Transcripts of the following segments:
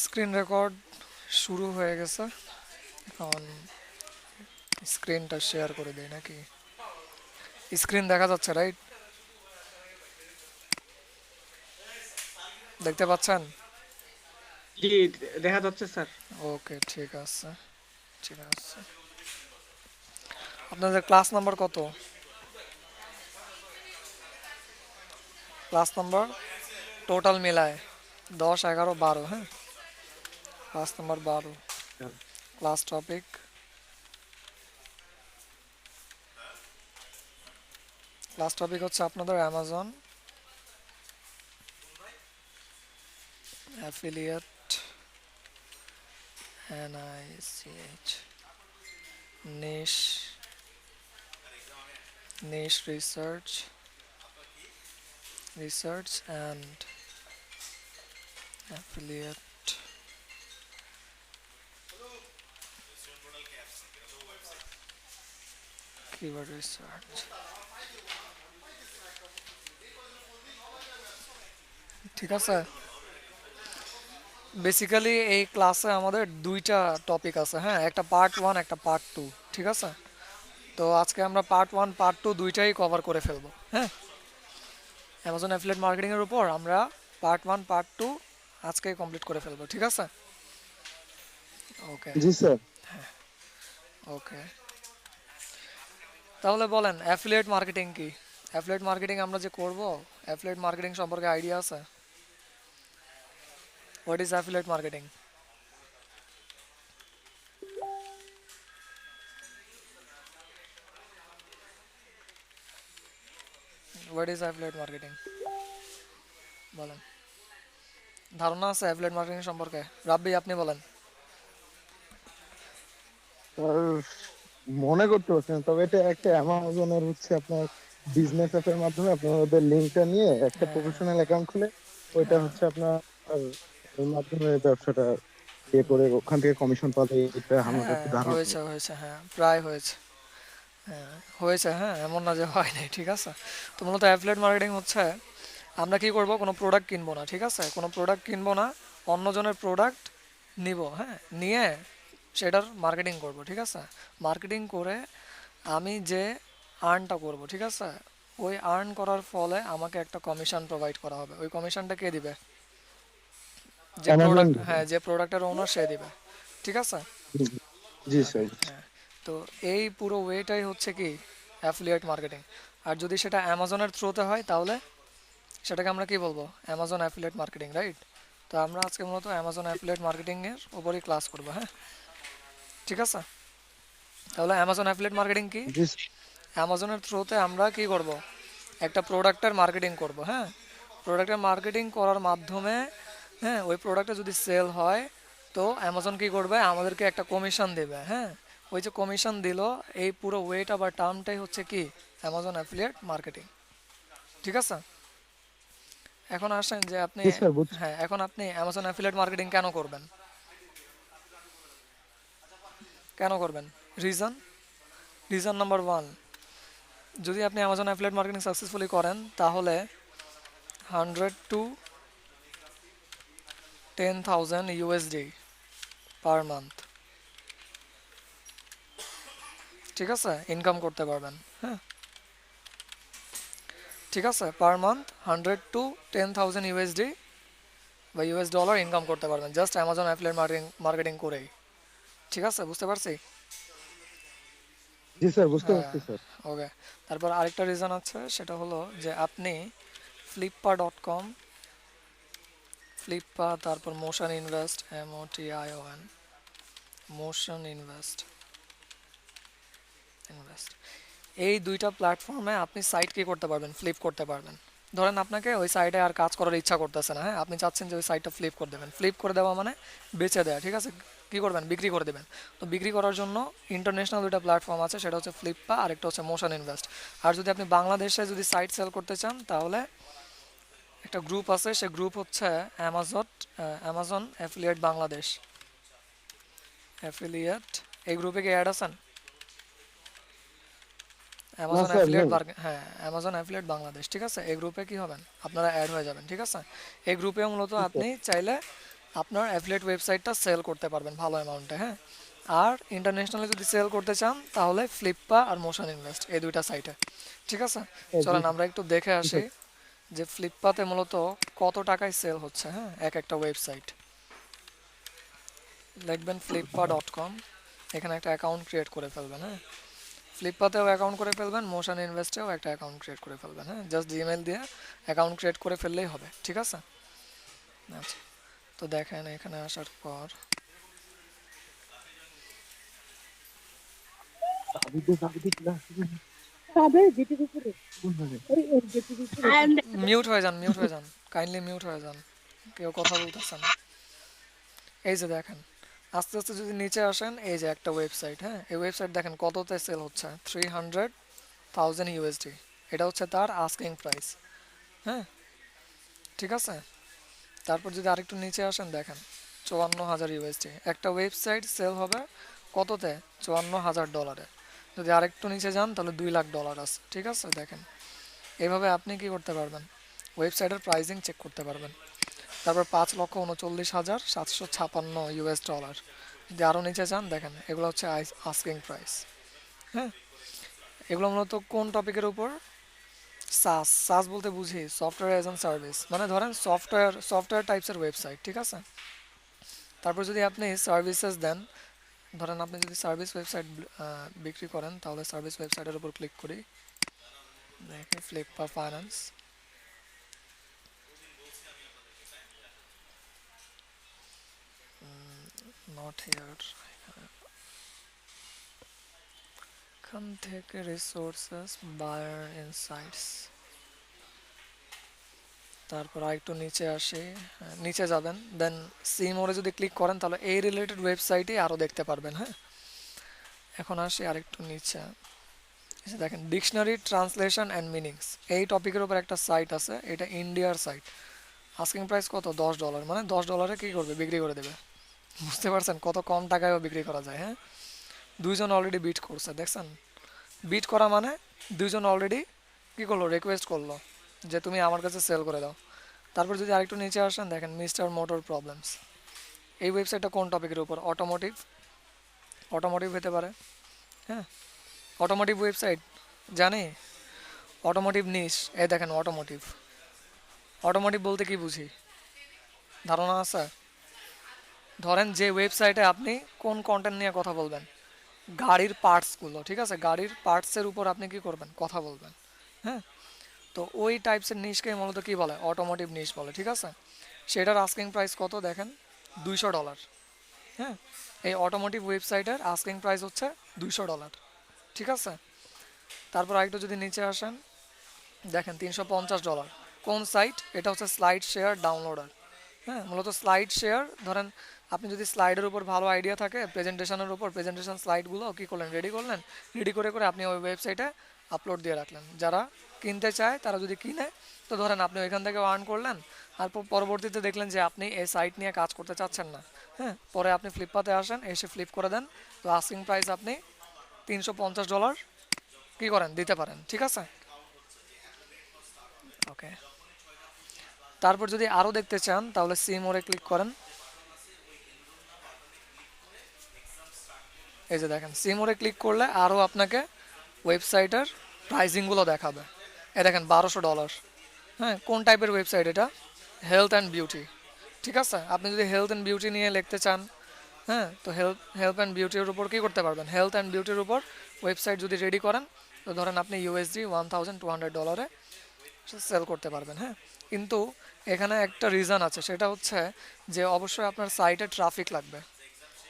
Screen record শুরু হয়ে গেছে। এখন স্ক্রিনটা শেয়ার করে দেই নাকি? স্ক্রিন দেখা যাচ্ছে, রাইট? দেখতে পাচ্ছেন? জি, দেখা যাচ্ছে স্যার। ওকে, ঠিক আছে, ঠিক আছে। আপনাদের ক্লাস নাম্বার কত? ক্লাস নাম্বার টোটাল মিলায় 10, 11, 12, হ্যাঁ? Class number 12। Class topic class topic হচ্ছে আপনাদের Amazon affiliate, NICH, niche niche research and affiliate keyword research. ঠিক আছে। বেসিক্যালি এই ক্লাসে আমাদের দুইটা টপিক আছে, হ্যাঁ? একটা পার্ট 1, একটা পার্ট 2। ঠিক আছে। তো আজকে আমরা পার্ট 1, পার্ট 2 দুইটাই কভার করে ফেলবো, হ্যাঁ? অ্যামাজন অ্যাফিলিয়েট মার্কেটিং এর উপর আমরা পার্ট 1, পার্ট 2 আজকেই কমপ্লিট করে ফেলবো। ঠিক আছে। ওকে, জি স্যার। ওকে। তাহলে বলেন অ্যাফিলিয়েট মার্কেটিং কি? অ্যাফিলিয়েট মার্কেটিং আমরা যে করব, অ্যাফিলিয়েট মার্কেটিং সম্পর্কে আইডিয়া আছে? What is affiliate marketing? What is affiliate marketing? বলেন, ধারণা আছে অ্যাফিলিয়েট মার্কেটিং সম্পর্কে? রাব্বি, আপনি বলেন। আর মনে করতে পারছি না, তবে এটা একটা অ্যামাজনের হচ্ছে আপনার বিজনেস অ্যাপের মাধ্যমে আপনাদের লিঙ্কটা নিয়ে একটা প্রফেশনাল অ্যাকাউন্ট খুলে ওইটা হচ্ছে আপনার ওই মাধ্যমে ব্যবসাটা ইয়ে করে ওখান থেকে কমিশন পাবে, এটা আমার হ্যাঁ, একটু ধারণা ছিল। হয়েছে, হয়েছে, হ্যাঁ, প্রায় হয়েছে। হ্যাঁ, হয়েছে, হ্যাঁ, এমন না যে হয় নাই। ঠিক আছে। তো মূলত অ্যাফিলিয়েট মার্কেটিং হচ্ছে আমরা কি করব, কোনো প্রোডাক্ট কিনবো না, ঠিক আছে? কোনো প্রোডাক্ট কিনবো না, অন্যজনের প্রোডাক্ট নিব, হ্যাঁ, নিয়ে সেটার মার্কেটিং করব। ঠিক আছে। মার্কেটিং করে আমি যে আর্নটা করব, ঠিক আছে, ওই আর্ন করার ফলে আমাকে একটা কমিশন প্রোভাইড করা হবে। ওই কমিশনটা কে দিবে? যে অ্যামাজন। প্রোডাক্ট, হ্যাঁ, যে প্রোডাক্টের ওনার সে দিবে। ঠিক আছে। জি ওকে, স্যার। হ্যাঁ। তো এই পুরো ওয়েটাই হচ্ছে কি অ্যাফিলিয়েট মার্কেটিং। আর যদি সেটা অ্যামাজনের থ্রুতে হয় তাহলে সেটাকে আমরা কি বলবো? Amazon affiliate marketing, right? তো আমরা আজকে মূলত অ্যামাজন অ্যাফিলিয়েট মার্কেটিং এর উপরই ক্লাস করবো, হ্যাঁ? ঠিক আছে। তাহলে অ্যামাজন অ্যাফিলিয়েট মার্কেটিং কি? জি অ্যামাজনের থ্রুতে আমরা কি করব? একটা প্রোডাক্টের মার্কেটিং করব, হ্যাঁ? প্রোডাক্টের মার্কেটিং করার মাধ্যমে, হ্যাঁ, ওই প্রোডাক্টটা যদি সেল হয় তো অ্যামাজন কি করবে? আমাদেরকে একটা কমিশন দেবে, হ্যাঁ? ওই যে কমিশন দিল, এই পুরো ওয়েটা বা টার্মটাই হচ্ছে কি অ্যামাজন অ্যাফিলিয়েট মার্কেটিং। ঠিক আছে। এখন আসেন যে আপনি, জি স্যার, বুঝছি। হ্যাঁ, এখন আপনি অ্যামাজন অ্যাফিলিয়েট মার্কেটিং কেন করবেন? কেন করবেন? রিজন, রিজন নাম্বার 1, যদি আপনি অ্যামাজন অ্যাফিলিয়েট মার্কেটিং সাকসেসফুলি করেন তাহলে 100 to 10,000 USD পার মান্থ, ঠিক আছে, ইনকাম করতে পারবেন, হ্যাঁ? ঠিক আছে, পার মান্থ 100 to 10,000 USD বা US ডলার ইনকাম করতে পারবেন জাস্ট অ্যামাজন অ্যাফিলিয়েট মার্কেটিং করেই। ঠিক আছে, বুঝতে পারছি? জি স্যার, বুঝতে হ্যাঁ, পারছি স্যার। ওকে। তারপর আরেকটা রিজন আছে, সেটা হলো যে আপনি flippa.com, ফ্লিপ্পা, তারপর motion invest, MOTION, motion invest, এই দুইটা প্ল্যাটফর্মে আপনি সাইট কি করতে পারবেন? ফ্লিপ করতে পারবেন। ধরেন আপনাকে ওই সাইটে আর কাজ করার ইচ্ছা করতেছে না, হ্যাঁ, আপনি চাচ্ছেন যে ওই সাইটটা ফ্লিপ করে দেবেন। ফ্লিপ করে দেওয়া মানে বেচে দেওয়া, ঠিক আছে? কি করবেন? বিক্রি করে দেবেন। তো বিক্রি করার জন্য ইন্টারন্যাশনাল দুইটা প্ল্যাটফর্ম আছে, সেটা হচ্ছে ফ্লিপ্পা আর একটা হচ্ছে মোশন ইনভেস্ট। আর যদি আপনি বাংলাদেশে যদি সাইট সেল করতে চান তাহলে একটা গ্রুপ আছে, সে গ্রুপ হচ্ছে অ্যামাজন অ্যাফিলিয়েট বাংলাদেশ, অ্যাফিলিয়েট। এই গ্রুপে কি অ্যাড আছেন? না অ্যামাজন স্যার, অ্যাফিলিয়েট নেই। হ্যাঁ, অ্যামাজন অ্যাফিলিয়েট বাংলাদেশ, ঠিক আছে। এই গ্রুপে কি হবেন? আপনারা অ্যাড হয়ে যাবেন, ঠিক আছে। এই গ্রুপে মূলত জি স্যার। আপনি চাইলে আপনার অ্যাফিলিয়েট ওয়েবসাইটটা সেল করতে পারবেন ভালো অ্যামাউন্টে, হ্যাঁ। আর ইন্টারন্যাশনালি যদি সেল করতে চান তাহলে ফ্লিপা আর মোশন ইনভেস্ট এই দুইটা সাইটে, ঠিক আছে। জি চলেন আমরা একটু দেখে ঠিক আসি আছে। যে ফ্লিপকাতে মূলত কত টাকায় সেল হচ্ছে, হ্যাঁ, এক একটা ওয়েবসাইট। লিখবেন flippa.com, এখানে একটা অ্যাকাউন্ট ক্রিয়েট করে ফেলবেন, হ্যাঁ। ফ্লিপকাতেও অ্যাকাউন্ট করে ফেলবেন, মোশন ইনভেস্টেও একটা অ্যাকাউন্ট ক্রিয়েট করে ফেলবেন, হ্যাঁ। জাস্ট জিমেল দিয়ে অ্যাকাউন্ট ক্রিয়েট করে ফেললেই হবে, ঠিক আছে। আচ্ছা, তো দেখেন এখানে আসার পর মিউট হয়ে যান, মিউট হয়ে যান, কাইন্ডলি মিউট হয়ে যান, কেউ কথা বলতেছেন। এই যে দেখেন, আস্তে আস্তে যদি নিচে আসেন, এই যে একটা ওয়েবসাইট, হ্যাঁ, এই ওয়েবসাইট দেখেন কততে সেল হচ্ছে, 300,000 ইউএসডি, এটা হচ্ছে তার আস্কিং প্রাইস, হ্যাঁ, ঠিক আছে। তারপর যদি আরেকটু নিচে আসেন দেখেন 54,000 ইউএসডি, একটা ওয়েবসাইট সেল হবে কততে, $54,000। যদি আরেকটু নিচে যান তাহলে $2,00,000 আছে, ঠিক আছে। দেখেন এইভাবে আপনি কি করতে পারবেন, ওয়েবসাইটের প্রাইসিং চেক করতে পারবেন। তারপর 5,39,756 ইউএস ডলার। যদি আরও নিচে যান দেখেন এগুলো হচ্ছে আস্কিং প্রাইস, হ্যাঁ। এগুলো মূলত কোন টপিকের উপর, সাস, সাস বলতে বুঝি সফটওয়্যার এজ অ্যান সার্ভিস, মানে ধরেন সফটওয়্যার টাইপসের ওয়েবসাইট, ঠিক আছে। তারপর যদি আপনি সার্ভিসেস দেন, ধরেন আপনি যদি সার্ভিস ওয়েবসাইট বিক্রি করেন তাহলে সার্ভিস ওয়েবসাইটের উপর ক্লিক করি, দেখি ফ্লিপা ফাইন্যান্স, নট হিয়ার, এখান থেকে রিসোর্সেস, বায়ার ইনসাইটস, তারপর আরেকটু নিচে আসি, নিচে যাবেন, দেন সি মোড়ে যদি ক্লিক করেন তাহলে এই রিলেটেড ওয়েবসাইটই আরও দেখতে পারবেন, হ্যাঁ। এখন আসি আরেকটু নিচে, এই যে দেখেন ডিকশনারি ট্রান্সলেশন অ্যান্ড মিনিংস, এই টপিকের উপর একটা সাইট আছে, এটা ইন্ডিয়ার সাইট, আস্কিং প্রাইস কত, $10, মানে $10 কী করবে, বিক্রি করে দেবে। বুঝতে পারছেন কত কম টাকায়ও বিক্রি করা যায়, হ্যাঁ। দুইজন অলরেডি বিট করছে, দেখছেন, বিট করা মানে দুইজন অলরেডি কী করলো, রিকোয়েস্ট করলো যে তুমি আমার কাছে সেল করে দাও। তারপর যদি আরেকটু নিচে আসেন দেখেন মিস্টার মোটর প্রবলেমস, এই ওয়েবসাইটটা কোন টপিকের উপর, অটোমোটিভ, অটোমোটিভ হতে পারে, হ্যাঁ, অটোমোটিভ ওয়েবসাইট, জানি অটোমোটিভ নিশ, এই দেখেন অটোমোটিভ, অটোমোটিভ বলতে কি বুঝি, ধারণা আছে। ধরেন যে ওয়েবসাইটে আপনি কোন কন্টেন্ট নিয়ে কথা বলবেন, গাড়ির পার্টসগুলো, ঠিক আছে, গাড়ির পার্টসের উপর আপনি কি করবেন, কথা বলবেন, হ্যাঁ। তো ওই টাইপসের নিশকে মূলত কী বলে, অটোমোটিভ নিশ বলে, ঠিক আছে। সেটার আস্কিং প্রাইস কত দেখেন, $200, হ্যাঁ। এই অটোমোটিভ ওয়েবসাইটের আস্কিং প্রাইস হচ্ছে $200, ঠিক আছে। তারপর আরেকটু যদি নিচে আসেন দেখেন $350, কোন সাইট, এটা হচ্ছে স্লাইড শেয়ার ডাউনলোডার, হ্যাঁ। মূলত স্লাইড শেয়ার, ধরেন আপনি যদি স্লাইডের উপর ভালো আইডিয়া থাকে, প্রেজেন্টেশনের উপর প্রেজেন্টেশন স্লাইডগুলো কী করলেন, রেডি করলেন, রেডি করে করে আপনি ওই ওয়েবসাইটে আপলোড দিয়ে রাখলেন, যারা কিনতে চায় তারা যদি কিনে, তো ধরেন আপনি ওইখান থেকে আর্ন করলেন। আর পরবর্তীতে দেখলেন যে আপনি এই সাইট নিয়ে কাজ করতে চাচ্ছেন না, হ্যাঁ, পরে আপনি ফ্লিপকার্টে আসেন, এসে ফ্লিপ করে দেন, তো আস্কিং প্রাইস আপনি $350 কী করেন, দিতে পারেন, ঠিক আছে। ওকে, তারপর যদি আরও দেখতে চান তাহলে সি মোড়ে ক্লিক করেন, এই যে দেখেন সি মোড়ে ক্লিক করলে আরও আপনাকে ওয়েবসাইটের প্রাইসিংগুলো দেখাবে। এ দেখেন $1200, হ্যাঁ। কোন টাইপের ওয়েবসাইট এটা, হেলথ অ্যান্ড বিউটি, ঠিক আছে। আপনি যদি হেলথ অ্যান্ড বিউটি নিয়ে লিখতে চান, হ্যাঁ, তো হেলথ অ্যান্ড বিউটির উপর কী করতে পারবেন, হেলথ অ্যান্ড বিউটির উপর ওয়েবসাইট যদি রেডি করেন, তো ধরেন আপনি ইউএসডি $1,200 সেল করতে পারবেন, হ্যাঁ। কিন্তু এখানে একটা রিজন আছে, সেটা হচ্ছে যে অবশ্যই আপনার সাইটে ট্রাফিক লাগবে,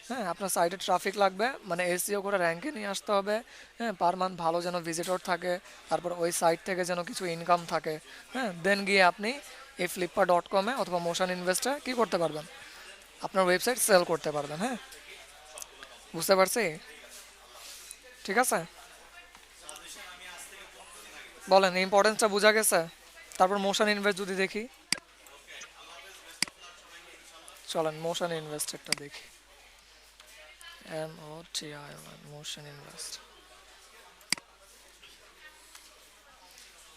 হ্যাঁ। আপনার সাইটে ট্রাফিক লাগবে মানে এসইও করে র্যাঙ্কে নিয়ে আসতে হবে, হ্যাঁ, পার মান্থ ভালো যেন ভিজিটর থাকে, তারপর ওই সাইট থেকে যেন কিছু ইনকাম থাকে, হ্যাঁ। দেন গিয়ে আপনি এই flippa.com-এ অথবা মোশন ইনভেস্টে কী করতে পারবেন, আপনার ওয়েবসাইট সেল করতে পারবেন, হ্যাঁ। বুঝতে পারছি, ঠিক আছে। বলেন ইম্পর্টেন্সটা বোঝা গেছে। তারপর মোশন ইনভেস্ট যদি দেখি, চলেন মোশন ইনভেস্টেরটা দেখি, MOTION, motion invest,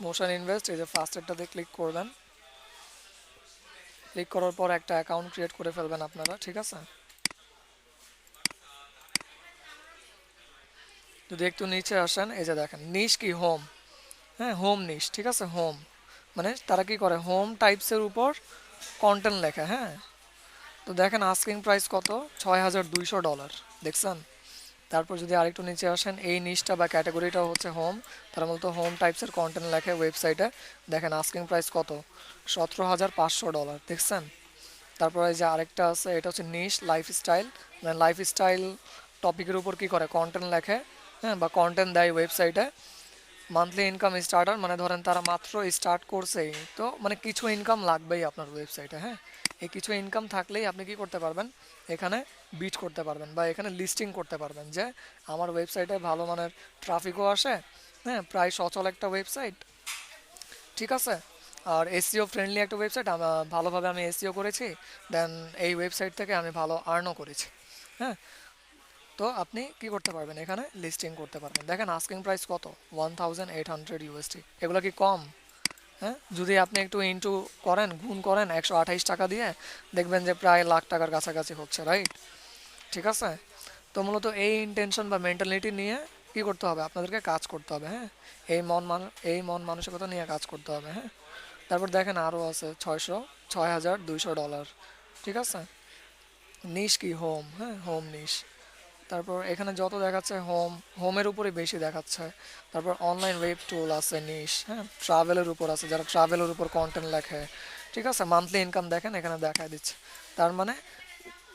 motion invest, এই যে ফার্স্টেরটাতে ক্লিক করবেন, ক্লিক করার পর একটা অ্যাকাউন্ট ক্রিয়েট করে ফেলবেন আপনারা, ঠিক আছে। যদি একটু নিচে আসেন, এই যে দেখেন নিশ কি হোম, হ্যাঁ হোম নিশ, ঠিক আছে। হোম মানে তারা কি করে, হোম টাইপসের উপর কন্টেন্ট লেখে, হ্যাঁ। তো দেখেন আস্কিং প্রাইস কত, $6,200, দেখছেন। তারপর যদি আরেকটু নিচে আসেন, এই নিশটা বা ক্যাটাগরিটা হচ্ছে হোম, তারা মূলত হোম টাইপসের কন্টেন্ট লেখে ওয়েবসাইটে। দেখেন আস্কিং প্রাইস কত, $17,500, দেখছেন। তারপর এই যে আরেকটা আছে, এটা হচ্ছে নিশ লাইফস্টাইল, মানে লাইফস্টাইল টপিকের উপর কি করে কন্টেন্ট লেখে, হ্যাঁ, বা কন্টেন্ট দেয় ওয়েবসাইটে। মান্থলি ইনকাম স্টার্টার, মানে ধরেন তারা মাত্র স্টার্ট করছেই, তো মানে কিছু ইনকাম লাগবেই আপনার ওয়েবসাইটে, হ্যাঁ। এই কিছু ইনকাম থাকলেই আপনি কি করতে পারবেন, এখানে বিট করতে পারবেন বা এখানে লিস্টিং করতে পারবেন যে আমার ওয়েবসাইটে ভালো মানের ট্রাফিকও আসে, হ্যাঁ, প্রায় সচল একটা ওয়েবসাইট, ঠিক আছে। আর এসইও ফ্রেন্ডলি একটা ওয়েবসাইট, ভালোভাবে আমি এসইও করেছি, দেন এই ওয়েবসাইট থেকে আমি ভালো আর্নও করেছি, হ্যাঁ। তো আপনি কি করতে পারবেন, এখানে লিস্টিং করতে পারবেন। দেখেন আস্কিং প্রাইস কত, $1,800 এগুলো কি কম, হ্যাঁ। যদি আপনি একটু ইনটু করেন, গুণ করেন 128 টাকা দিয়ে, দেখবেন যে প্রায় লাখ টাকার কাছাকাছি হচ্ছে, রাইট, ঠিক আছে। তো মূলত এই ইন্টেনশন বা মেন্টালিটি নিয়ে কি করতে হবে, আপনাদেরকে কাজ করতে হবে, হ্যাঁ। এই মন মানসিকতা নিয়ে কাজ করতে হবে, হ্যাঁ। তারপর দেখেন আরও আছে 6,200, ঠিক আছে। নিশ কি হোম, হ্যাঁ হোম নিশ। তারপর এখানে যত দেখাচ্ছে হোমের উপরে বেশি দেখাচ্ছে। তারপর অনলাইন ওয়েব টুল আছে নিশ, হ্যাঁ, ট্রাভেলের উপর আছে, যারা ট্রাভেলের উপর কন্টেন্ট লেখে, ঠিক আছে। মান্থলি ইনকাম দেখেন এখানে দেখায় দিচ্ছে, তার মানে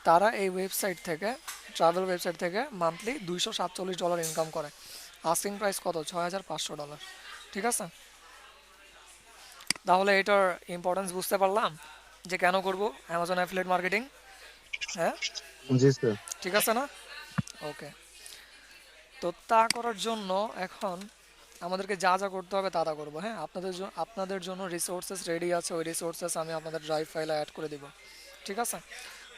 তারা এই ওয়েবসাইট থেকে, ট্রাভেল ওয়েবসাইট থেকে মান্থলি $247 ইনকাম করে। আস্কিং প্রাইস কত, $6,500, ঠিক আছে। তাহলে এটার ইম্পর্টেন্স বুঝতে পারলাম যে কেন করব অ্যামাজন অ্যাফিলিয়েট মার্কেটিং, হ্যাঁ, জি স্যার। ঠিক আছে না, ওকে। তো তা করার জন্য এখন আমাদেরকে যা যা করতে হবে তা তা করবো, হ্যাঁ। আপনাদের জন্য রিসোর্সেস রেডি আছে, ওই রিসোর্সেস আমি আপনাদের ড্রাইভ ফাইলে অ্যাড করে দিব, ঠিক আছে।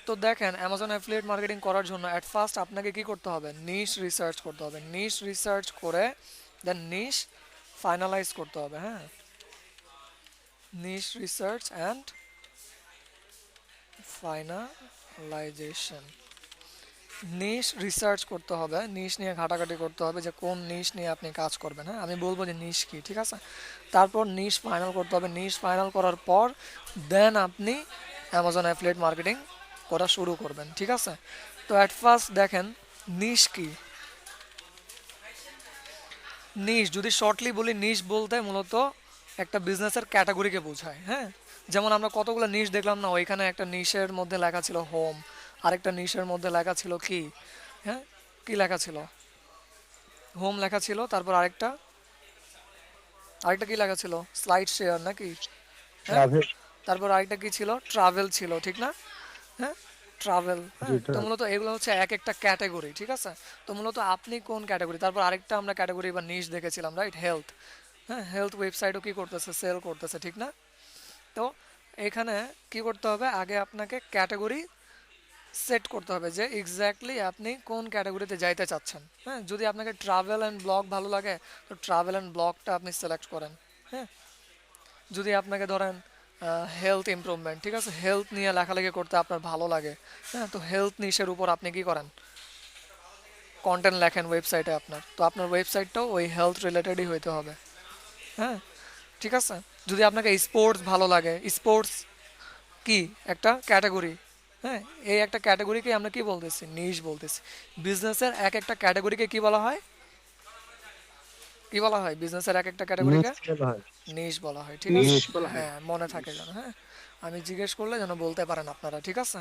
তো দেখেন অ্যামাজন অ্যাফিলিয়েট মার্কেটিং করার জন্য অ্যাট ফার্স্ট আপনাকে কি করতে হবে, নিশ রিসার্চ করতে হবে। নিশ রিসার্চ করে দেন নিশ ফাইনালাইজ করতে হবে, হ্যাঁ। Niche research and finalization. Niche research করতে হবে, নিশ নিয়ে ঘাটাঘাটি করতে হবে যে কোন নিশ নিয়ে আপনি কাজ করবেন, হ্যাঁ। আমি বলবো যে নিশ কি, ঠিক আছে। তারপর নিশ ফাইনাল করতে হবে, নিশ ফাইনাল করার পর দেন আপনি অ্যামাজন অ্যাফিলিয়েট মার্কেটিং করা শুরু করবেন, ঠিক আছে। তো অ্যাট ফার্স্ট দেখেন নিশ কি, নিশ যদি শর্টলি বলি, নিশ বলতে মূলত একটা বিজনেসের ক্যাটাগরিকে বোঝায়, হ্যাঁ। যেমন আমরা কতগুলো নিশ দেখলাম না, ওইখানে একটা নিশের মধ্যে লেখা ছিল হোম, আরেকটা নিশের মধ্যে লেখা ছিল কি, হ্যাঁ, কি লেখা ছিল, হোম লেখা ছিল। তারপর আরেকটা আরেকটা কি লেখা ছিল, স্লাইড শেয়ার নাকি, হ্যাঁ। ট্রাভেল। তারপর আরেকটা কি ছিল, ট্রাভেল ছিল, ঠিক না, হ্যাঁ, ট্রাভেল, জি হ্যাঁ। তো স্যার। মূলত এগুলো হচ্ছে এক একটা ক্যাটাগরি, ঠিক আছে। তো মূলত আপনি কোন ক্যাটাগরি, তারপর আরেকটা আমরা ক্যাটাগরি বা নিশ দেখেছিলাম, রাইট, হেলথ, হ্যাঁ। হেলথ ওয়েবসাইটও কি করতেছে, সেল করতেছে, ঠিক না। তো এখানে কি করতে হবে, আগে আপনাকে ক্যাটাগরি সেট করতে হবে যে এক্স্যাক্টলি আপনি কোন ক্যাটাগরিতে যাইতে চাচ্ছেন, হ্যাঁ। যদি আপনাকে ট্রাভেল অ্যান্ড ব্লগ ভালো লাগে, তো ট্রাভেল অ্যান্ড ব্লগটা আপনি সিলেক্ট করেন, হ্যাঁ। যদি আপনাকে ধরেন হেলথ ইমপ্রুভমেন্ট, ঠিক আছে, হেলথ নিয়ে লেখালেখি করতে আপনার ভালো লাগে, হ্যাঁ, তো হেলথ নিশের উপর আপনি কি করেন, কন্টেন্ট লেখেন ওয়েবসাইটে আপনার, তো আপনার ওয়েবসাইটটাও ওই হেলথ রিলেটেডই হইতে হবে, হ্যাঁ, ঠিক আছে। যদি আপনাকে স্পোর্টস ভালো লাগে, স্পোর্টস কি একটা ক্যাটাগরি, হ্যাঁ। এই একটা ক্যাটাগরিকে আমরা কি বলতেছি, নিশ বলতেছি। বিজনেসের এক একটা ক্যাটাগরিকে কি বলা হয়, কি বলা হয়, বিজনেসের এক একটা ক্যাটাগরিকে নিশ্চয় বলা হয়। নিশ বলা হয়, ঠিক নিশ আছে। নিশ্চয়। বলা হয়। হ্যাঁ মনে থাকে যেন, হ্যাঁ, আমি জিজ্ঞেস করলে যেন বলতে পারেন আপনারা, ঠিক আছে।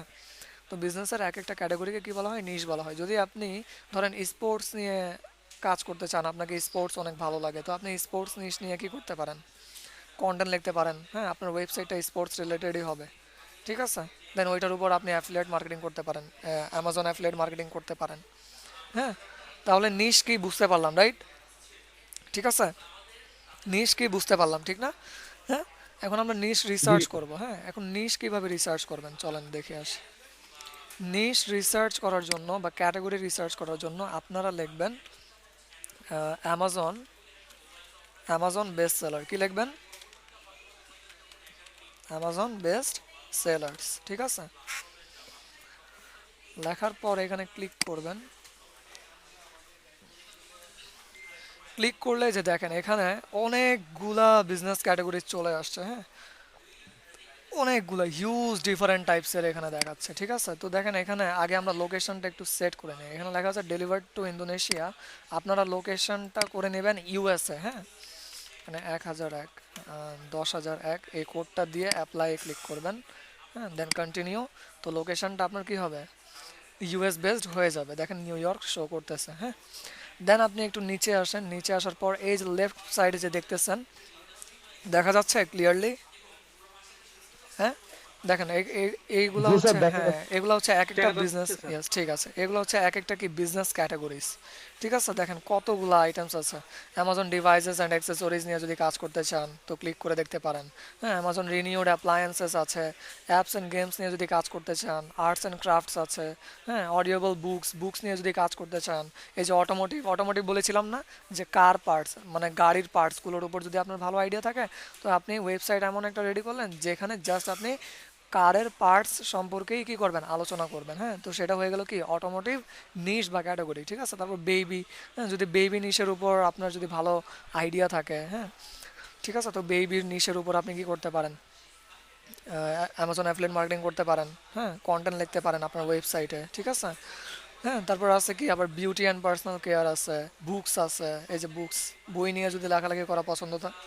তো বিজনেসের এক একটা ক্যাটাগরিকে কি বলা হয়, নিশ বলা হয়। যদি আপনি ধরেন স্পোর্টস নিয়ে কাজ করতে চান, আপনাকে স্পোর্টস অনেক ভালো লাগে, তো আপনি স্পোর্টস নিশ নিয়ে কি করতে পারেন, কন্টেন্ট লিখতে পারেন, হ্যাঁ। আপনার ওয়েবসাইটটা স্পোর্টস রিলেটেডই হবে, ঠিক আছে। দেন ওইটার উপর আপনি অ্যাফিলিয়েট মার্কেটিং করতে পারেন, অ্যামাজন অ্যাফিলিয়েট মার্কেটিং করতে পারেন, হ্যাঁ। তাহলে নিশ কি বুঝতে পারলাম, রাইট, ঠিক আছে। নিশ কি বুঝতে পারলাম, ঠিক না, হ্যাঁ। এখন আমরা নিশ জি রিসার্চ করব, হ্যাঁ। এখন নিশ কিভাবে রিসার্চ করবেন চলেন দেখে আসি। নিশ রিসার্চ করার জন্য বা ক্যাটাগরি রিসার্চ করার জন্য আপনারা লিখবেন অ্যামাজন, অ্যামাজন বেস্ট সেলার, কি লিখবেন, অ্যামাজন বেস্ট সেলার্স, ঠিক আছে। লেখার পর এখানে ক্লিক করবেন। ক্লিক করলে যে দেখেন এখানে অনেকগুলা বিজনেস ক্যাটাগরি চলে আসছে, হ্যাঁ, অনেকগুলো হিউজ ডিফারেন্ট টাইপসের এখানে দেখাচ্ছে, ঠিক আছে। তো দেখেন এখানে আগে আমরা লোকেশনটা একটু সেট করে নিই। এখানে লেখা আছে ডেলিভার্ড টু ইন্দোনেশিয়া, আপনারা লোকেশনটা করে নেবেন ইউএসএ, হ্যাঁ, মানে 1001 10,001 এই কোডটা দিয়ে অ্যাপ্লাই ক্লিক করবেন, হ্যাঁ, দেন কন্টিনিউ। তো লোকেশনটা আপনার কি হবে, ইউএস বেসড হয়ে যাবে। দেখেন নিউ ইয়র্ক শো করতেছে, হ্যাঁ। দেন আপনি একটু নিচে আসেন, নিচে আসার পর এই যে লেফট সাইডে যে দেখতেছেন, দেখা যাচ্ছে ক্লিয়ারলি, হ্যাঁ, দেখেন এইগুলা জি হচ্ছে, স্যার, দেখা হ্যাঁ, যাচ্ছে। এগুলো হচ্ছে এক একটা দেখা বিজনেস, যাচ্ছে স্যার। ইয়েস ঠিক আছে, এগুলো হচ্ছে এক একটা কি বিজনেস ক্যাটাগরিজ, ঠিক আছে। দেখেন কতগুলো আইটেমস আছে। অ্যামাজন ডিভাইসেস অ্যান্ড অ্যাক্সেসরিজ নিয়ে যদি কাজ করতে চান তো ক্লিক করে দেখতে পারেন, হ্যাঁ। অ্যামাজন রিনিউড অ্যাপ্লায়েন্সেস আছে, অ্যাপস অ্যান্ড গেমস নিয়ে যদি কাজ করতে চান, আর্টস অ্যান্ড ক্রাফটস আছে, হ্যাঁ, অডিওবল বুকস নিয়ে যদি কাজ করতে চান, এই যে অটোমোটিভ বলেছিলাম না, যে কার পার্টস মানে গাড়ির পার্টসগুলোর উপর যদি আপনার ভালো আইডিয়া থাকে, তো আপনি ওয়েবসাইট এমন একটা রেডি করলেন যেখানে জাস্ট আপনি কারের পার্টস সম্পর্কেই কি করবেন, আলোচনা করবেন, হ্যাঁ। তো সেটা হয়ে গেল কি অটোমোটিভ নিশ বা ক্যাটাগরি, ঠিক আছে। তারপর বেবি, হ্যাঁ, যদি বেবি নিশের উপর আপনার যদি ভালো আইডিয়া থাকে, হ্যাঁ, ঠিক আছে, তো বেবির নিশের উপর আপনি কি করতে পারেন, অ্যামাজন অ্যাফিলিয়েট মার্কেটিং করতে পারেন, হ্যাঁ, কন্টেন্ট লিখতে পারেন আপনার ওয়েবসাইটে, ঠিক আছে। হ্যাঁ, তারপর আছে কি আবার বিউটি অ্যান্ড পার্সোনাল কেয়ার আছে, বুকস আছে, এই যে বুকস, বই নিয়ে যদি লেখালেখি করা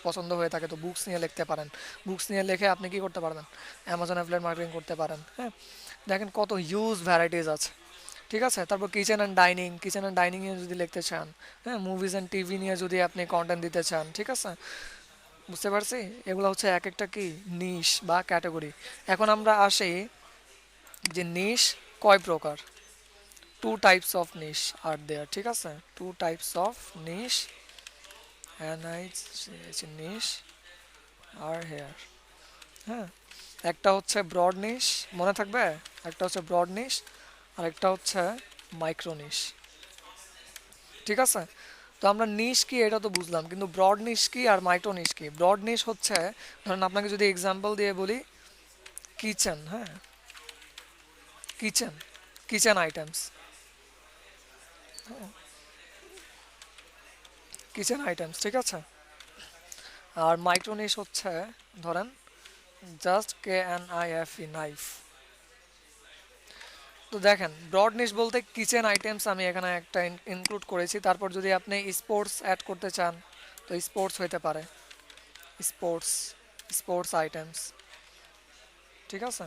পছন্দ হয়ে থাকে তো বুকস নিয়ে লিখতে পারেন। বুকস নিয়ে লিখে আপনি কি করতে পারবেন, অ্যামাজন অ্যাফিলিয়েট মার্কেটিং করতে পারেন, হ্যাঁ। দেখেন কত হিউজ ভ্যারাইটিস আছে, ঠিক আছে। তারপর কিচেন অ্যান্ড ডাইনিং নিয়ে যদি লিখতে চান, হ্যাঁ, মুভিজ অ্যান্ড টিভি নিয়ে যদি আপনি কন্টেন্ট দিতে চান, ঠিক আছে, বুঝতে পারছি। এগুলো হচ্ছে এক একটা কি নিশ বা ক্যাটাগরি। এখন আমরা আসি যে নিশ কয় প্রকার, two types of niche are there, ঠিক আছে, two types of niche, niche are here, হ্যাঁ। একটা হচ্ছে ব্রড নিশ, মনে থাকবে, একটা হচ্ছে ব্রড নিশ আর একটা হচ্ছে মাইক্রো নিশ, ঠিক আছে। তো আমরা নিশ কি এটা তো বুঝলাম, কিন্তু ব্রড নিশ কি আর মাইক্রো নিশ কি। ব্রড নিশ হচ্ছে, ধরেন আপনাকে যদি এক্সাম্পল দিয়ে বলি, কিচেন, হ্যাঁ, কিচেন কিচেন আইটেমস, ঠিক আছে। আর মাইক্রো নিশ হচ্ছে ধরেন জাস্ট KNIFE নাইফ। তো দেখেন ব্রড নিশ বলতে কিচেন আইটেমস আমি এখানে একটা ইনক্লুড করেছি। তারপর যদি আপনি স্পোর্টস অ্যাড করতে চান তো স্পোর্টস হইতে পারে, স্পোর্টস স্পোর্টস আইটেমস, ঠিক আছে।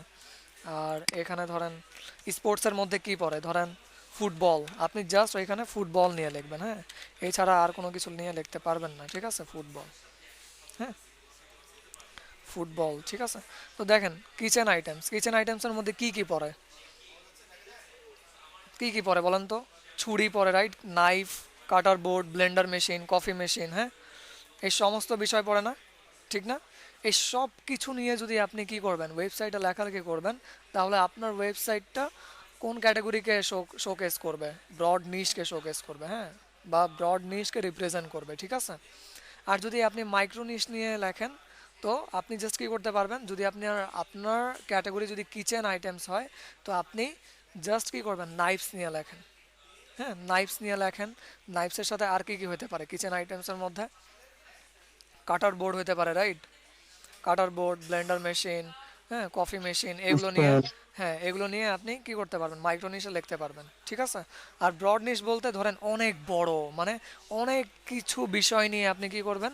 আর এখানে ধরেন স্পোর্টসের মধ্যে কি পড়ে, ধরেন ফুটবল, আপনি জাস্ট ওইখানে ফুটবল নিয়ে লিখবেন, হ্যাঁ, এছাড়া আর কোনো কিছু নিয়ে লিখতে পারবেন না, ঠিক আছে, ফুটবল, হ্যাঁ, ফুটবল, ঠিক আছে। তো দেখেন কিচেন আইটেমসের মধ্যে কি কি পড়ে, কি কি পড়ে বলেন তো, ছুরি পড়ে, right, knife, cutter board, blender machine, coffee machine, হ্যাঁ, এই সমস্ত বিষয় পড়ে না, ঠিক না। এই সব কিছু নিয়ে যদি আপনি কি করবেন, ওয়েবসাইটে লেখালেখি করবেন, তাহলে আপনার ওয়েবসাইটটা কোন ক্যাটাগরিকে শোকেস করবে, ব্রড নিশকে শোকেস করবে, হ্যাঁ, বা ব্রড নিশকে রিপ্রেজেন্ট করবে, ঠিক আছে। আর যদি আপনি মাইক্রো নিশ নিয়ে লেখেন তো আপনি জাস্ট কী করতে পারবেন, যদি আপনি আপনার ক্যাটাগরি যদি কিচেন আইটেমস হয় তো আপনি জাস্ট কী করবেন, নাইফস নিয়ে লেখেন, হ্যাঁ, নাইফস নিয়ে লেখেন। নাইফসের সাথে আর কি কি হতে পারে কিচেন আইটেমসের মধ্যে, কাটার বোর্ড হতে পারে, রাইট, কাটার বোর্ড, ব্লেন্ডার মেশিন, হ্যাঁ, কফি মেশিন, এগুলো নিয়ে, স্প্যান। হ্যাঁ, এগুলো নিয়ে আপনি কি করতে পারবেন, মাইক্রো নিশে লিখতে পারবেন, ঠিক আছে। আর ব্রড নিশ বলতে ধরেন অনেক বড়, মানে অনেক কিছু বিষয় নিয়ে আপনি কি করবেন,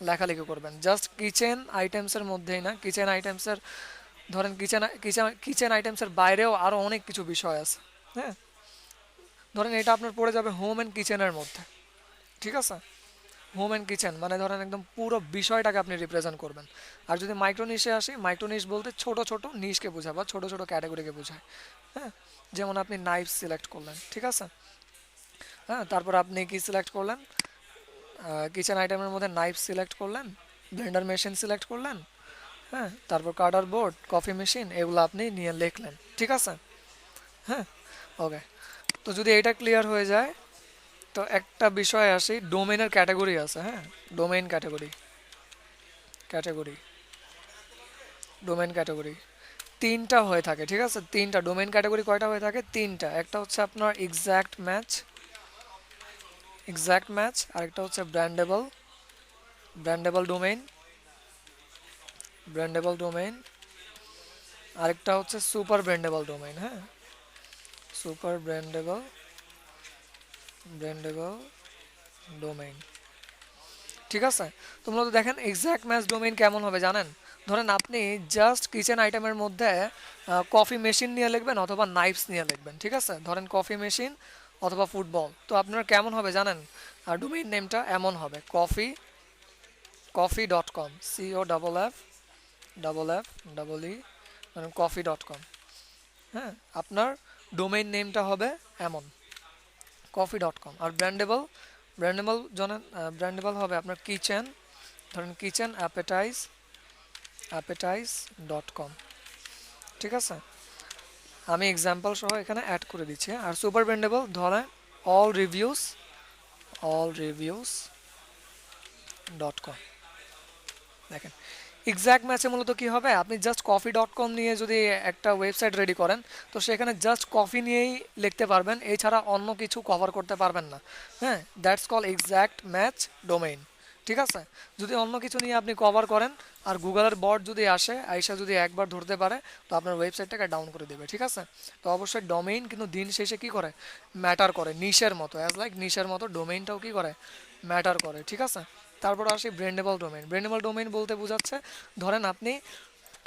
লেখালেখি করবেন, জাস্ট কিচেন আইটেমসের মধ্যেই না, কিচেন আইটেমসের ধরেন কিচেন আইটেমসের বাইরেও আরও অনেক কিছু বিষয় আছে, হ্যাঁ। ধরেন এটা আপনার পড়ে যাবে হোম অ্যান্ড কিচেনের মধ্যে, ঠিক আছে। হোম অ্যান্ড কিচেন মানে ধরেন একদম পুরো বিষয়টাকে আপনি রিপ্রেজেন্ট করবেন। আর যদি মাইক্রো নিশে আসি, মাইক্রো নিশ বলতে ছোট ছোট নিশকে বোঝায় বা ছোট ছোট ক্যাটাগরিকে বোঝায়, হ্যাঁ। যেমন আপনি নাইফ সিলেক্ট করলেন, ঠিক আছে, হ্যাঁ, তারপর আপনি কি সিলেক্ট করলেন, কিচেন আইটেমের মধ্যে নাইফ সিলেক্ট করলেন, ব্লেন্ডার মেশিন সিলেক্ট করলেন, হ্যাঁ, তারপর কাটার বোর্ড, কফি মেশিন, এগুলো আপনি নিয়ে লিখলেন, ঠিক আছে, হ্যাঁ, ওকে। তো যদি এটা ক্লিয়ার হয়ে যায় তো একটা বিষয় আসি, ডোমেনের ক্যাটাগরি আছে, হ্যাঁ, domain category, category domain category তিনটা হয়ে থাকে, ঠিক আছে? তিনটা ডোমেইন ক্যাটাগরি কয়টা হয়ে থাকে? তিনটা। একটা হচ্ছে আপনার এক্সাক্ট ম্যাচ, আরেকটা হচ্ছে ব্র্যান্ডেবল ডোমেইন, আরেকটা হচ্ছে সুপার ব্র্যান্ডেবল ডোমেইন। হ্যাঁ, সুপার ব্র্যান্ডেবল ডোমেইন, ঠিক আছে? তো মূলত দেখেন এক্সাক্ট ম্যাচ ডোমেইন কেমন হবে জানেন? ধরেন আপনি জাস্ট কিচেন আইটেমের মধ্যে কফি মেশিন নিয়ে লিখবেন অথবা নাইফস নিয়ে লিখবেন, ঠিক আছে? ধরেন কফি মেশিন অথবা ফুটবল, তো আপনার কেমন হবে জানেন? আর ডোমেইন নেমটা এমন হবে কফি.com, COFF মানে কফি.com। হ্যাঁ, আপনার ডোমেইন নেমটা হবে এমন কফি.com। আর ব্র্যান্ডেবল হবে আপনার কিচেন, ধরেন কিচেন অ্যাপেটাইজ.com, ঠিক আছে? আমি এক্সাম্পল সহ এখানে অ্যাড করে দিচ্ছি। আর সুপার ব্র্যান্ডেবল ধরেন allreviews.com। দেখেন এক্সাক্ট ম্যাচে মূলত কি হবে, আপনি জাস্ট কফি.com নিয়ে যদি একটা ওয়েবসাইট রেডি করেন, তো সেখানে জাস্ট কফি নিয়েই লিখতে পারবেন, এছাড়া অন্য কিছু কভার করতে পারবেন না। হ্যাঁ, that's call exact match domain, ঠিক আছে? যদি অন্য কিছু নিয়ে আপনি কভার করেন আর গুগলের বট যদি আসে, আইসা যদি একবার ধরতে পারে, তো আপনার ওয়েবসাইটটাকে ডাউন করে দেবে, ঠিক আছে? তো অবশ্যই ডোমেইন কিন্তু দিন শেষে কি করে, ম্যাটার করে, নিশের মতো, অ্যাজ লাইক নিশের মতো ডোমেইনটাও কি করে, ম্যাটার করে, ঠিক আছে? তারপর আসি ব্র্যান্ডেবল ডোমেইন বলতে বোঝাচ্ছে, ধরেন আপনি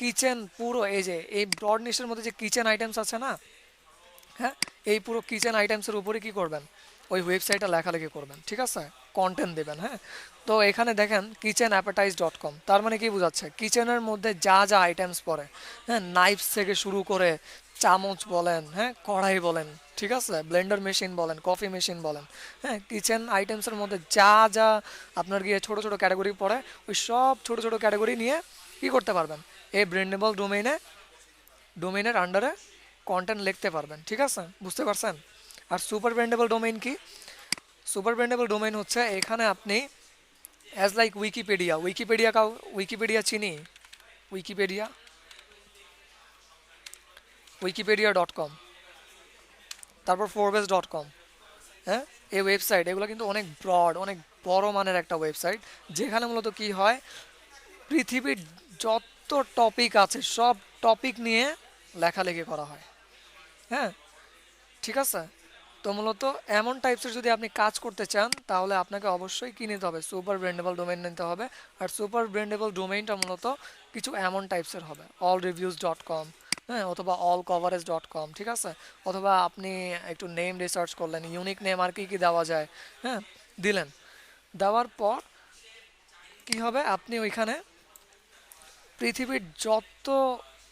কিচেন পুরো এই যে এই ব্রড নিশের মধ্যে যে কিচেন আইটেমস আছে না, হ্যাঁ, এই পুরো কিচেন আইটেমসের উপরে কি করবেন, ওই ওয়েবসাইটে লেখালেখি করবেন, ঠিক আছে? কন্টেন্ট দেবেন। হ্যাঁ, তো এখানে দেখেন kitchenappetize.com, তার মানে কি বোঝাচ্ছে, কিচেনের মধ্যে যা যা আইটেমস পড়ে, হ্যাঁ, নাইফস থেকে শুরু করে চামচ বলেন, হ্যাঁ, কড়াই বলেন, ঠিক আছে, ব্লেন্ডার মেশিন বলেন, কফি মেশিন বলেন, হ্যাঁ, কিচেন আইটেমসের মধ্যে যা যা আপনার গিয়ে ছোট ছোট ক্যাটাগরি পড়ে, ওই সব ছোট ছোট ক্যাটাগরি নিয়ে কি করতে পারবেন, এই ব্র্যান্ডেবল ডোমেইনের আন্ডারে কন্টেন্ট লিখতে পারবেন, ঠিক আছে? বুঝতে পারছেন? আর সুপার ব্র্যান্ডেবল ডোমেইন কি? সুপার ব্র্যান্ডেবল ডোমেইন হচ্ছে এখানে আপনি অ্যাজ লাইক উইকিপিডিয়া চিনি, উইকিপিডিয়া wikipedia.com, তারপর forbes.com, হ্যাঁ, এই ওয়েবসাইট এগুলো কিন্তু অনেক ব্রড, অনেক বড় মানের একটা ওয়েবসাইট, যেখানে মূলত কি হয়, পৃথিবীর যত টপিক আছে সব টপিক নিয়ে লেখালেখি করা হয়। হ্যাঁ, ঠিক আছে? তো মূলত এমন টাইপসের যদি আপনি কাজ করতে চান, তাহলে আপনাকে অবশ্যই কি নিতে হবে, সুপার ব্র্যান্ডেবল ডোমেইন নিতে হবে। আর সুপার ব্র্যান্ডেবল ডোমেইনটা মূলত কিছু এমন টাইপসের হবে, allreviews.com, হ্যাঁ, অথবা allcoverage.com, ঠিক আছে? অথবা আপনি একটু নেম রিসার্চ করলেন, ইউনিক নেম আর কি কি দেওয়া যায়, হ্যাঁ, দিলেন, দেওয়ার পর কি হবে, আপনি ওইখানে পৃথিবীর যত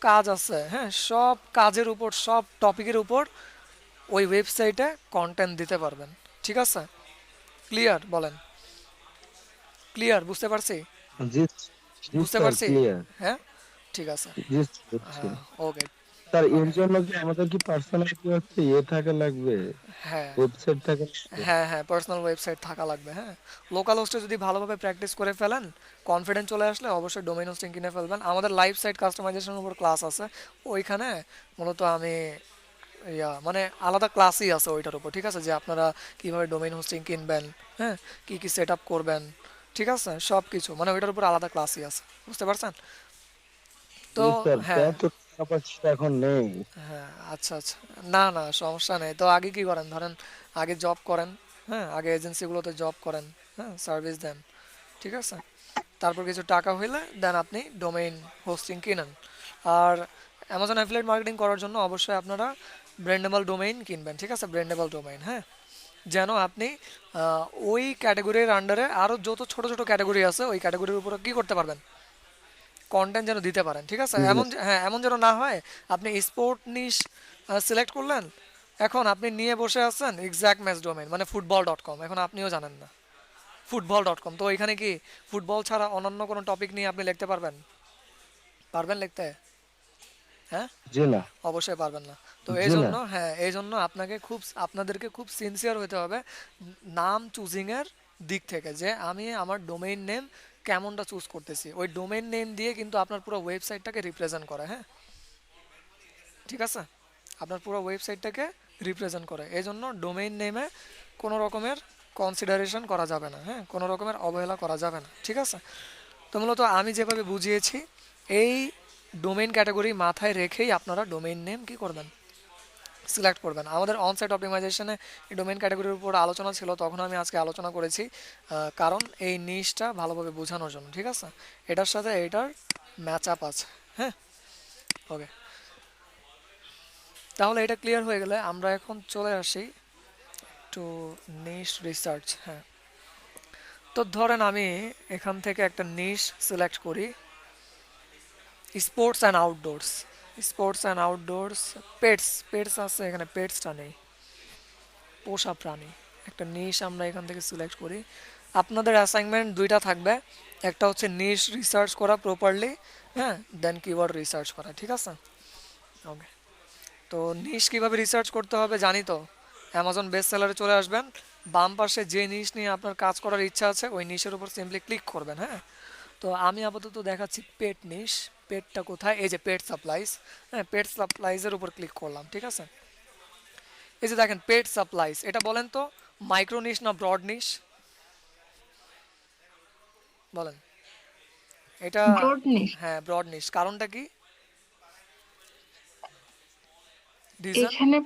কাজ আছে, হ্যাঁ, সব কাজের উপর, সব টপিকের উপর ওই ওয়েবসাইটে কন্টেন্ট দিতে পারবেন, ঠিক আছে? ক্লিয়ার বলেন, ক্লিয়ার? বুঝতে পারছি? জি, জি বুঝতে স্যার, পারছি? ক্লিয়ার। হ্যাঁ, ঠিক আছে। জি বুঝছি। হ্যাঁ, ওকে, স্যার এর ওকে, জন্য কি আমাদের কি পার্সোনাল কি হচ্ছে থাকা লাগবে, হ্যাঁ, ওয়েবসাইট থাকা লাগবে? হ্যাঁ, পার্সোনাল ওয়েবসাইট থাকা লাগবে। হ্যাঁ, লোকাল হোস্টে যদি ভালোভাবে প্র্যাকটিস করে ফেলেন, কনফিডেন্স চলে আসলে অবশ্যই ডোমেইন হোস্টিং কিনে ফেলবেন। আমাদের লাইভ সাইট কাস্টমাইজেশনের উপর ক্লাস আছে, ওইখানে মূলত আমি মানে আলাদা ক্লাসই আছে ওইটার উপর, ঠিক আছে, যে আপনারা কিভাবে ডোমেইন হোস্টিং কিনবেন, হ্যাঁ, কি কি সেট আপ করবেন, ঠিক আছে, সব কিছু মানে ওইটার উপর আলাদা ক্লাসই আছে। বুঝতে পারছেন? তো জি স্যার, হ্যাঁ, তো টাকা পয়সা এখন নেই। হ্যাঁ, আচ্ছা আচ্ছা, না না সমস্যা নেই। তো আগে কি করেন, ধরেন আগে জব করেন, হ্যাঁ, আগে এজেন্সিগুলোতে জব করেন, হ্যাঁ, সার্ভিস দেন, ঠিক আছে, তারপর কিছু টাকা হইলে দেন আপনি ডোমেইন হোস্টিং কিনেন। আর অ্যামাজন অ্যাফিলিয়েট মার্কেটিং করার জন্য অবশ্যই আপনারা ব্র্যান্ডেবল ডোমেইন কিনবেন, ঠিক আছে, ব্র্যান্ডেবল ডোমেইন, হ্যাঁ, যেন আপনি ওই ক্যাটাগরির আন্ডারে আরও যত ছোট ছোট ক্যাটাগরি আছে ওই ক্যাটাগরির উপরে কী করতে পারবেন, কন্টেন্ট যেন দিতে পারেন, ঠিক আছে? বিজনেস। হ্যাঁ, এমন যেন না হয় আপনি স্পোর্ট নিশ সিলেক্ট করলেন, এখন আপনি নিয়ে বসে আছেন এক্সাক্ট ম্যাচ ডোমেইন মানে ফুটবল.com, এখন আপনিও জানেন না ফুটবল.com, তো এখানে কি ফুটবল ছাড়া অন্যান্য কোনো টপিক নিয়ে আপনি লিখতে পারবেন? পারবেন লিখতে? হ্যাঁ, জি না। অবশ্যই পারবেন না। তো এই জি না। জন্য, হ্যাঁ, এই জন্য আপনাদেরকে খুব সিনসিয়ার হতে হবে নাম চুজিংয়ের দিক থেকে, যে আমি আমার ডোমেইন নেম কেমনটা চুজ করতেছি, ওই ডোমেইন নেম দিয়ে কিন্তু আপনার পুরো ওয়েবসাইটটাকে রিপ্রেজেন্ট করে। হ্যাঁ, ঠিক আছে, আপনার পুরো ওয়েবসাইটটাকে রিপ্রেজেন্ট করে। এই জন্য ডোমেইন নেমে কোনো রকমের কনসিডারেশন করা যাবে না, হ্যাঁ, কোনো রকমের অবহেলা করা যাবে না। ঠিক আছে, তো মূলত আমি যেভাবে বুঝিয়েছি এই ডোমেইন ক্যাটাগরি মাথায় রেখেই আপনারা ডোমেইন নেম কী করবেন, সিলেক্ট করবেন। আমাদের অনসাইট অপটিমাইজেশনে এই ডোমেইন ক্যাটাগরির উপর আলোচনা ছিল, তখন আমি আজকে আলোচনা করেছি, কারণ এই নিশটা ভালোভাবে বোঝানোর জন্য। ঠিক আছে, এটার সাথে এটার ম্যাচ আপ আছে। হ্যাঁ, ওকে, তাহলে এটা ক্লিয়ার হয়ে গেলে আমরা এখন চলে আসি টু নিশ রিসার্চ। হ্যাঁ, তো ধরেন আমি এখান থেকে একটা নিশ সিলেক্ট করি, sports and outdoors. Sports and outdoors, pets, pets আছে এখানে, পেটসটা নেই, পোষা প্রাণী। একটা নিশ আমরা এখান থেকে সিলেক্ট করি। আপনাদের অ্যাসাইনমেন্ট দুইটা থাকবে, একটা হচ্ছে নিশ রিসার্চ করা প্রপারলি, হ্যাঁ, দেন কিওয়ার্ড রিসার্চ করা। ঠিক আছে, ওকে, তো নিশ কীভাবে রিসার্চ করতে হবে জানি তো। অ্যামাজন বেস্ট সেলারে চলে আসবেন, বাম পাশে যে নিশ নিয়ে আপনার কাজ করার ইচ্ছা আছে ওই নিশের উপর সিম্পলি ক্লিক করবেন। হ্যাঁ, তো আমি আপাতত দেখাচ্ছি পেট নিশ। পেটটা কোথায়, এই যে পেট সাপ্লাইজ। হ্যাঁ, পেট সাপ্লাইজের উপর ক্লিক করলাম। ঠিক আছে, এই যে দেখেন পেট সাপ্লাইজ, এটা বলেন তো মাইক্রো নিশ না ব্রড নিশ, বলেন এটা। ব্রড নিশ। হ্যাঁ, ব্রড নিশ, কারণটা কি, রিজন? এখানে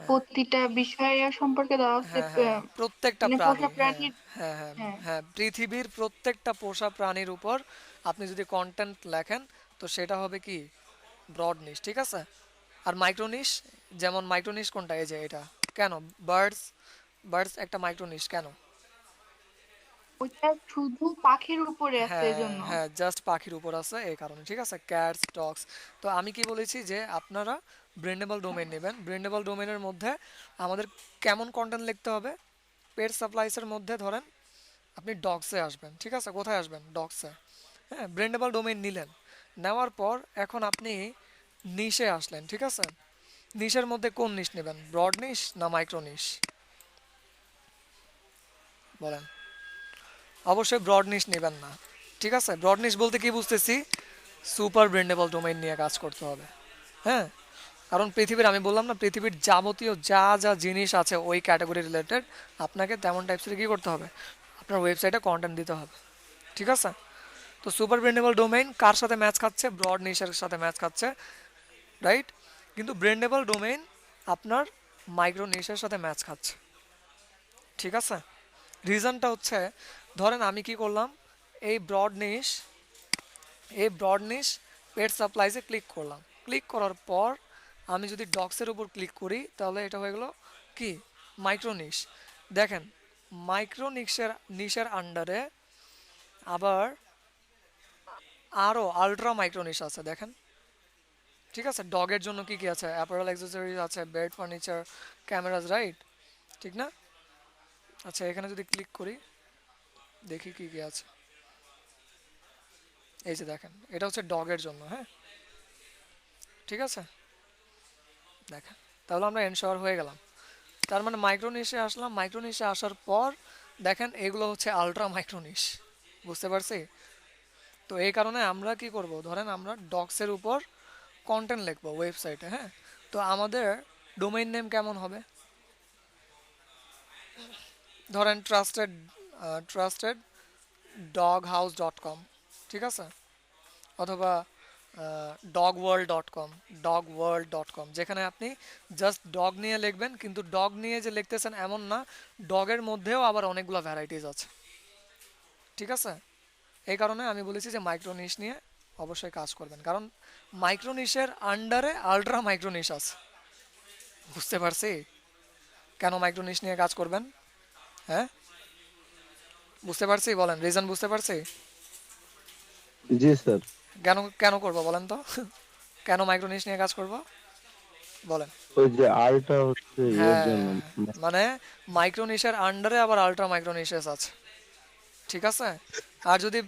প্রতিটা বিষয় সম্পর্কে দেওয়া আছে, হ্যাঁ হ্যাঁ, প্রত্যেকটা মানে প্রাণী, পোষা হ্যাঁ প্রাণীর। হ্যাঁ হ্যাঁ হ্যাঁ, হ্যাঁ, পৃথিবীর প্রত্যেকটা পোষা প্রাণীর উপর আপনি যদি কন্টেন্ট লেখেন তো সেটা হবে কি, ব্রড নিশ। ঠিক আছে, আর মাইক্রো নিশ, যেমন মাইক্রো নিশ কোনটা, এই যে এটা। কেন বার্ডস, বার্ডস একটা মাইক্রো নিশ কেন? ওইটা শুধু পাখির উপরে আছে হ্যাঁ এজন্য। হ্যাঁ, জাস্ট পাখির উপর আছে এই কারণে। ঠিক আছে, ক্যাটস ডগস। তো আমি কি বলেছি যে আপনারা ব্রেন্ডেবল ডোমেইন নেবেন। ব্রেন্ডেবল ডোমেইনের মধ্যে আমাদের কেমন কন্টেন্ট লিখতে হবে, পেট সাপ্লাইসের মধ্যে ধরেন আপনি ডগসে আসবেন। ঠিক আছে, কোথায় আসবেন, ডগসে। হ্যাঁ, ব্রেন্ডেবল ডোমেইন নিলেন, নেওয়ার পর এখন আপনি নিশে আসলেন। ঠিক আছে, নিশের মধ্যে কোন নিশ নেবেন, ব্রড নিশ না মাইক্রো নিশ, বলেন। অবশ্যই ব্রড নিশ নেবেন না। ঠিক আছে, ব্রড নিশ বলতে কি বুঝতেছি, সুপার ব্রেন্ডেবল ডোমেইন নিয়ে কাজ করতে হবে। হ্যাঁ, কারণ পৃথিবীর, আমি বললাম না, পৃথিবীর যাবতীয় যা যা জিনিস আছে ওই ক্যাটাগরি রিলেটেড আপনাকে তেমন টাইপসের কী করতে হবে, আপনার ওয়েবসাইটে কন্টেন্ট দিতে হবে। ঠিক আছে, তো সুপার ব্রেন্ডেবল ডোমেইন কার সাথে ম্যাচ খাচ্ছে, ব্রড নিশের সাথে ম্যাচ খাচ্ছে, রাইট। কিন্তু ব্রেন্ডেবল ডোমেইন আপনার মাইক্রো নিশের সাথে ম্যাচ খাচ্ছে। ঠিক আছে, রিজনটা হচ্ছে, ধরেন আমি কি করলাম, এই ব্রড নিশ, এই ব্রড নিশ পেট সাপ্লাইজে ক্লিক করলাম। ক্লিক করার পর আমি যদি ডক্সের উপর ক্লিক করি তাহলে এটা হয়ে গেল কি, মাইক্রো নিশ। দেখেন মাইক্রো নিশের নিশের আন্ডারে আবার আরও আলট্রা মাইক্রো নিশ আছে, দেখেন। ঠিক আছে, ডগের জন্য কি কি আছে, অ্যাপারেল অ্যাক্সেসরিজ আছে, বেড ফার্নিচার, ক্যামেরাস, রাইট, ঠিক না? আচ্ছা, এখানে যদি ক্লিক করি দেখি কি কি আছে, এই যে দেখেন এটা হচ্ছে ডগের জন্য। হ্যাঁ, ঠিক আছে, দেখেন, তাহলে আমরা এনশোর হয়ে গেলাম। তার মানে মাইক্রো নিশে আসলাম, মাইক্রো নিশে আসার পর দেখেন এগুলো হচ্ছে আলট্রা মাইক্রো নিশ, বুঝতে পারছি? তো এই কারণে আমরা কি করব, ধরেন আমরা ডক্সের উপর কন্টেন্ট লিখবো ওয়েবসাইটে। হ্যাঁ, তো আমাদের ডোমেইন নেম কেমন হবে, ধরেন ট্রাস্টেড, ট্রাস্টেড doghouse.com, ঠিক আছে, অথবা dogworld.com, dogworld.com, যেখানে আপনি জাস্ট ডগ নিয়ে লিখবেন, কিন্তু ডগ নিয়ে যে লিখতেছেন এমন না, ডগের মধ্যেও আবার অনেকগুলো ভ্যারাইটিস আছে। ঠিক আছে, এই কারণে আমি বলেছি যে মাইক্রো নিশ নিয়ে অবশ্যই কাজ করবেন, কারণ মাইক্রো নিশের আন্ডারে আলট্রা মাইক্রো নিশ আছে। বুঝতে পারছি কেন মাইক্রো নিশ নিয়ে কাজ করবেন? হ্যাঁ, বুঝতে পারছি, বলেন রিজন, বুঝতে পারছি জি স্যার। কেন কেন করবো বলেন তো কেন মাইক্রো নিশ নিয়ে কাজ করব, বলেন। ওই যে আলটা হচ্ছে এর হ্যাঁ, জন্য। মানে মাইক্রো নিশের আন্ডারে আবার আলট্রা মাইক্রো নিশেস আছে। ঠিক আছে, আর যদি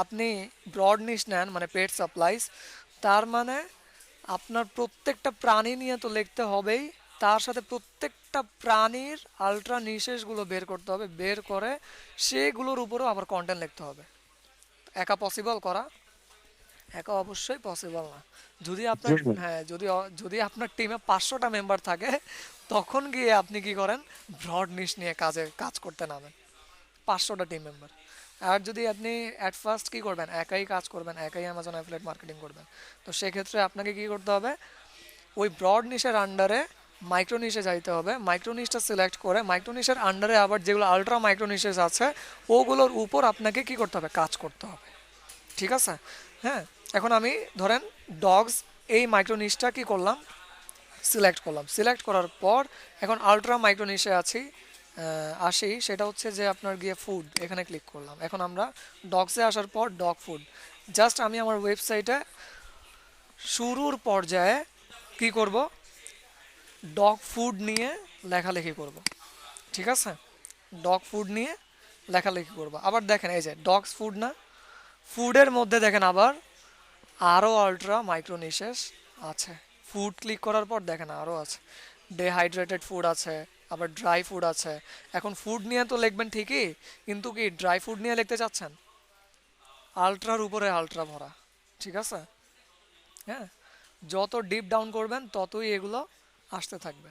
আপনি ব্রড নিশ নেন মানে পেট সাপ্লাইজ, তার মানে আপনার প্রত্যেকটা প্রাণী নিয়ে তো লিখতে হবেই, তার সাথে প্রত্যেকটা প্রাণীর আলট্রা নিশেসগুলো বের করতে হবে, বের করে সেগুলোর উপরও আবার কন্টেন্ট লিখতে হবে। একা পসিবল করা? একা অবশ্যই পসিবল না। যদি আপনার জি না। হ্যাঁ, যদি আপনার টিমে 500টা মেম্বার থাকে, তখন গিয়ে আপনি কি করেন, ব্রড নিশ নিয়ে কাজ করতে নামেন। 500টা টিম মেম্বার। আর যদি আপনি অ্যাট ফার্স্ট কি করবেন, একাই কাজ করবেন, একাই অ্যামাজন অ্যাফিলিয়েট মার্কেটিং করবেন, তো সেক্ষেত্রে আপনাকে কি করতে হবে, ওই ব্রড নিশের আন্ডারে মাইক্রো নিশে যাইতে হবে। মাইক্রো নিশটা সিলেক্ট করে মাইক্রো নিশের আন্ডারে আবার যেগুলো আলট্রা মাইক্রো নিশেস আছে, ওগুলোর উপর আপনাকে কি করতে হবে, কাজ করতে হবে। ঠিক আছে? হ্যাঁ, এখন আমি ধরেন ডগস এই মাইক্রো নিশটা কি করলাম, সিলেক্ট করলাম। সিলেক্ট করার পর এখন আলট্রা মাইক্রো নিশে আসি, সেটা হচ্ছে যে আপনার গিয়ে ফুড, এখানে ক্লিক করলাম। এখন আমরা ডগসে আসার পর ডগ ফুড, জাস্ট আমি আমার ওয়েবসাইটে শুরুর পর্যায়ে কি করব, ডগ ফুড নিয়ে লেখালেখি করব। ঠিক আছে? ডগ ফুড নিয়ে লেখালেখি করব। আবার দেখেন এই যে ডগস ফুড না, ফুডের মধ্যে দেখেন আবার আরও আলট্রা মাইক্রোনিশেস আছে। ফুড ক্লিক করার পর দেখেন আরও আছে, ডিহাইড্রেটেড ফুড আছে, আবার ড্রাই ফুড আছে। এখন ফুড নিয়ে তো লিখবেন ঠিকই, কিন্তু কি ড্রাই ফুড নিয়ে লিখতে চাচ্ছেন, আলট্রার উপরে আলট্রা ভরা। ঠিক আছে? হ্যাঁ, যত ডিপ ডাউন করবেন ততই এগুলো আসতে থাকবে।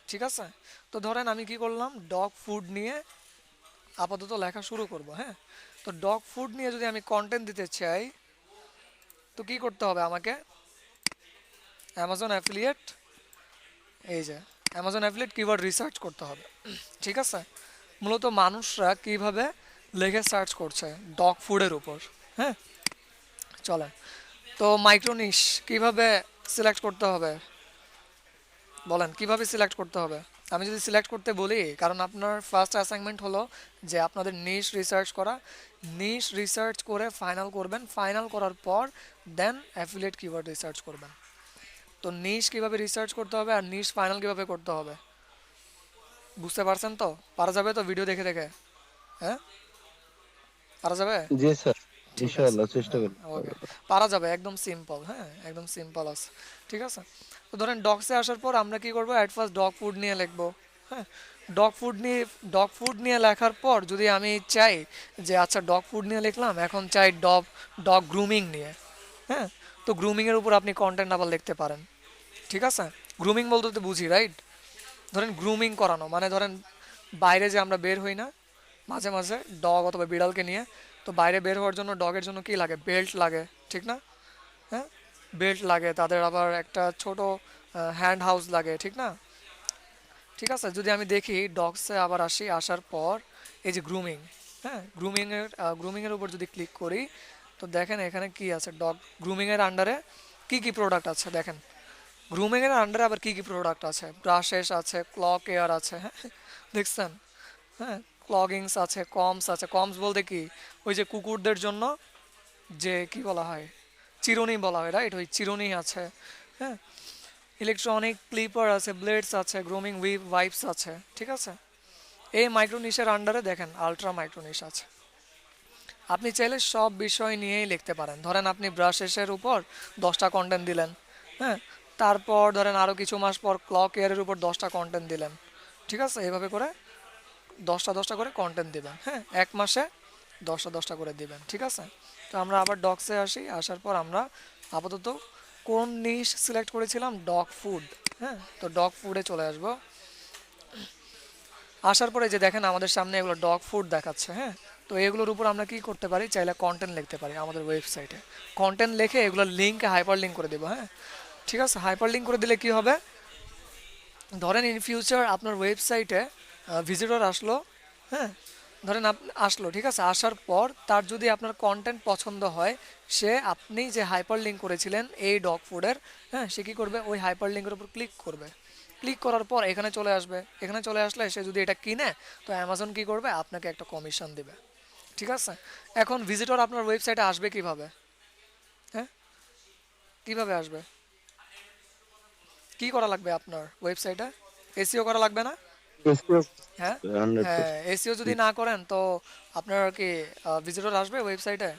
ঠিক আছে? তো ধরেন আমি কি করলাম, ডগ ফুড নিয়ে আপাতত লেখা শুরু করব। হ্যাঁ, তো ডগ ফুড নিয়ে যদি আমি কন্টেন্ট দিতে চাই, তো কি করতে হবে আমাকে, অ্যামাজন অ্যাফিলিয়েট, এই যে অ্যামাজন অ্যাফিলিয়েট কিওয়ার্ড রিসার্চ করতে হবে। ঠিক আছে? মূলত মানুষরা কিভাবে লেখে সার্চ করছে ডগ ফুডের উপর। হ্যাঁ, চলেন। তো মাইক্রোনিশ কিভাবে সিলেক্ট করতে হবে, বলেন কিভাবে সিলেক্ট করতে হবে। আমি যদি সিলেক্ট করতে বলি, কারণ আপনার ফার্স্ট অ্যাসাইনমেন্ট হলো যে আপনাদের নিশ রিসার্চ করা, নিশ রিসার্চ করে ফাইনাল করবেন, ফাইনাল করার পর দেন অ্যাফিলিয়েট কিওয়ার্ড রিসার্চ করবেন। তো নিশ কিভাবে রিসার্চ করতে হবে আর নিশ ফাইনাল কিভাবে করতে হবে, বুঝতে পারছেন তো? পারা যাবে তো ভিডিও দেখে দেখে? হ্যাঁ, পারা যাবে? জি স্যার, ঠিক আছে, ইনশাআল্লাহ চেষ্টা হ্যাঁ, করি। ওকে, পারা যাবে, একদম সিম্পল। হ্যাঁ, একদম সিম্পল আছে। ঠিক আছে? তো ধরেন ডগসে আসার পর আমরা কি করবো, অ্যাট ফার্স্ট ডগ ফুড নিয়ে লিখবো। হ্যাঁ, ডগ ফুড নিয়ে লেখার পর যদি আমি চাই যে আচ্ছা ডগ ফুড নিয়ে লিখলাম, এখন চাই ডগ ডগ গ্রুমিং নিয়ে। হ্যাঁ, তো গ্রুমিংয়ের উপর আপনি কন্টেন্ট আবার লিখতে পারেন। ঠিক আছে? গ্রুমিং বলতে তো বুঝি, রাইট? ধরেন গ্রুমিং করানো মানে ধরেন বাইরে যে আমরা বের হই না মাঝে মাঝে ডগ অথবা বিড়ালকে নিয়ে, তো বাইরে বের হওয়ার জন্য ডগের জন্য কি লাগে, বেল্ট লাগে। ঠিক না? হ্যাঁ, বেল্ট লাগে, তাদের আবার একটা ছোট হ্যান্ড হাউস লাগে। ঠিক না? ঠিক আছে, যদি আমি দেখি ডগসে আবার আসি, আসার পর এই যে গ্রুমিং, হ্যাঁ, গ্রুমিংয়ের উপর যদি ক্লিক করি, তো দেখেন এখানে কি আছে, ডগ গ্রুমিংয়ের আন্ডারে কি কি প্রোডাক্ট আছে দেখেন। গ্রুমিংয়ের আন্ডারে আবার কি কি প্রোডাক্ট আছে, ব্রাশেস আছে, ক্লক এয়ার আছে। হ্যাঁ, দেখছেন? হ্যাঁ, ক্লগিংস আছে, কমস আছে। কমস বলতে কি, ওই যে কুকুরদের জন্য যে কি বলা হয়, চিরুনি বলা হয়, রাইট? ওই চিরুনি আছে। হ্যাঁ, ইলেকট্রনিক ক্লিপার আছে, ব্লেডস আছে, গ্রুমিং ওয়াইপস আছে। ঠিক আছে? এই মাইক্রোনিশের আন্ডারে দেখেন আলট্রা মাইক্রোনিশ আছে। আপনি চাইলে সব বিষয় নিয়েই লিখতে পারেন। ধরেন আপনি ব্রাশেসের উপর 10টা কন্টেন্ট দিলেন। হ্যাঁ, তারপর ধরেন আরও কিছু মাস পর ক্লক এয়ারের উপর 10টা কন্টেন্ট দিলেন। ঠিক আছে? এভাবে করে 10টা করে কন্টেন্ট দিবেন। হ্যাঁ, এক মাসে 10টা করে দিবেন। ঠিক আছে? তো আমরা আবার ডগসে আসি, আসার পর আমরা আপাতত কোন নিশ সিলেক্ট করেছিলাম, ডগ ফুড। হ্যাঁ, তো ডগ ফুডে চলে আসবো। আসার পরে যে দেখেন আমাদের সামনে এগুলো ডগ ফুড দেখাচ্ছে। হ্যাঁ, তো এগুলোর উপর আমরা কি করতে পারি, চাইলে কন্টেন্ট লিখতে পারি আমাদের ওয়েবসাইটে। কন্টেন্ট লিখে এগুলো লিঙ্কে হাইপার লিঙ্ক করে দেবো। হ্যাঁ, ঠিক আছে? হাইপার লিঙ্ক করে দিলে কি হবে, ধরেন ইন ফিউচার আপনার ওয়েবসাইটে ভিজিটর আসলো। হ্যাঁ, ধরেন আসলো, ঠিক আছে, আসার পর তার যদি আপনার কন্টেন্ট পছন্দ হয়, সে আপনি যে হাইপার লিঙ্ক করেছিলেন এই ডগ ফুডের, হ্যাঁ, সে কী করবে, ওই হাইপার লিঙ্কের উপর ক্লিক করবে। ক্লিক করার পর এখানে চলে আসবে। এখানে চলে আসলে সে যদি এটা কিনে, তো অ্যামাজন কী করবে, আপনাকে একটা কমিশন দেবে। ঠিক আছে? এখন ভিজিটর আপনার ওয়েবসাইটে আসবে কিভাবে? হ্যাঁ, কিভাবে আসবে, কি করা লাগবে আপনার ওয়েবসাইটে? এসইও করা লাগবে না? এসিও হ্যাঁ, হ্যাঁ, 100%। এসইও যদি না করেন তো আপনার কি ভিজিটর আসবে ওয়েবসাইটে?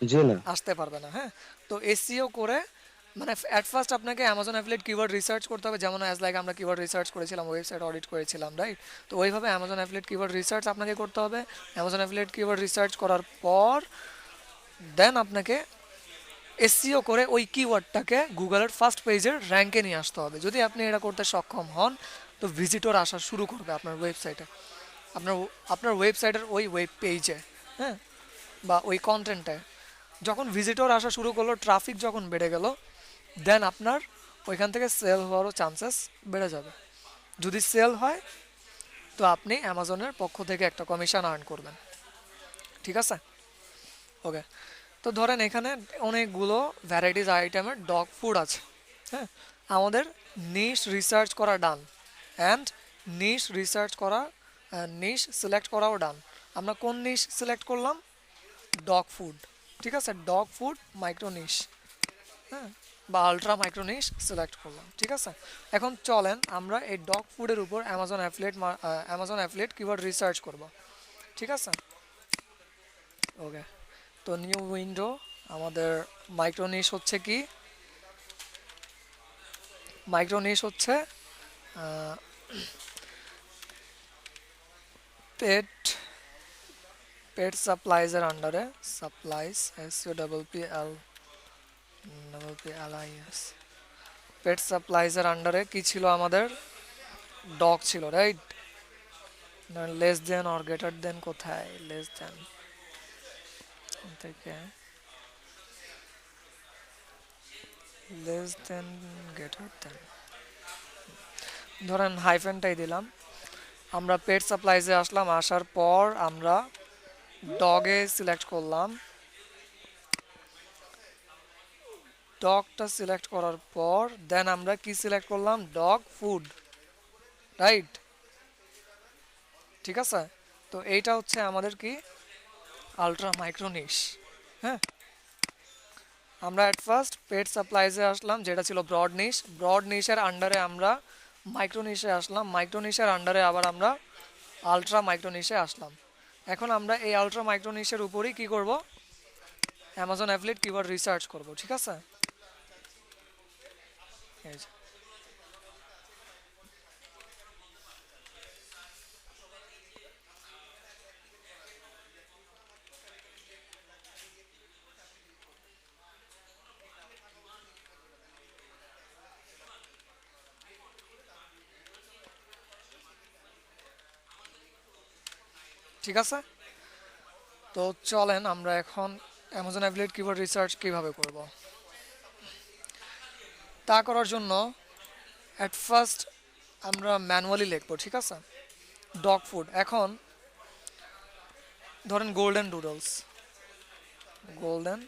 জি না। আসতে পারবে না। হ্যাঁ, তো এসইও করে মানে অ্যাট ফার্স্ট আপনাকে অ্যামাজন অ্যাফিলিয়েট কিওয়ার্ড রিসার্চ করতে হবে, যেমন অ্যাজ লাইক আমরা কিওয়ার্ড রিসার্চ করেছিলাম, ওয়েবসাইট অডিট করেছিলাম, রাইট? তো ওইভাবে অ্যামাজন অ্যাফিলিয়েট কিওয়ার্ড রিসার্চ আপনাকে করতে হবে। অ্যামাজন অ্যাফিলিয়েট কিওয়ার্ড রিসার্চ করার পর দেন আপনাকে এসইও করে ওই কিওয়ার্ডটাকে গুগলের ফার্স্ট পেজের র্যাঙ্কে নিয়ে আসতে হবে। যদি আপনি এটা করতে সক্ষম হন, তো ভিজিটর আসা শুরু করবে আপনার ওয়েবসাইটে, আপনার আপনার ওয়েবসাইটের ওই ওয়েব পেজে, হ্যাঁ, বা ওই কন্টেন্টে। যখন ভিজিটর আসা শুরু করলো, ট্রাফিক যখন বেড়ে গেল, দেন আপনার ওইখান থেকে সেল হওয়ারও চান্সেস বেড়ে যাবে। যদি সেল হয়, তো আপনি অ্যামাজনের পক্ষ থেকে একটা কমিশন আর্ন করবেন। ঠিক আছে? ওকে। তো ধরেন এখানে অনেকগুলো ভ্যারাইটিস আইটেমের ডগ ফুড আছে, হ্যাঁ। আমাদের নিশ রিসার্চ করা ডান, অ্যান্ড নিশ রিসার্চ করা, নিশ সিলেক্ট করাও ডান। আমরা কোন নিশ সিলেক্ট করলাম? Dog food. ঠিক আছে, ডগ ফুড মাইক্রো নিশ, হ্যাঁ, বা আলট্রা মাইক্রো নিশ সিলেক্ট করলাম। ঠিক আছে, এখন চলেন আমরা এই ডগ ফুডের উপর অ্যামাজন অ্যাফিলিয়েট কিওয়ার্ড রিসার্চ করব। ঠিক আছে, ওকে। তো নিউ উইন্ডো, আমাদের মাইক্রো নিশ হচ্ছে কি? মাইক্রো নিশ হচ্ছে পেট পেট সাপ্লাইজের আন্ডারে, সাপ্লাইজ, SUPPLIS, পেট সাপ্লাইজের আন্ডারে কি ছিল আমাদের? ডগ ছিল, right? Less than or greater than কোথায়? লেস দেন থেকে লেস দেন গ্রেটার দেন, ধরেন হাইফেনটাই দিলাম। আমরা পেট সাপ্লাইজে আসলাম, আসার পর আমরা ডগে সিলেক্ট করলাম। ডগটা সিলেক্ট করার পর দেন আমরা কি সিলেক্ট করলাম? Dog food, right? ঠিক আছে, তো এইটা হচ্ছে আমাদের কি? আলট্রা মাইক্রো নিশ, হ্যাঁ। আমরা অ্যাট ফার্স্ট পেট সাপ্লাইজে আসলাম, যেটা ছিল ব্রড নিশ। ব্রড নিশের আন্ডারে আমরা মাইক্রো নিশে আসলাম। মাইক্রো নিশের আন্ডারে আবার আমরা আলট্রা মাইক্রো নিশে আসলাম। এখন আমরা এই আলট্রা মাইক্রো নিশের উপরেই কি করব? অ্যামাজন অ্যাফিলিয়েট কিওয়ার্ড রিসার্চ করব। ঠিক আছে, এই যে। ঠিক আছে, তো চলেন আমরা এখন অ্যামাজন অ্যাফিলিয়েট কিওয়ার্ড রিসার্চ কিভাবে করব। তা করার জন্য অ্যাট ফার্স্ট আমরা ম্যানুয়ালি লিখবো। ঠিক আছে, ডগ ফুড। এখন ধরেন golden Doodles, golden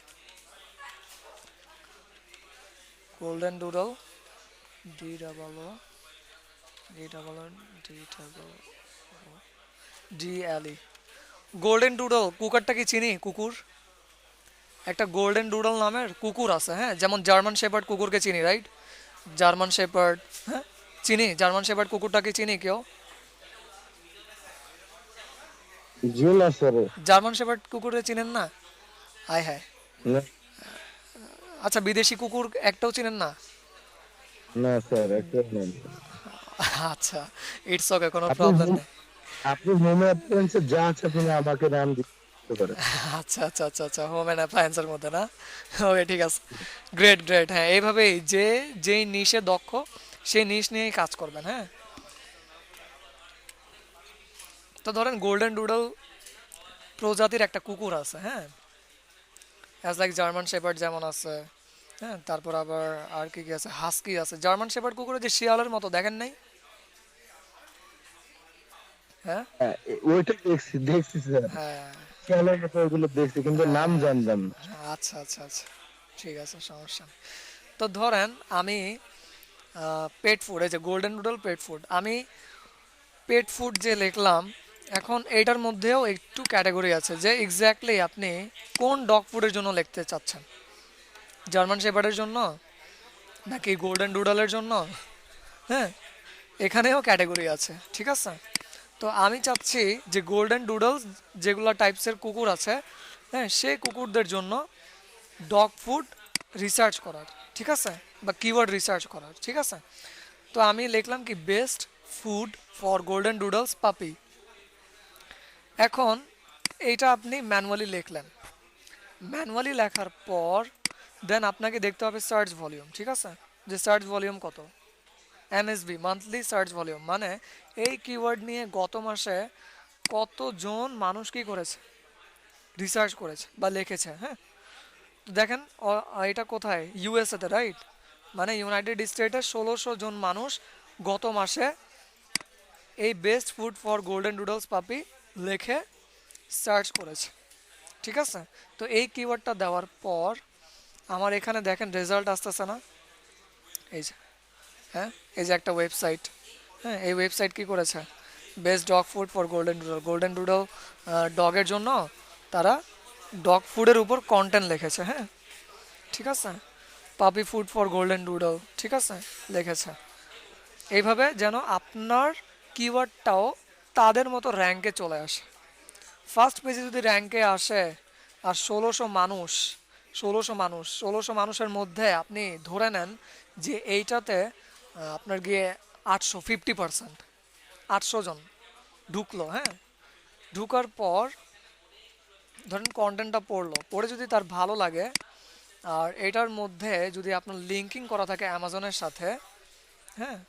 golden doodle, DOODLE, golden doodle. কুকুরটা কি চিনি? কুকুর, একটা গোল্ডেন ডুডল নামের কুকুর আছে, হ্যাঁ। যেমন জার্মান শেপার্ড কুকুরকে চিনি, রাইট? জার্মান শেপার্ড, হ্যাঁ, চিনি। জার্মান শেপার্ড কুকুরটাকে চিনি কেউ? জি না স্যার, জার্মান শেপার্ড কুকুরে চিনেন না? আয় হ্যায়। না আচ্ছা, বিদেশি কুকুর একটাও চিনেন না? না স্যার, একটা নেই। আচ্ছা, ইটস ওকে, কোনো আপনি প্রবলেম নেই। আপনি হোম অ্যাপ্লায়েন্সে যা আছে আপনি আমাকে নাম দিতে পারেন। আচ্ছা আচ্ছা আচ্ছা আচ্ছা, হোম অ্যান্ড অ্যাপ্লায়েন্সের মধ্যে না? ওকে, ঠিক আছে, গ্রেট গ্রেট। হ্যাঁ, এইভাবেই যেই নিশে দক্ষ সেই নিশ নিয়েই কাজ করবেন, হ্যাঁ। তো ধরেন গোল্ডেন ডুডল প্রজাতির একটা কুকুর আছে, হ্যাঁ, অ্যাজ লাইক জার্মান শেপার্ড যেমন আছে, হ্যাঁ। তারপর আবার আর কি কি আছে? হাস্কি আছে। জার্মান শেপার্ড কুকুরের যে শিয়ালের মতো, দেখেন নাই? হ্যাঁ হ্যাঁ, ওইটা দেখছি দেখছি স্যার, হ্যাঁ। খেলার মতো ওইগুলো দেখছি কিন্তু নাম জানতাম না। আচ্ছা আচ্ছা আচ্ছা, ঠিক আছে, সমস্যা নেই। তো ধরেন আমি পেট ফুড, এই যে গোল্ডেন ডুডল পেট ফুড, আমি পেট ফুড যে লিখলাম, এখন এইটার মধ্যেও একটু ক্যাটাগরি আছে যে এক্স্যাক্টলি আপনি কোন ডগ ফুডের জন্য লিখতে চাচ্ছেন। জার্মান শেপার্ডের জন্য নাকি গোল্ডেন ডুডলের জন্য, হ্যাঁ, এখানেও ক্যাটাগরি আছে। ঠিক আছে, তো আমি চাচ্ছি যে গোল্ডেন ডুডলস যেগুলো টাইপসের কুকুর আছে, হ্যাঁ, সেই কুকুরদের জন্য ডগ ফুড রিসার্চ করার। ঠিক আছে, বা কিওয়ার্ড রিসার্চ করার। ঠিক আছে, তো আমি লিখলাম কি? Best food for golden doodles পাপি। এখন এইটা আপনি ম্যানুয়ালি লিখলেন। ম্যানুয়ালি লেখার পর দেন আপনাকে দেখতে হবে সার্চ ভলিউম, ঠিক আছে, যে সার্চ ভলিউম কত, এমএসবি মান্থলি সার্চ ভলিউম, মানে এই কিওয়ার্ড নিয়ে গত মাসে কতজন মানুষ কি করেছে, রিসার্চ করেছে বা লিখেছে। হ্যাঁ, তো দেখেন এটা কোথায়, ইউএসএতে, রাইট, মানে ইউনাইটেড স্টেটে 1600 জন মানুষ গত মাসে এই best food for golden doodles পাপি লিখে সার্চ করেছে, ঠিক আছে। তো এই কিওয়ার্ডটা দেওয়ার পর আমার এখানে দেখেন রেজাল্ট আসতেছে না, এই যে, হ্যাঁ, এই যে একটা ওয়েবসাইট, হ্যাঁ, এই ওয়েবসাইট কি করেছে, best dog food for golden doodle ডগের জন্য তারা ডগ ফুডের উপর কন্টেন্ট লিখেছে, হ্যাঁ, ঠিক আছে, পাপি ফুড ফর গোল্ডেন ডুডল, ঠিক আছে, লিখেছে। এইভাবে যেন আপনার কিওয়ার্ডটাও তাদের মতো র্যাঙ্কে চলে আসে। ফার্স্ট পেজে যদি র্যাঙ্কে আসে আর 1600 মানুষের মধ্যে আপনি ধরে নেন যে এইটাতে আপনার গিয়ে 850%, 800 জন ঢুকলো, হ্যাঁ, ঢুকার পর ধরেন কন্টেন্টটা পড়ে যদি তার ভালো লাগে আর এটার মধ্যে যদি আপনার লিঙ্কিং করা থাকে অ্যামাজনের সাথে, হ্যাঁ,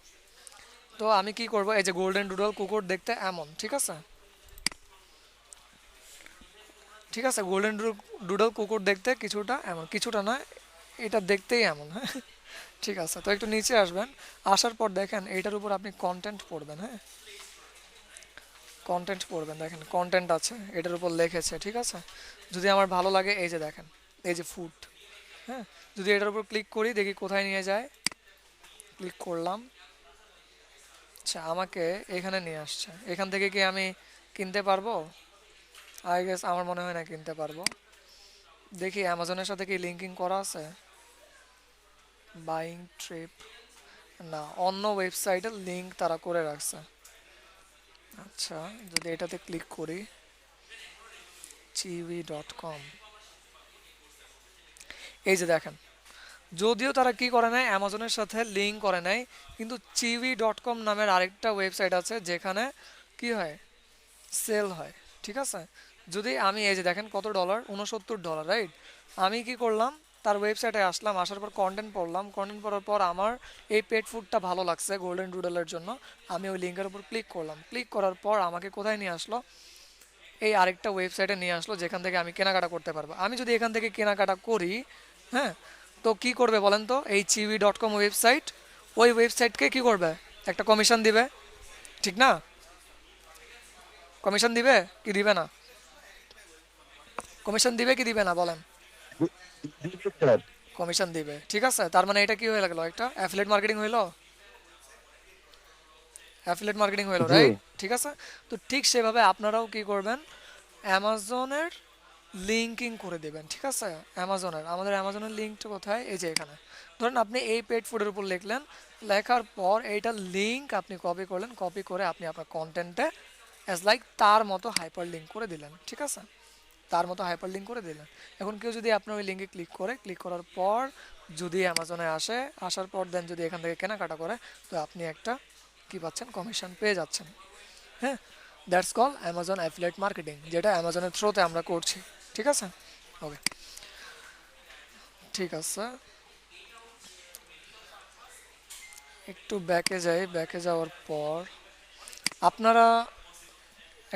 তো আমি কি করব, এই যে গোল্ডেন ডুডল কুকুর দেখতে এমন, ঠিক আছে, ঠিক আছে, গোল্ডেন ডুডল কুকুর দেখতে কিছুটা এমন, কিছুটা না, এটা দেখতেই এমন, হ্যাঁ, ঠিক আছে। তো একটু নিচে আসবেন, আসার পর দেখেন এইটার উপর আপনি কন্টেন্ট পড়বেন, হ্যাঁ, কন্টেন্ট পড়বেন, দেখেন কন্টেন্ট আছে, এটার উপর লিখেছে, ঠিক আছে। যদি আমার ভালো লাগে, এই যে দেখেন, এই যে ফুড, হ্যাঁ, যদি এটার উপর ক্লিক করি দেখি কোথায় নিয়ে যায়, ক্লিক করলাম, আচ্ছা আমাকে এখানে নিয়ে আসছে, এখান থেকে কি আমি কিনতে পারবো, আই গেস আমার মনে হয় না কিনতে পারবো। দেখি অ্যামাজনের সাথে কি লিঙ্কিং করা আছে, বাইং ট্রিপ, না, অন্য ওয়েবসাইটের লিঙ্ক তারা করে রাখছে। আচ্ছা, যদি এটাতে ক্লিক করি, চিভি.com, এই যে দেখেন, যদিও তারা কি করে নাই, অ্যামাজনের সাথে লিঙ্ক করে নাই, কিন্তু চিভি.com নামের আরেকটা ওয়েবসাইট আছে যেখানে কি হয়, সেল হয়, ঠিক আছে। যদি আমি এই যে দেখেন কত ডলার, $69, রাইট, আমি কি করলাম, তার ওয়েবসাইটে আসলাম, আসার পর কন্টেন্ট পড়লাম, কন্টেন্ট পড়ার পর আমার এই পেট ফুডটা ভালো লাগছে গোল্ডেন ডুডলের জন্য, আমি ওই লিঙ্কের উপর ক্লিক করলাম, ক্লিক করার পর আমাকে কোথায় নিয়ে আসলো, এই আরেকটা ওয়েবসাইটে নিয়ে আসলো যেখান থেকে আমি কেনাকাটা করতে পারবো। আমি যদি এখান থেকে কেনাকাটা করি, হ্যাঁ, তো কি করবে বলেন তো, এই চিভি.com ওয়েবসাইট, ওই ওয়েবসাইটকে কি করবে, একটা কমিশন দিবে, ঠিক না, কমিশন দিবে কি দিবে না, কমিশন দিবে কি দিবে না বলেন, কমিশন দিবে, ঠিক আছে। তার মানে এটা কি হয়ে গেল, একটা অ্যাফিলিয়েট মার্কেটিং হইলো, অ্যাফিলিয়েট মার্কেটিং হইলো, জি। রাইট, ঠিক আছে। তো ঠিক সেভাবে আপনারাও কি করবেন, অ্যামাজনের লিঙ্কিং করে দেবেন, ঠিক আছে। অ্যামাজনের, আমাদের অ্যামাজনের লিঙ্কটা কোথায়, এই যে এখানে, ধরেন আপনি এই পেড ফুডের উপর লিখলেন, লেখার পর এইটার লিঙ্ক আপনি কপি করলেন, কপি করে আপনি আপনার কন্টেন্টে অ্যাজ লাইক তার মতো হাইপার লিঙ্ক করে দিলেন, ঠিক আছে, তার মতো হাইপার লিঙ্ক করে দিলেন। এখন কেউ যদি আপনার ওই লিঙ্কে ক্লিক করে, ক্লিক করার পর যদি অ্যামাজনে আসে, আসার পর দেন যদি এখান থেকে কেনাকাটা করে, তো আপনি একটা কি পাচ্ছেন, কমিশন পেয়ে যাচ্ছেন, হ্যাঁ, that's call Amazon affiliate marketing, যেটা অ্যামাজনের থ্রুতে আমরা করছি, ঠিক আছে। ওকে, ঠিক আছে, একটু ব্যাকে যাই, ব্যাকে যাওয়ার পর আপনারা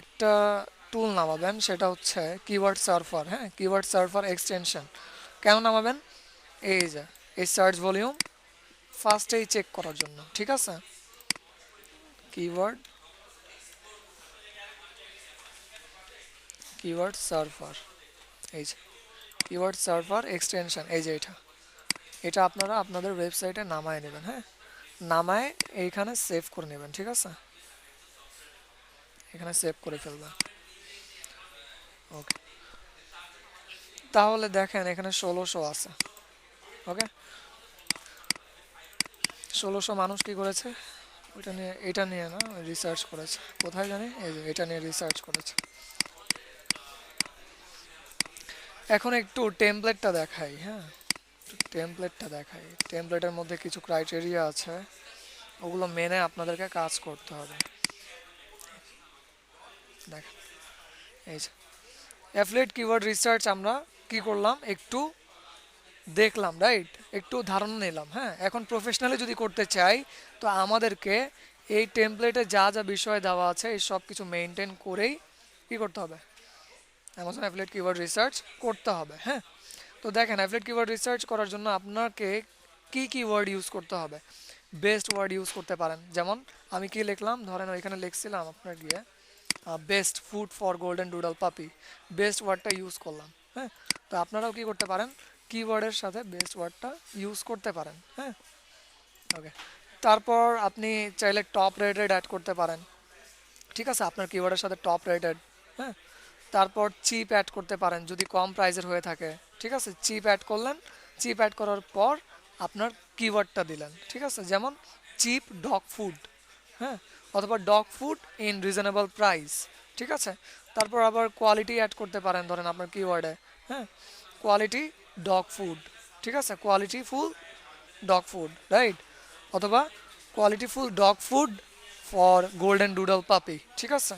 একটা টুল নামাবেন, সেটা হচ্ছে কিওয়ার্ড সার্ফার, হ্যাঁ, কিওয়ার্ড সার্ফার এক্সটেনশন। কেন নামাবেন, এই যে এই সার্চ ভলিউম ফার্স্টেই চেক করার জন্য, ঠিক আছে, কিওয়ার্ড কিওয়ার্ড সার্ভার, এই যে কিওয়ার্ড সার্ভার এক্সটেনশন, এই যে এটা, এটা আপনারা আপনাদের ওয়েবসাইটে নামায় নেবেন, হ্যাঁ, নামায় এইখানে সেভ করে নেবেন, ঠিক আছে, এখানে সেভ করে ফেলবেন। ওকে, তাহলে দেখেন এখানে 1600 আছে, ওকে, 1600 মানুষ কি করেছে, ওইটা নিয়ে, এটা নিয়ে না, রিসার্চ করেছে, কোথায় জানি, এই যে এটা নিয়ে রিসার্চ করেছে। এখন একটু টেমপ্লেটটা দেখাই, হ্যাঁ, টেমপ্লেটটা দেখাই, টেমপ্লেটের মধ্যে কিছু ক্রাইটেরিয়া আছে, ওগুলো মেনে আপনাদেরকে কাজ করতে হবে। দেখেন, এই যে অ্যাফিলিয়েট কিওয়ার্ড রিসার্চ আমরা কি করলাম, একটু দেখলাম, রাইট, একটু ধারণা নিলাম। হ্যাঁ, এখন প্রফেশনালি যদি করতে চাই, তো আমাদেরকে এই টেমপ্লেটে যা যা বিষয় দেওয়া আছে এই সব কিছু মেনটেন করেই কি করতে হবে, অ্যামাজন অ্যাফিলিয়েট কিওয়ার্ড রিসার্চ করতে হবে। হ্যাঁ, তো দেখেন অ্যাফিলিয়েট কিওয়ার্ড রিসার্চ করার জন্য আপনাকে কি কি ওয়ার্ড ইউজ করতে হবে। বেস্ট ওয়ার্ড ইউজ করতে পারেন, যেমন আমি কি লিখলাম, ধরেন ওইখানে লিখছিলাম আপনার গিয়ে best food for golden doodle puppy, best ওয়ার্ডটা ইউজ করলাম। হ্যাঁ, তো আপনারাও কি করতে পারেন, কিওয়ার্ডের সাথে বেস্ট ওয়ার্ডটা ইউজ করতে পারেন। হ্যাঁ, ওকে। তারপর আপনি চাইলে টপ রেটেড অ্যাড করতে পারেন, ঠিক আছে, আপনার কিওয়ার্ডের সাথে টপ রেটেড। হ্যাঁ, তারপর চিপ অ্যাড করতে পারেন যদি কম প্রাইজের হয়ে থাকে, ঠিক আছে, চিপ অ্যাড করলেন, চিপ অ্যাড করার পর আপনার কিওয়ার্ডটা দিলেন, ঠিক আছে, যেমন চিপ ডগ ফুড। হ্যাঁ, অথবা dog food in reasonable price, ঠিক আছে। তারপর আবার কোয়ালিটি অ্যাড করতে পারেন ধরেন আপনার কিওয়ার্ডে। হ্যাঁ, কোয়ালিটি ডগ ফুড, ঠিক আছে, quality full dog food, right, অথবা quality full dog food for golden doodle puppy, ঠিক আছে।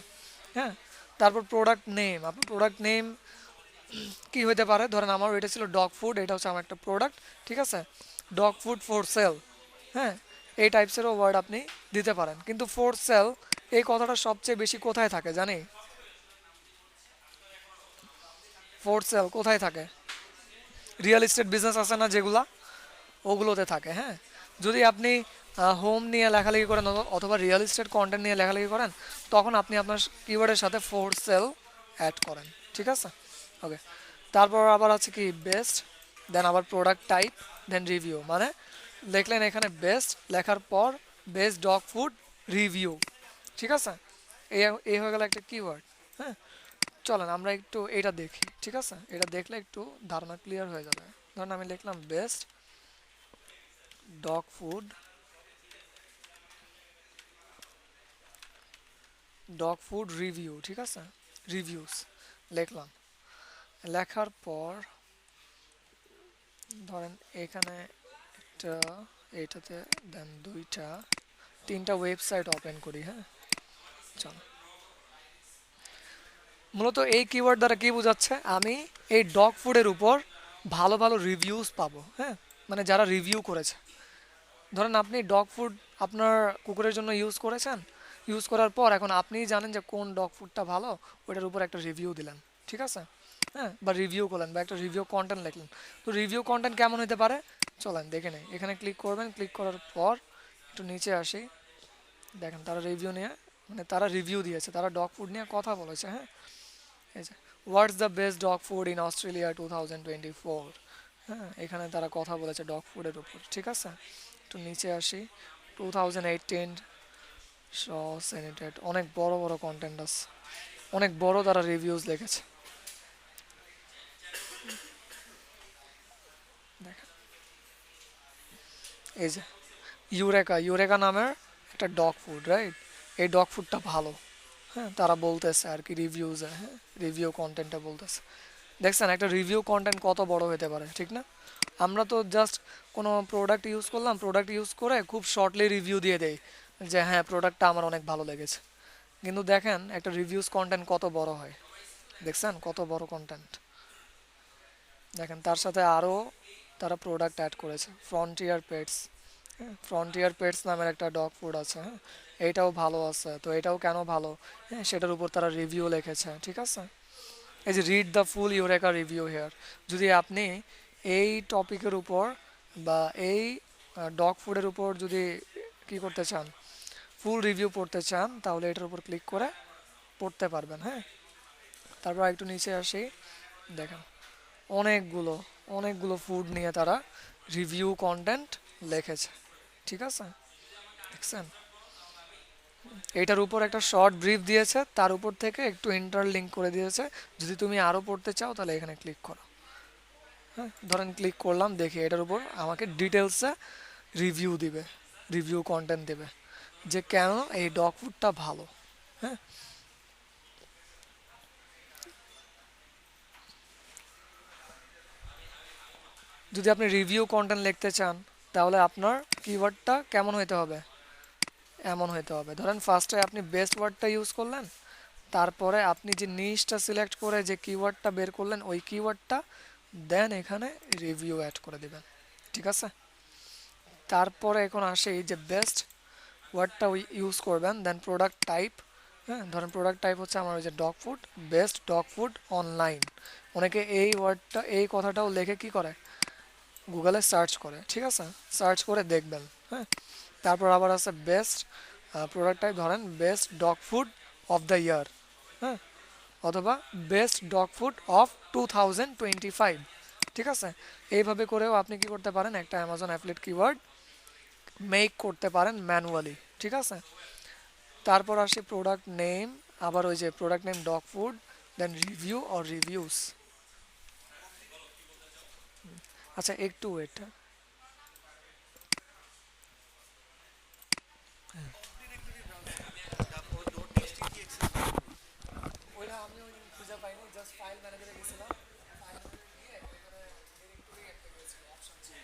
হ্যাঁ, তারপর প্রোডাক্ট নেম, আপনার প্রোডাক্ট নেম কি হতে পারে, ধরেন আমার এটা ছিল ডগ ফুড, এটা হচ্ছে আমার একটা প্রোডাক্ট, ঠিক আছে, ডগ ফুড ফর সেল। হ্যাঁ, এই টাইপসেরও ওয়ার্ড আপনি দিতে পারেন। কিন্তু ফর সেল এই কথাটা সবচেয়ে বেশি কোথায় থাকে জানি, ফর সেল কোথায় থাকে, রিয়েল এস্টেট বিজনেস আছে না যেগুলা, ওগুলোতে থাকে। হ্যাঁ, যদি আপনি হোম নিয়ে লেখালেখি করেন অথবা রিয়েল এস্টেট কন্টেন্ট নিয়ে লেখালেখি করেন, তখন আপনি আপনার কিওয়ার্ডের সাথে ফর সেল অ্যাড করেন, ঠিক আছে। ওকে, তারপর আবার আছে কি বেস্ট, দেন আবার প্রোডাক্ট টাইপ, দেন রিভিউ, মানে লিখলেন এখানে বেস্ট, লেখার পর বেস্ট ডগ ফুড রিভিউ, ঠিক আছে, এই এই হয়ে গেল একটা কিওয়ার্ড। হ্যাঁ, চলেন আমরা একটু এটা দেখি, ঠিক আছে, এটা দেখলে একটু ধারণা ক্লিয়ার হয়ে যাবে। ধরুন আমি লিখলাম best dog food, dog food review, ঠিক আছে, রিভিউস লিখলাম, লেখার পর ধরেন এখানে একটা, এইটাতে দেন দুইটা তিনটা ওয়েবসাইট ওপেন করি। হ্যাঁ, চলো, মূলত এই কিওয়ার্ড দ্বারা কি বোঝাচ্ছে, আমি এই ডগ ফুডের উপর ভালো ভালো রিভিউস পাবো। হ্যাঁ, মানে যারা রিভিউ করেছে, ধরেন আপনি ডগ ফুড আপনার কুকুরের জন্য ইউজ করেছেন, ইউজ করার পর এখন আপনিই জানেন যে কোন ডগ ফুডটা ভালো, ওইটার উপর একটা রিভিউ দিলেন, ঠিক আছে। হ্যাঁ, বা রিভিউ করলেন বা একটা রিভিউ কন্টেন্ট লিখলেন। তো রিভিউ কন্টেন্ট কেমন হতে পারে, চলেন দেখে নেই। এখানে ক্লিক করবেন, ক্লিক করার পর একটু নিচে আসি, দেখেন তারা রিভিউ নিয়ে, মানে তারা রিভিউ দিয়েছে, তারা ডগ ফুড নিয়ে কথা বলেছে। হ্যাঁ, এই যে what's the best dog food in Australia 2024। হ্যাঁ, এখানে তারা কথা বলেছে ডগ ফুডের উপর, ঠিক আছে। একটু নিচে আসি, 2018 শ সেনেটেড, অনেক বড় বড় কন্টেন্ট আছে, অনেক বড় তারা রিভিউজ লিখেছে। দেখেন এই যে ইউরেকা, ইউরেকা নামের একটা ডগ ফুড, রাইট, এই ডগ ফুডটা ভালো। হ্যাঁ, তারা বলতেছে আর কি রিভিউজে, হ্যাঁ, রিভিউ কন্টেন্টটা বলতেছে। দেখছেন একটা রিভিউ কন্টেন্ট কত বড় হতে পারে, ঠিক না। আমরা তো জাস্ট কোনো প্রোডাক্ট ইউজ করলাম, প্রোডাক্ট ইউজ করে খুব শর্টলি রিভিউ দিয়ে দেই যে হ্যাঁ প্রোডাক্টটা আমার অনেক ভালো লেগেছে, কিন্তু দেখেন একটা রিভিউজ কন্টেন্ট কত বড় হয়, দেখছেন কত বড় কন্টেন্ট। দেখেন তার সাথে আরও তারা প্রোডাক্ট অ্যাড করেছে, ফ্রন্টিয়ার পেটস। হ্যাঁ, ফ্রন্টিয়ার পেটস নামের একটা ডগ ফুড আছে। হ্যাঁ, এইটাও ভালো আছে, তো এটাও কেন ভালো, হ্যাঁ সেটার উপর তারা রিভিউ লিখেছে, ঠিক আছে। এই যে read the full Eureka review here, যদি আপনি এই টপিকের উপর বা এই ডগ ফুডের উপর যদি কি করতে চান, ফুল রিভিউ পড়তে চান, তাহলে এটার উপর ক্লিক করে পড়তে পারবেন। হ্যাঁ, তারপর একটু নিচে আসি, দেখেন অনেকগুলো অনেকগুলো ফুড নিয়ে তারা রিভিউ কন্টেন্ট লিখেছে, ঠিক আছে, দেখছেন। এটার উপর একটা শর্ট ব্রিফ দিয়েছে, তার উপর থেকে একটু ইন্টারলিঙ্ক করে দিয়েছে, যদি তুমি আরও পড়তে চাও তাহলে এখানে ক্লিক করো। হ্যাঁ, ধরেন ক্লিক করলাম, দেখি এটার উপর আমাকে ডিটেলসে রিভিউ দিবে, রিভিউ কন্টেন্ট দেবে যে কেন এই ডগ ফুডটা ভালো। হ্যাঁ, যদি আপনি রিভিউ কন্টেন্ট লিখতে চান, তাহলে আপনার কিওয়ার্ডটা কেমন হইতে হবে, এমন হইতে হবে। ধরেন ফার্স্টে আপনি বেস্ট ওয়ার্ডটা ইউজ করলেন, তারপরে আপনি যে নিশটা সিলেক্ট করে যে কিওয়ার্ডটা বের করলেন, ওই কিওয়ার্ডটা দেন এখানে রিভিউ অ্যাড করে দিবেন, ঠিক আছে। তারপরে এখন আসে এই যে বেস্ট ওয়ার্ডটা ইউজ করবেন, দেন প্রোডাক্ট টাইপ। হ্যাঁ, ধরেন প্রোডাক্ট টাইপ হচ্ছে আমার ওই যে dog food, best dog food online. অনেকে এই ওয়ার্ডটা এই কথাটাও লেখে কি করে, গুগলে সার্চ করে, ঠিক আছে, সার্চ করে দেখবেন। হ্যাঁ, তারপর আবার আছে বেস্ট প্রোডাক্ট টাইপ, ধরেন best dog food of the year, হ্যাঁ, অথবা বেস্ট ডগ ফুড অফ 2025, ঠিক আছে। এইভাবে করেও আপনি কি করতে পারেন, একটা অ্যামাজন অ্যাফিলিয়েট কিওয়ার্ড মেক করতে পারেন ম্যানুয়ালি, ঠিক আছে। তারপর আসে প্রোডাক্ট নেম, আবার ওই যে product name dog food, then review or reviews. আচ্ছা একটু ওয়েট। ওইটা আমি ওই খুঁজে পাইনি, জাস্ট ফাইল ম্যানেজারে গেছিলাম, ফাইল ম্যানেজারে গিয়ে এখানে ডিরেক্টরি একটা গেছিল অপশন ছিল।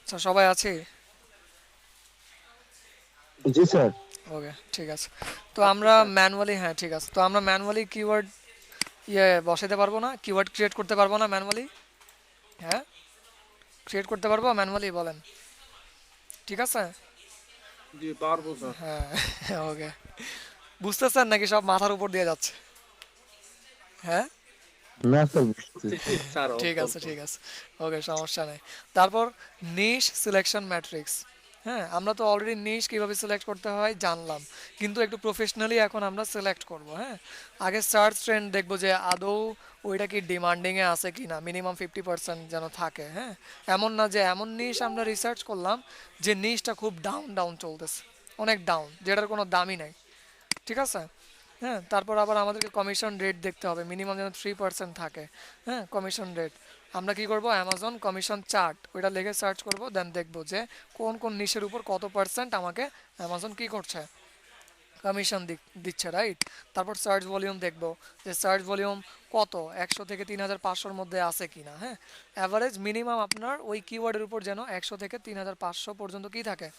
আচ্ছা সবাই আছে? জি স্যার। ওকে ঠিক আছে। তো আমরা ম্যানুয়ালি, হ্যাঁ ঠিক আছে, তো আমরা ম্যানুয়ালি কিওয়ার্ড বসাতে পারবো না, কিওয়ার্ড ক্রিয়েট করতে পারবো না ম্যানুয়ালি? হ্যাঁ, ক্রিয়েট করতে পারবো ম্যানুয়ালি, বলেন ঠিক আছে। জি পারবো স্যার। হ্যাঁ ওকে, বুঝতেছেন নাকি সব মাথার উপর দিয়ে যাচ্ছে? হ্যাঁ না স্যার, বুঝতেছি। স্যার ঠিক আছে ঠিক আছে, ওকে সমস্যা নেই। তারপর নিশ সিলেকশন ম্যাট্রিক্স। হ্যাঁ, আমরা তো অলরেডি নিশ কীভাবে সিলেক্ট করতে হয় জানলাম, কিন্তু একটু প্রফেশনালি এখন আমরা সিলেক্ট করব। হ্যাঁ, আগে সার্চ ট্রেন্ড দেখবো যে আদৌ ওইটা কি ডিমান্ডিংয়ে আছে কি না, মিনিমাম 50% যেন থাকে। হ্যাঁ, এমন না যে এমন নিশ আমরা রিসার্চ করলাম যে নিশটা খুব ডাউন ডাউন চলতেছে, অনেক ডাউন, যেটার কোনো দামই নাই, ঠিক আছে। হ্যাঁ, তারপর আবার আমাদেরকে কমিশন রেট দেখতে হবে, মিনিমাম যেন 3% থাকে। হ্যাঁ, কমিশন রেট আমরা কি করব, অ্যামাজন কমিশন চার্ট ওইটা লিখে সার্চ করব, দেন দেখব যে কোন কোন নিশের উপর কত পার্সেন্ট আমাকে অ্যামাজন কি করছে, কমিশন দিচ্ছে, রাইট। তারপর সার্চ ভলিউম দেখব যে সার্চ ভলিউম কত, 100 থেকে 3500-র মধ্যে আছে কি না। হ্যাঁ, অ্যাভারেজ মিনিমাম আপনার ওই কিওয়ার্ডের উপর যেন 100 থেকে 3500 পর্যন্ত কি থাকে,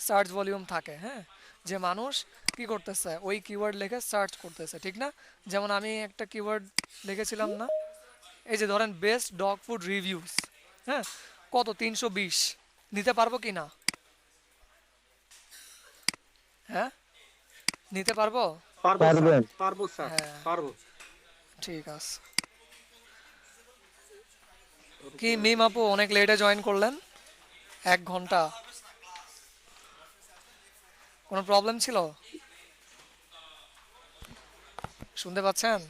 সার্চ ভলিউম থাকে। হ্যাঁ, যে মানুষ কি করতেছে ওই কিওয়ার্ড লিখে সার্চ করতেছে, ঠিক না। যেমন আমি একটা কিওয়ার্ড লিখেছিলাম না, এই যে ধরেন বেস্ট ডগ ফুড রিভিউস, হ্যাঁ, কত 320, নিতে পারবো কি না? হ্যাঁ, নিতে পারবো। পারবো স্যার, পারবেন। পারবো স্যার, হ্যাঁ পারবো। ঠিক আছে। কি মিম আপু অনেক লেটে জয়েন করলেন, 1 ঘন্টা, কোনো প্রবলেম ছিল? শুনতে পাচ্ছেন?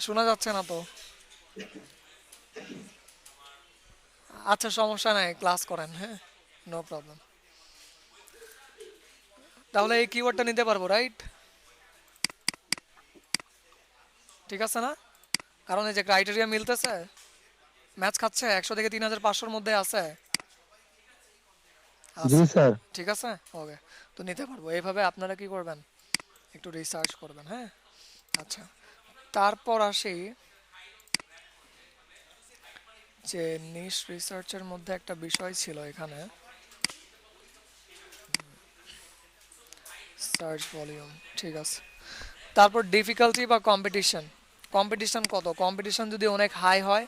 শোনা যাচ্ছে না তো? আচ্ছা সমস্যা নাই, ক্লাস করেন, হ্যাঁ, নো প্রবলেম। তাহলে এই কিওয়ার্ডটা নিতে পারবো, রাইট? ঠিক আছে না? কারণ এই যে ক্রাইটেরিয়া মিলতেছে, ম্যাচ খাচ্ছে, 100 থেকে 3500-র মধ্যে আছে, জি আছে, স্যার। ঠিক আছে, ওকে, তো নিতে পারবো। এইভাবে আপনারা কি করবেন, একটু রিসার্চ করবেন। হ্যাঁ, আচ্ছা, তারপর আসি যে নিশ রিসার্চের মধ্যে একটা বিষয় ছিল এখানে, সার্চ ভলিউম, ঠিক আছে। তারপর ডিফিকাল্টি বা কম্পিটিশন, কম্পিটিশন কত, কম্পিটিশন যদি অনেক হাই হয়,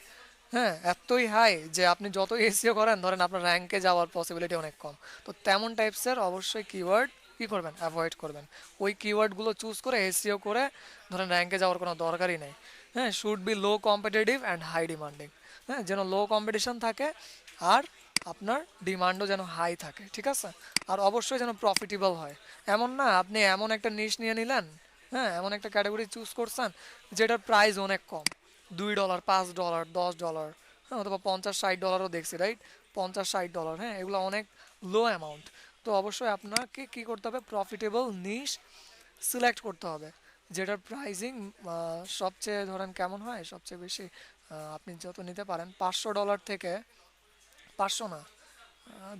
হ্যাঁ এতই হাই যে আপনি যত এসিও করেন ধরেন আপনার র্যাঙ্কে যাওয়ার পসিবিলিটি অনেক কম, তো তেমন টাইপসের অবশ্যই কিওয়ার্ড কি করবেন, অ্যাভয়েড করবেন। ওই কিওয়ার্ডগুলো চুজ করে এসইও করে ধরেন র্যাঙ্কে যাওয়ার কোনো দরকারই নেই। হ্যাঁ, should be low competitive and high demanding. হ্যাঁ, যেন লো কম্পিটিশন থাকে আর আপনার ডিমান্ডও যেন হাই থাকে, ঠিক আছে। আর অবশ্যই যেন প্রফিটেবল হয়। এমন না আপনি এমন একটা নিশ নিয়ে নিলেন, হ্যাঁ, এমন একটা ক্যাটাগরি চুজ করছেন যেটার প্রাইস অনেক কম, $2, $5, $10, হ্যাঁ, অথবা $50-60 দেখছি, রাইট? $50-60, হ্যাঁ, এগুলো অনেক লো অ্যামাউন্ট। তো অবশ্যই আপনাকে কি করতে হবে, প্রফিটেবল নিশ সিলেক্ট করতে হবে, যেটার প্রাইজিং সবচেয়ে ধরেন কেমন হয়, সবচেয়ে বেশি আপনি যত নিতে পারেন $500 থেকে, 500 না,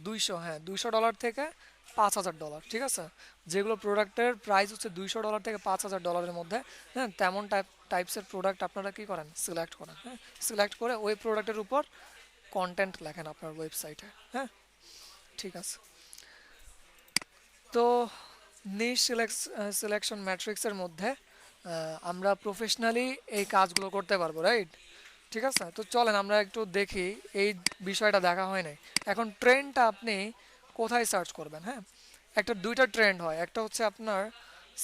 200, হ্যাঁ, $200 থেকে $5000, ঠিক আছে। যেগুলো প্রোডাক্টের প্রাইস হচ্ছে $200 থেকে $5000 মধ্যে, হ্যাঁ, তেমন টাইপসের প্রোডাক্ট আপনারা কি করেন, সিলেক্ট করেন। হ্যাঁ, সিলেক্ট করে ওই প্রোডাক্টের উপর কন্টেন্ট লেখেন আপনার ওয়েবসাইটে। হ্যাঁ, ঠিক আছে। তো নিশ সিলেকশন ম্যাট্রিক্সের মধ্যে আমরা প্রফেশনালি এই কাজগুলো করতে পারবো, রাইট? ঠিক আছে, তো চলেন আমরা একটু দেখি, এই বিষয়টা দেখা হয় নাই। এখন ট্রেন্ডটা আপনি কোথায় সার্চ করবেন? হ্যাঁ, দুইটা ট্রেন্ড হয়, একটা হচ্ছে আপনার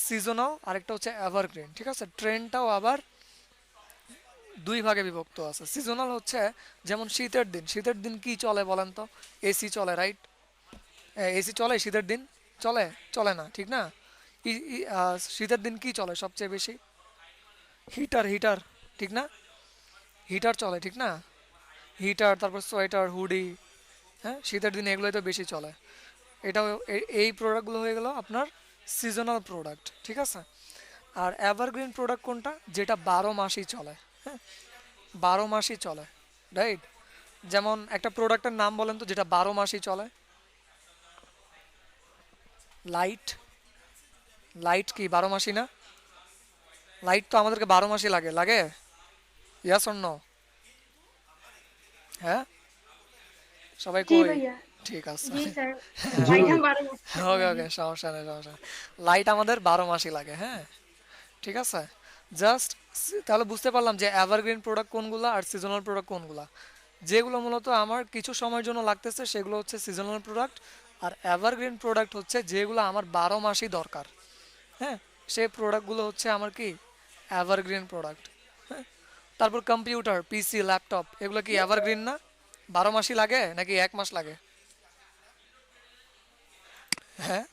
সিজনাল আর একটা হচ্ছে এভারগ্রিন, ঠিক আছে। ট্রেন্ডটাও আবার দুই ভাগে বিভক্ত আছে। সিজনাল হচ্ছে যেমন শীতের দিন, শীতের দিন কি চলে বলেন তো? এসি চলে, রাইট? এসি চলে শীতের দিন? চলে? চলে না, ঠিক না? শীতের দিন কি চলে সবচেয়ে বেশি? হিটার, হিটার, ঠিক না? হিটার চলে, ঠিক না? হিটার, তারপর সোয়েটার, হুডি, হ্যাঁ, শীতের দিনে এগুলোই তো বেশি চলে। এটাও এই প্রোডাক্টগুলো হয়ে গেল আপনার সিজনাল প্রোডাক্ট, ঠিক আছে। আর এভারগ্রিন প্রোডাক্ট কোনটা? যেটা 12 মাসই চলে। হ্যাঁ, 12 মাসই চলে, রাইট? যেমন একটা প্রোডাক্টের নাম বলেন তো যেটা 12 মাসই চলে। লাইট, লাইট কি 12 মাসই না? লাইট তো আমাদেরকে 12 মাসই লাগে, লাগে? ইয়াস অর নো? হ্যাঁ, সবাই জি কই? ভাইয়া। ঠিক আছে। জি স্যার। জি লাইট ভাই। আমার ওকে ওকে, সমস্যা নেই, সমস্যা নেই। লাইট আমাদের 12 মাসই লাগে, হ্যাঁ, ঠিক আছে। জাস্ট তাহলে বুঝতে পারলাম যে এভারগ্রিন প্রোডাক্ট কোনগুলা আর সিজনাল প্রোডাক্ট কোনগুলা। যেগুলো মূলত আমার কিছু সময়ের জন্য লাগতেছে সেগুলো হচ্ছে সিজনাল প্রোডাক্ট, আর এভারগ্রিন প্রোডাক্ট হচ্ছে যেগুলো আমার 12 মাসই দরকার। হ্যাঁ, সেই প্রোডাক্টগুলো হচ্ছে আমার কি, এভারগ্রিন প্রোডাক্ট। হ্যাঁ, তারপর কম্পিউটার, পিসি, ল্যাপটপ, এগুলো কি এভারগ্রিন না? 12 মাসই লাগে নাকি 1 মাস লাগে? হ্যাঁ,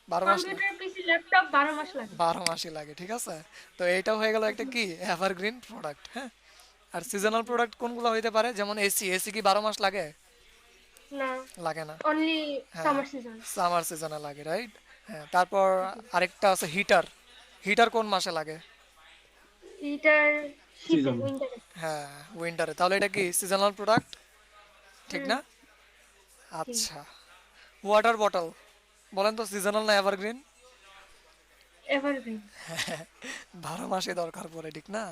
12 মাস লাগে। কম্পিউটার, পিসি, ল্যাপটপ 12 মাস লাগে। 12 মাসই লাগে, ঠিক আছে। তো এইটাও হয়ে গেল একটা কি, এভারগ্রিন প্রোডাক্ট। হ্যাঁ, আর সিজনাল প্রোডাক্ট কোনগুলো হইতে পারে? যেমন এসি, এসি কি 12 মাস লাগে? না, লাগে না। অনলি হ্যাঁ, সামার সিজন। সামার সিজনে লাগে, রাইট? হ্যাঁ, তারপর আরেকটা আছে হিটার। হিটার কোন মাসে লাগে? হিটার শীতে, সিজন। উইন্টারে। হ্যাঁ, উইন্টারে। তাহলে এটা কি সিজনাল প্রোডাক্ট, ঠিক হুম, না? জি। আচ্ছা, ওয়াটার বটল বলেন তো সিজনাল না এভারগ্রিন? এভারগ্রিন। 12 মাসে দরকার পড়ে, ঠিক না?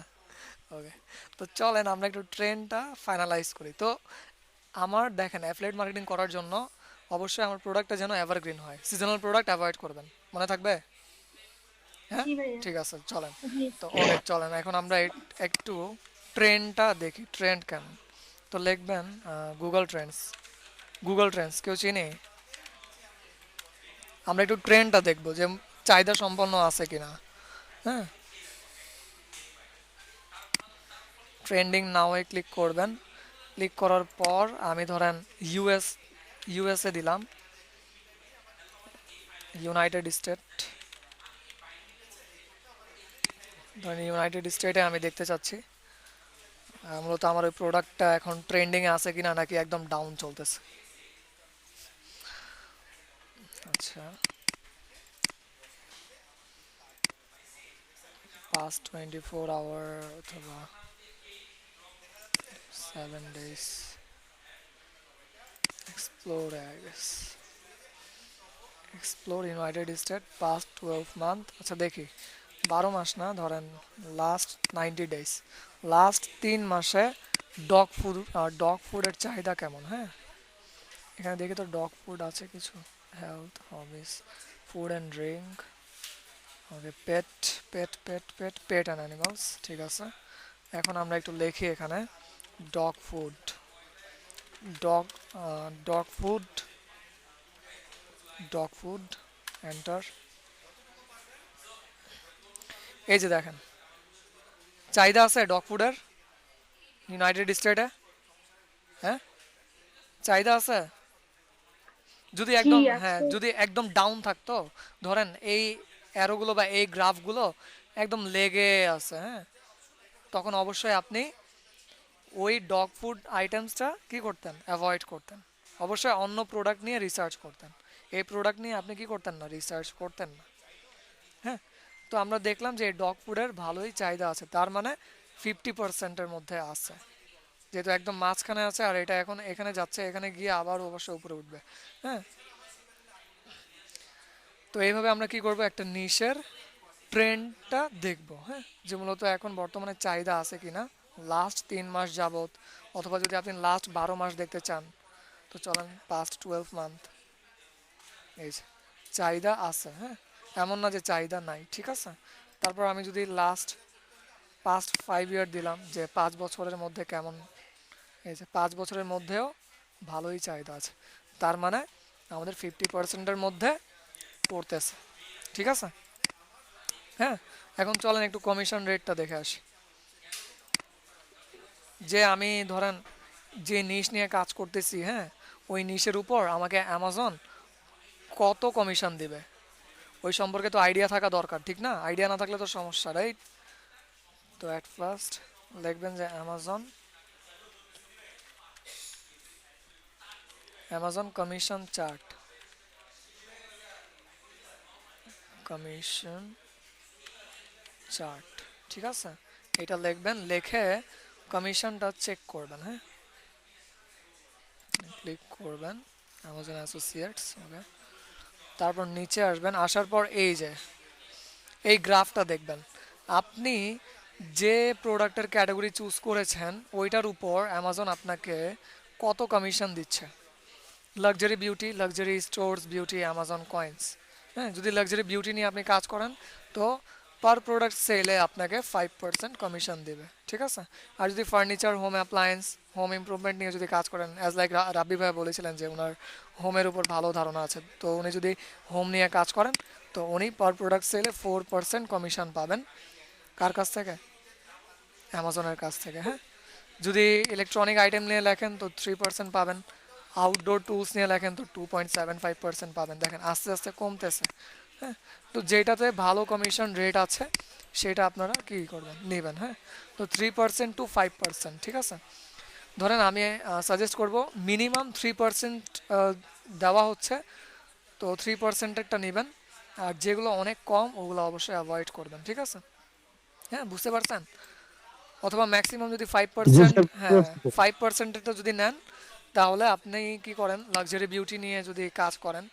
ওকে, তো চলেন আমরা একটু ট্রেন্ডটা ফাইনালাইজ করি। তো আমার দেখেন অ্যাফিলিয়েট মার্কেটিং করার জন্য অবশ্যই আমার প্রোডাক্টটা যেন এভারগ্রিন হয়, সিজনাল প্রোডাক্ট অ্যাভয়েড করবেন, মনে থাকবে? হ্যাঁ, জি ভাইয়া। ঠিক আছে, চলেন। জি। তো ওকে, চলেন এখন আমরা একটু ট্রেন্ডটা দেখি, ট্রেন্ড কেমন। তো লিখবেন গুগল ট্রেন্ডস। গুগল ট্রেন্ডস কেউ চিনি? আমরা একটু ট্রেন্ডটা দেখবো যে চাহিদা সম্পন্ন আছে কিনা। হ্যাঁ, ট্রেন্ডিং নাও ক্লিক করবেন। ক্লিক করার পর আমি ধরেন ইউএসএ দিলাম, ইউনাইটেড স্টেট, ধরেন ইউনাইটেড স্টেটে আমি দেখতে চাচ্ছি মূলত আমার ওই প্রোডাক্টটা এখন ট্রেন্ডিংয়ে আছে কিনা নাকি একদম ডাউন চলতেছে। আচ্ছা, পাস্ট 24 আওয়ার অথবা 7 days, explore, I guess explore United state past 12 month. আচ্ছা দেখি, 12 মাস না, ধরেন লাস্ট 90 days, লাস্ট 3 মাসে ডগ ফুডের চাহিদা কেমন। হ্যাঁ, এখানে দেখি তো ডগ ফুড আছে কিছু, health, hobbies, food and drink, okay, pet, pet and animals, ঠিক আছে। এখন আমরা একটু লিখি এখানে dog food, dog dog food dog food, enter. এই যে দেখেন, চাহিদা আছে ডগ ফুডের ইউনাইটেড স্টেটে, হ্যাঁ চাহিদা আছে। যদি জি একদম, হ্যাঁ আছে। যদি একদম ডাউন থাকতো, ধরেন এই অ্যারোগুলো বা এই গ্রাফগুলো একদম লেগে আছে, হ্যাঁ, তখন অবশ্যই আপনি ওই ডগ ফুড আইটেমসটা কি করতেন, অ্যাভয়েড করতেন। অবশ্যই অন্য প্রোডাক্ট নিয়ে রিসার্চ করতেন। এই প্রোডাক্ট নিয়ে আপনি কি করতেন না, রিসার্চ করতেন না। হ্যাঁ, তো আমরা দেখলাম যে ডগ ফুডের ভালোই চাহিদা আছে, তার মানে 50%-এর মধ্যে আছে, যেহেতু একদম মাঝখানে আছে আর এটা এখন এখানে যাচ্ছে, এখানে গিয়ে আবার অবশ্যই উপরে উঠবে। হ্যাঁ, তো এইভাবে আমরা কি করব, একটা নিশের ট্রেন্ডটা দেখব, হ্যাঁ, যে মূলত এখন বর্তমানে চাহিদা আছে কিনা লাস্ট 3 মাস যাবত, অথবা যদি আপনি লাস্ট 12 মাস দেখতে চান তো চলেন পাস্ট 12 মান্থ। এই যে চাহিদা আছে, হ্যাঁ, এমন না যে চাহিদা নাই, ঠিক আছে। তারপর আমি যদি লাস্ট পাস্ট 5 ইয়ার দিলাম যে 5 বছরের মধ্যে কেমন, এই যে 5 বছরের মধ্যেও ভালোই চাহিদা আছে, তার মানে আমাদের 50%-এর মধ্যে পড়তেছে, ঠিক আছে। হ্যাঁ, এখন চলেন একটু কমিশন রেটটা দেখে আসি। যে আমি ধরেন যে নিশ নিয়ে কাজ করতেছি, হ্যাঁ, ওই নিশের উপর আমাকে অ্যামাজন কত কমিশন দিবে ওই সম্পর্কে তো আইডিয়া থাকা দরকার, ঠিক না? আইডিয়া না থাকলে তো সমস্যা, রাইট? তো অ্যাট ফার্স্ট লিখবেন যে Amazon, Amazon commission chart, commission chart, ঠিক আছে। এটা লিখবেন, লিখে কমিশনটা চেক করবেন, হ্যাঁ, ক্লিক করবেন অ্যামাজন অ্যাসোসিয়েটস, ওকে। তারপর নিচে আসবেন, আসার পর এই যে এই গ্রাফটা দেখবেন, আপনি যে প্রোডাক্টের ক্যাটাগরি চুজ করেছেন ওইটার উপর অ্যামাজন আপনাকে কত কমিশন দিচ্ছে। Luxury beauty, luxury stores beauty, Amazon coins, হ্যাঁ, যদি লাক্সারি বিউটি নিয়ে আপনি কাজ করেন তো পার প্রোডাক্ট সেলে আপনাকে 5% কমিশন দেবে, ঠিক আছে। আর যদি furniture, home appliance, home improvement নিয়ে যদি কাজ করেন, অ্যাজ লাইক রাব্বি ভাই বলেছিলেন যে ওনার হোমের উপর ভালো ধারণা আছে, তো উনি যদি হোম নিয়ে কাজ করেন তো উনি পার প্রোডাক্ট সেলে 4% কমিশন পাবেন। কার কাছ থেকে? অ্যামাজনের কাছ থেকে, হ্যাঁ। যদি ইলেকট্রনিক আইটেম নিয়ে লেখেন তো 3% পাবেন, আউটডোর টুলস নিয়ে লেখেন তো 2.75% পাবেন। দেখেন আস্তে আস্তে কমতেছে, হ্যাঁ। তো যেটাতে ভালো কমিশন রেট আছে সেটা আপনারা কী করবেন, নেবেন, হ্যাঁ। তো 3% to 5%, ঠিক আছে। ধরেন আমি সাজেস্ট করব মিনিমাম 3% দেওয়া হচ্ছে, তো 3%-এরটা নেবেন, আর যেগুলো অনেক কম ওগুলো অবশ্যই অ্যাভয়েড করবেন, ঠিক আছে। হ্যাঁ, বুঝতে পারছেন? অথবা ম্যাক্সিমাম যদি ফাইভ জি পার্সেন্ট স্যার, বুঝতে হ্যাঁ, পারছি। 5%-এটা যদি নেন তাহলে আপনি কি করেন, লাক্সারি বিউটি নিয়ে যদি কাজ করেন,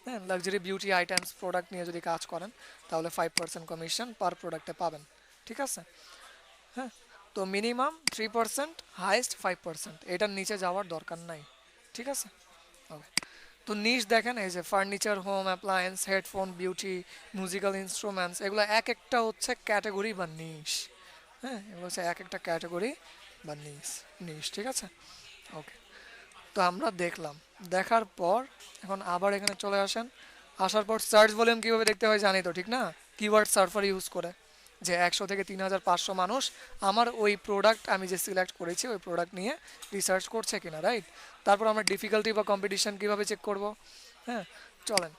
হ্যাঁ, লাক্সারি বিউটি আইটেমস প্রোডাক্ট নিয়ে যদি কাজ করেন তাহলে 5% কমিশন পার প্রোডাক্টে পাবেন, ঠিক আছে। হ্যাঁ, তো মিনিমাম 3%, হাইয়েস্ট 5%, এটার নিচে যাওয়ার দরকার নাই, ঠিক আছে। ওকে, তো নিশ দেখেন, এই যে furniture, home appliance, headphone, beauty, musical instruments, এগুলো এক একটা হচ্ছে ক্যাটাগরি বা নিশ, হ্যাঁ, এগুলো হচ্ছে এক একটা ক্যাটাগরি বা নিশ, নিশ, ঠিক আছে। ওকে, তো আমরা দেখলাম, দেখার পর এখন আবার এখানে চলে আসেন, আসার পর সার্চ ভলিউম কীভাবে দেখতে হয় জানি তো, ঠিক না? কিওয়ার্ড সার্ফার ইউজ করে, যে 100 থেকে 3500 মানুষ আমার ওই প্রোডাক্ট আমি যে সিলেক্ট করেছি ওই প্রোডাক্ট নিয়ে রিসার্চ করছে কিনা, রাইট? তারপর আমরা ডিফিকাল্টি বা কম্পিটিশন কীভাবে চেক করব, হ্যাঁ, চলেন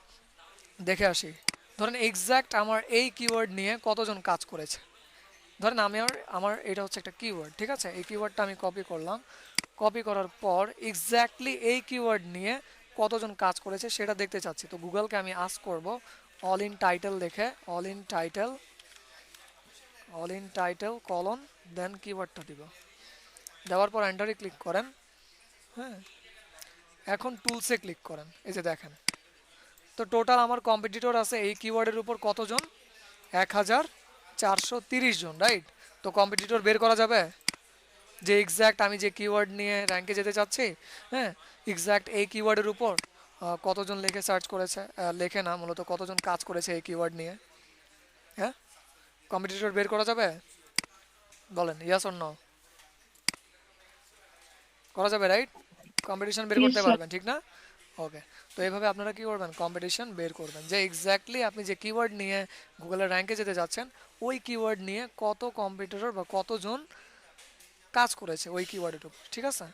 দেখে আসি। ধরেন এক্স্যাক্ট আমার এই কিওয়ার্ড নিয়ে কতজন কাজ করেছে। ধরেন আমি আমার এটা হচ্ছে একটা কিওয়ার্ড, ঠিক আছে। এই কিওয়ার্ডটা আমি কপি করলাম, কপি করার পর এক্স্যাক্টলি এই কিওয়ার্ড নিয়ে কতজন কাজ করেছে সেটা দেখতে চাচ্ছি। তো গুগলকে আমি আস্ক করব অল ইন টাইটেল দেখে, all in title, all in title colon, then কিওয়ার্ডটা দিব, দেওয়ার পর এন্টারে ক্লিক করেন, হ্যাঁ। এখন টুলসে ক্লিক করেন, এই যে দেখেন, তো টোটাল আমার কম্পিটিটর আছে এই কিওয়ার্ডের উপর কতজন, 1430 জন, রাইট? তো কম্পিটিটর বের করা যাবে যে এক্স্যাক্ট আমি যে কিওয়ার্ড নিয়ে র্যাঙ্কে যেতে চাচ্ছি, হ্যাঁ, এক্স্যাক্ট এই কিওয়ার্ডের উপর কতজন লেখে সার্চ করেছে, লেখে না মূলত কতজন কাজ করেছে এই কিওয়ার্ড নিয়ে, হ্যাঁ, কম্পিটিটর বের করা যাবে? বলেন ইয়েস অর নো। করা যাবে, রাইট? কম্পিটিশন বের জি করতে স্যার। পারবেন, ঠিক না? ওকে, তো এইভাবে আপনারা কি করবেন, কম্পিটিশন বের করবেন যে এক্স্যাক্টলি আপনি যে কিওয়ার্ড নিয়ে গুগলের র্যাঙ্কে যেতে যাচ্ছেন ওই কিওয়ার্ড নিয়ে কত কম্পিটিটর বা কতজন কাজ করেছে ওই কিওয়ার্ডের উপর, ঠিক আছে?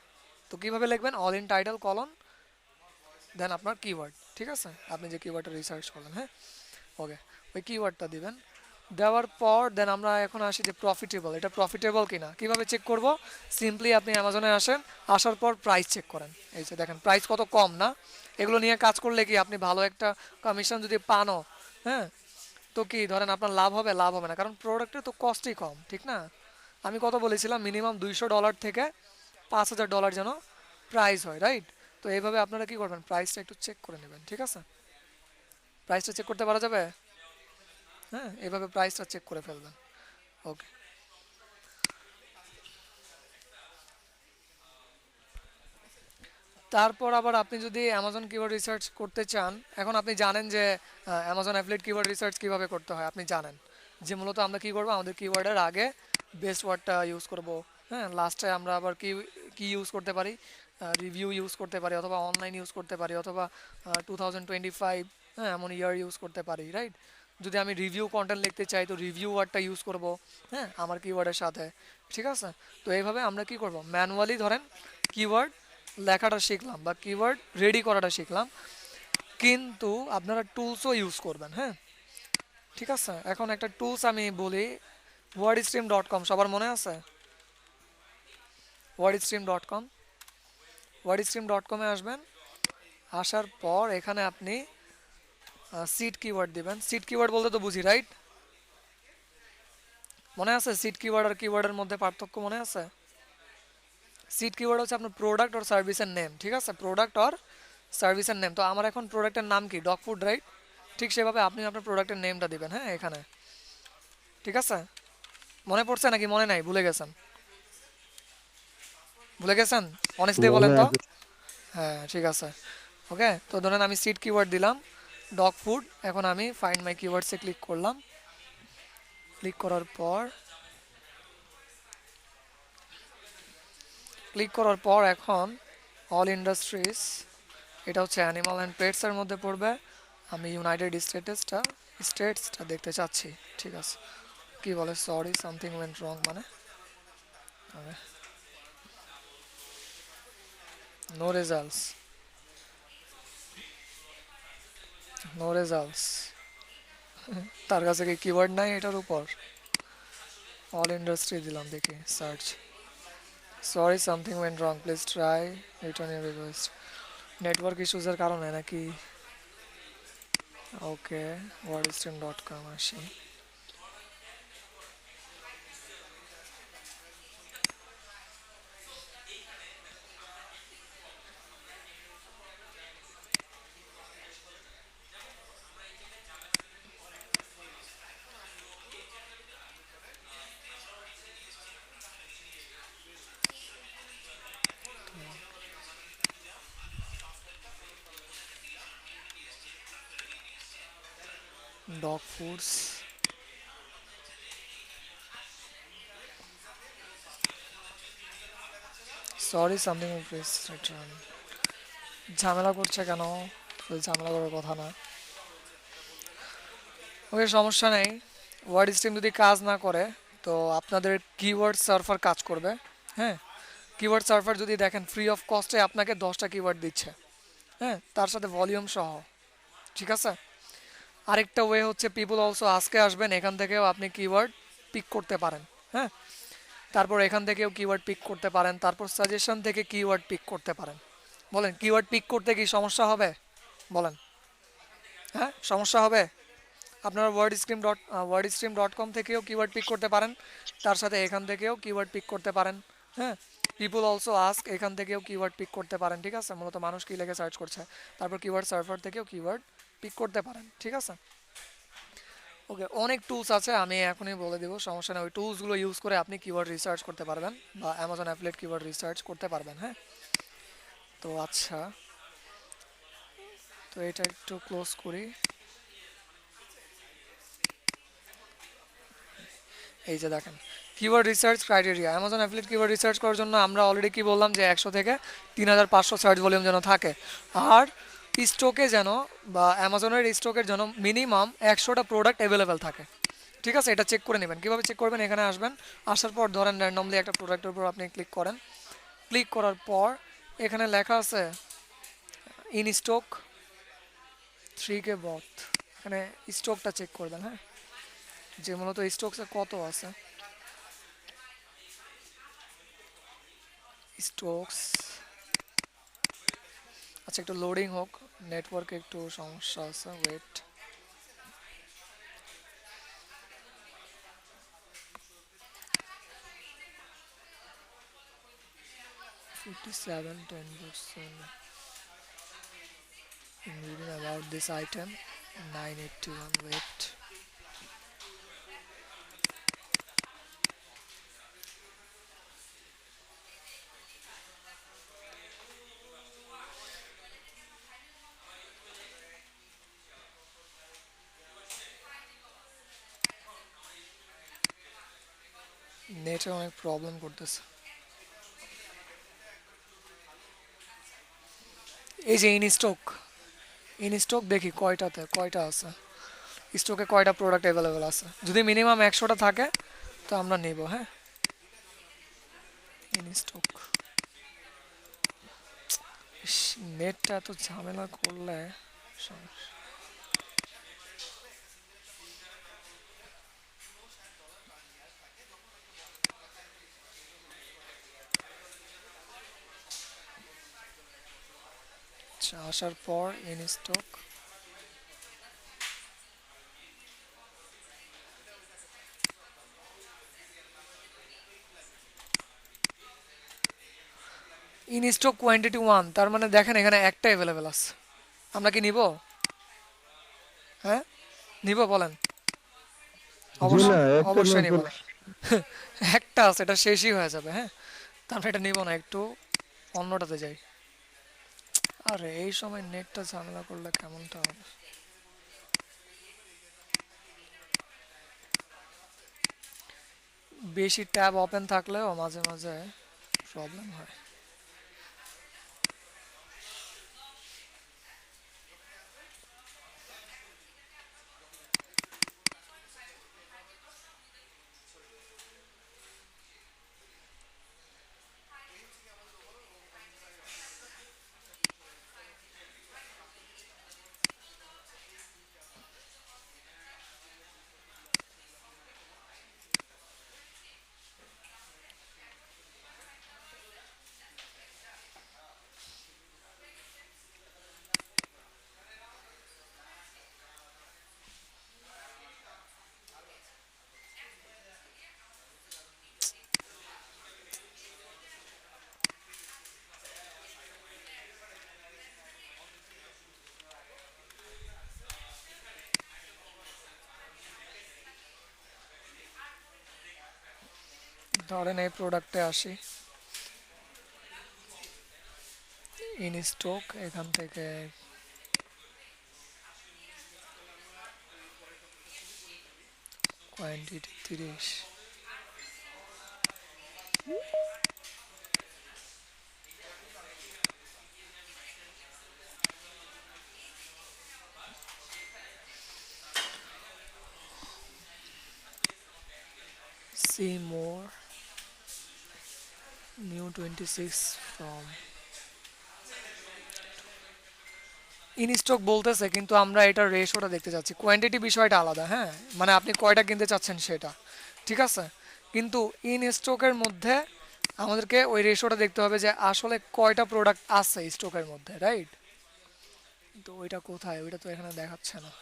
তো কিভাবে লিখবেন, অল ইন টাইটেল কলন দেন আপনার কিওয়ার্ড, ঠিক আছে, আপনি যে কিওয়ার্ডটা রিসার্চ করলেন, হ্যাঁ। ওকে, ওই কিওয়ার্ডটা দিবেন, দেওয়ার পর দেন আমরা এখন আসি যে প্রফিটেবল, এটা প্রফিটেবল কিনা কিভাবে চেক করব, সিম্পলি আপনি অ্যামাজনে আসেন, আসার পর প্রাইস চেক করেন, এই যে দেখেন প্রাইস কত কম না, এগুলো নিয়ে কাজ করলে কি আপনি ভালো একটা কমিশন যদি পানও, হ্যাঁ, তো কি ধরেন আপনার লাভ হবে, লাভ হবে না, কারণ প্রোডাক্টের তো কস্টই কম, ঠিক না? আমি কত বলেছিলাম, মিনিমাম $200 থেকে $5,000 যেন প্রাইস হয়, রাইট? তো এইভাবে আপনারা কি করবেন, প্রাইসটা একটু চেক করে নেবেন, ঠিক আছে? প্রাইসটা চেক করতে পারা যাবে, হ্যাঁ, এইভাবে প্রাইসটা চেক করে ফেলবেন। ওকে, তারপর আবার আপনি যদি অ্যামাজন কিওয়ার্ড রিসার্চ করতে চান, এখন আপনি জানেন যে অ্যামাজন অ্যাফিলিয়েট কিওয়ার্ড রিসার্চ কীভাবে করতে হয়, আপনি জানেন যে মূলত আমরা কী করবো, আমাদের কিওয়ার্ডের আগে বেস্ট ওয়ার্ডটা ইউজ করব, হ্যাঁ, লাস্টে আমরা আবার কি কি ইউজ করতে পারি, রিভিউ ইউজ করতে পারি, অথবা অনলাইন ইউজ করতে পারি, অথবা 2025, হ্যাঁ, এমন ইয়ার ইউজ করতে পারি, রাইট? যদি আমি রিভিউ কন্টেন্ট লিখতে চাই তো রিভিউ ওয়ার্ডটা ইউজ করব, হ্যাঁ, আমার কিওয়ার্ডের সাথে, ঠিক আছে? তো এইভাবে আমরা কি করব, ম্যানুয়ালি ধরেন কিওয়ার্ড লেখাটা শিখলাম বা কিওয়ার্ড রেডি করাটা শিখলাম, কিন্তু আপনারা টুলসও ইউজ করবেন, হ্যাঁ, ঠিক আছে? এখন একটা টুলস আমি বলি, wordstream.com, সবার মনে আছে? wordstream.com, wordstream.com এ আসবেন, আসার পর এখানে আপনি সিট কিওয়ার্ড দিবেন, সিট কিওয়ার্ড বলতে তো বুঝি, রাইট? মনে আছে সিট কিওয়ার্ড আর কিওয়ার্ডের মধ্যে পার্থক্য মনে আছে? সিট কিওয়ার্ড হচ্ছে আপনার প্রোডাক্ট আর সার্ভিসের নেম, ঠিক আছে, প্রোডাক্ট আর সার্ভিসের নেম, তো আমার এখন প্রোডাক্টের নাম কি, ডগ ফুড, রাইট? ঠিক সেভাবে আপনি আপনার প্রোডাক্টের নেমটা দিবেন, হ্যাঁ, এখানে, ঠিক আছে? মনে পড়ছে নাকি মনে নাই, ভুলে গেছেন? ভুলে গেছেন, অনেস্টলি বলেন মনে তো। আছে। হ্যাঁ, ঠিক আছে। ওকে, তো ধরেন আমি সিট কিওয়ার্ড দিলাম ডগ ফুড, এখন আমি ফাইন্ড মাই কিওয়ার্ডসে ক্লিক করলাম, ক্লিক করার পর এখন অল ইন্ডাস্ট্রিজ, এটা হচ্ছে অ্যানিমাল অ্যান্ড পেটসের মধ্যে পড়বে, আমি ইউনাইটেড স্টেটসটা দেখতে চাচ্ছি, ঠিক আছে? কি বলে, সরি সামথিং ওয়েন্ট রং, মানে নো রেজাল্টস, নো রেজাল্টস, তার কাছে কি কিওয়ার্ড নাই এটার উপর? অল ইন্ডাস্ট্রি দিলাম, দেখি search, sorry something went wrong, please try return your request, network ইস্যুজের কারণে নাকি? ওকে, wordstream.com আসি, dog foods, sorry something please return, ঝামেলা করছে কেন? ঝামেলা করার কথা না। ওকে, সমস্যা নেই, ওয়ার্ড স্ট্রিম যদি কাজ না করে তো আপনাদের কিওয়ার্ড সার্ভার কাজ করবে, হ্যাঁ। কিওয়ার্ড সার্ভার যদি দেখেন ফ্রি অফ কস্টে আপনাকে 10টা কিওয়ার্ড দিচ্ছে, হ্যাঁ, তার সাথে ভলিউম সহ, ঠিক আছে? আরেকটা ওয়ে হচ্ছে পিপল অলসো আজকে আসবেন, এখান থেকেও আপনি কিওয়ার্ড পিক করতে পারেন, হ্যাঁ। তারপর এখান থেকেও কিওয়ার্ড পিক করতে পারেন, তারপর সাজেশন থেকে কিওয়ার্ড পিক করতে পারেন। বলেন কিওয়ার্ড পিক করতে কি সমস্যা হবে? বলেন, হ্যাঁ, সমস্যা হবে? আপনারা wordstream.com থেকেও কিওয়ার্ড পিক করতে পারেন, তার সাথে এখান থেকেও কিওয়ার্ড পিক করতে পারেন, হ্যাঁ। পিপল অলসো আস্ক, এখান থেকেও কিওয়ার্ড পিক করতে পারেন, ঠিক আছে? মূলত মানুষ কি লেগে সার্চ করছে, তারপর কিওয়ার্ড সার্ভার থেকেও কিওয়ার্ড পিক করতে পারেন, ঠিক আছে? ওকে, অনেক টুলস আছে, আমি এখনই বলে দেবো, সমস্যা নেই, ওই টুলসগুলো ইউজ করে আপনি কিওয়ার্ড রিসার্চ করতে পারবেন বা অ্যামাজন অ্যাফিলিয়েট কিওয়ার্ড রিসার্চ করতে পারবেন, হ্যাঁ। তো আচ্ছা, তো এটা একটু ক্লোজ করি, এই যে দেখেন keyword research criteria, Amazon affiliate keyword research করার জন্য আমরা অলরেডি কি বললাম যে 100 থেকে 3500 সার্চ ভলিউম যেন থাকে, আর স্টকে যেন বা অ্যামাজনের স্টকের জন্য মিনিমাম 100টা প্রোডাক্ট অ্যাভেলেবেল থাকে। ঠিক আছে, এটা চেক করে নেবেন। কীভাবে চেক করবেন? এখানে আসবেন, আসার পর ধরেন র্যান্ডমলি একটা প্রোডাক্টের উপর আপনি ক্লিক করেন। ক্লিক করার পর এখানে লেখা আছে ইন স্টক 3K বথ, এখানে স্টকটা চেক করবেন। হ্যাঁ, যে মূলত স্টকসে কত আছে। স্টকস, আচ্ছা একটু লোডিং হোক, নেটওয়ার্কে একটু সমস্যা আছে, wait. $57 10% in reading about this item, 981, wait. নেটে অনেক প্রবলেম করতেছে। এই যে ইন স্টক দেখি কয়টা আছে, স্টকে কয়টা প্রোডাক্ট অ্যাভেলেবেল আছে। যদি মিনিমাম 100টা থাকে তো আমরা নিব। হ্যাঁ, ইন স্টক। নেটটা এত ঝামেলা করলে সমস্যা। আচ্ছা, আসার পর in stock, in stock quantity 1, তার মানে দেখেন এখানে একটা অ্যাভেলেবেল আছে। আমরা কি নিব? হ্যাঁ, নিব বলেন? জি না, অবশ্যই, একটা অবশ্যই নিব নতুন। না। একটা আছে, এটা শেষই হয়ে যাবে। হ্যাঁ, তা আমরা এটা নিব না, একটু অন্যটাতে যাই। আরে এই সময় নেটটা ঝামেলা করলে কেমনটা হবে? বেশি ট্যাব ওপেন থাকলেও মাঝে মাঝে প্রবলেম হয়। ধরেন এই প্রোডাক্টে আসি, ইন স্টক, এখান থেকে quantity 30, see more, new 26 from in stock বলতেছে, কিন্তু আমরা এটার রেশোটা দেখতে চাচ্ছি। কোয়ান্টিটি বিষয়টা আলাদা। হ্যাঁ, মানে আপনি কয়টা কিনতে চাচ্ছেন সেটা, ঠিক আছে। কিন্তু ইন স্টকের মধ্যে আমাদেরকে ওই রেশোটা দেখতে হবে যে আসলে কয়টা প্রোডাক্ট আছে স্টকের মধ্যে, রাইট? তো ওইটা কোথায়? ওইটা তো এখানে দেখাচ্ছে না।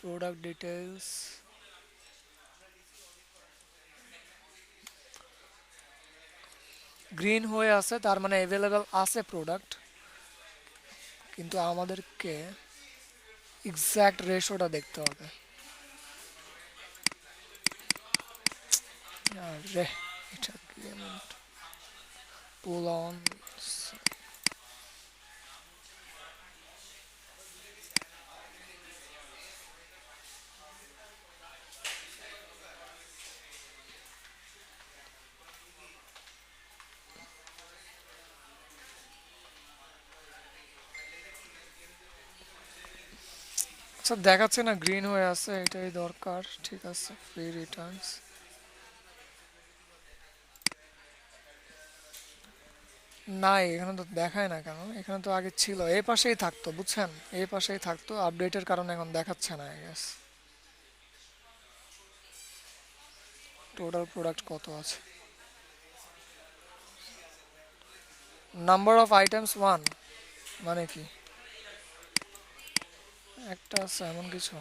প্রোডাক্ট ডিটেলস, গ্রিন হয়ে আছে, তার মানে অ্যাভেলেবেল আছে প্রোডাক্ট, কিন্তু আমাদেরকে এক্স্যাক্ট রেশোটা দেখতে হবে। আরে এটা কি এমন? পুল অন। আচ্ছা দেখাচ্ছে না, গ্রিন হয়ে আছে, এটাই দরকার। ঠিক আছে, ফ্রি রিটার্নস। নাই, এখানে তো দেখায় না কেন? এখানে তো আগে ছিল, এই পাশেই থাকতো বুঝছেন, এই পাশেই থাকতো, আপডেটের কারণে এখন দেখাচ্ছে না আই গেস। টোটাল প্রোডাক্ট কত আছে? নাম্বার অফ আইটেমস ওয়ান, মানে কি একটা আছে এমন কিছু?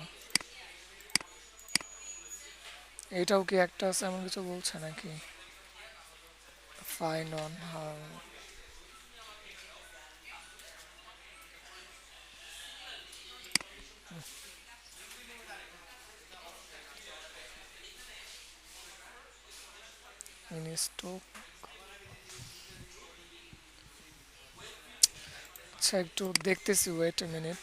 এটাও কি একটা আছে এমন কিছু বলছে নাকি? Fine on in stock. আচ্ছা একটু দেখতেছি, ওয়েট এ মিনিট।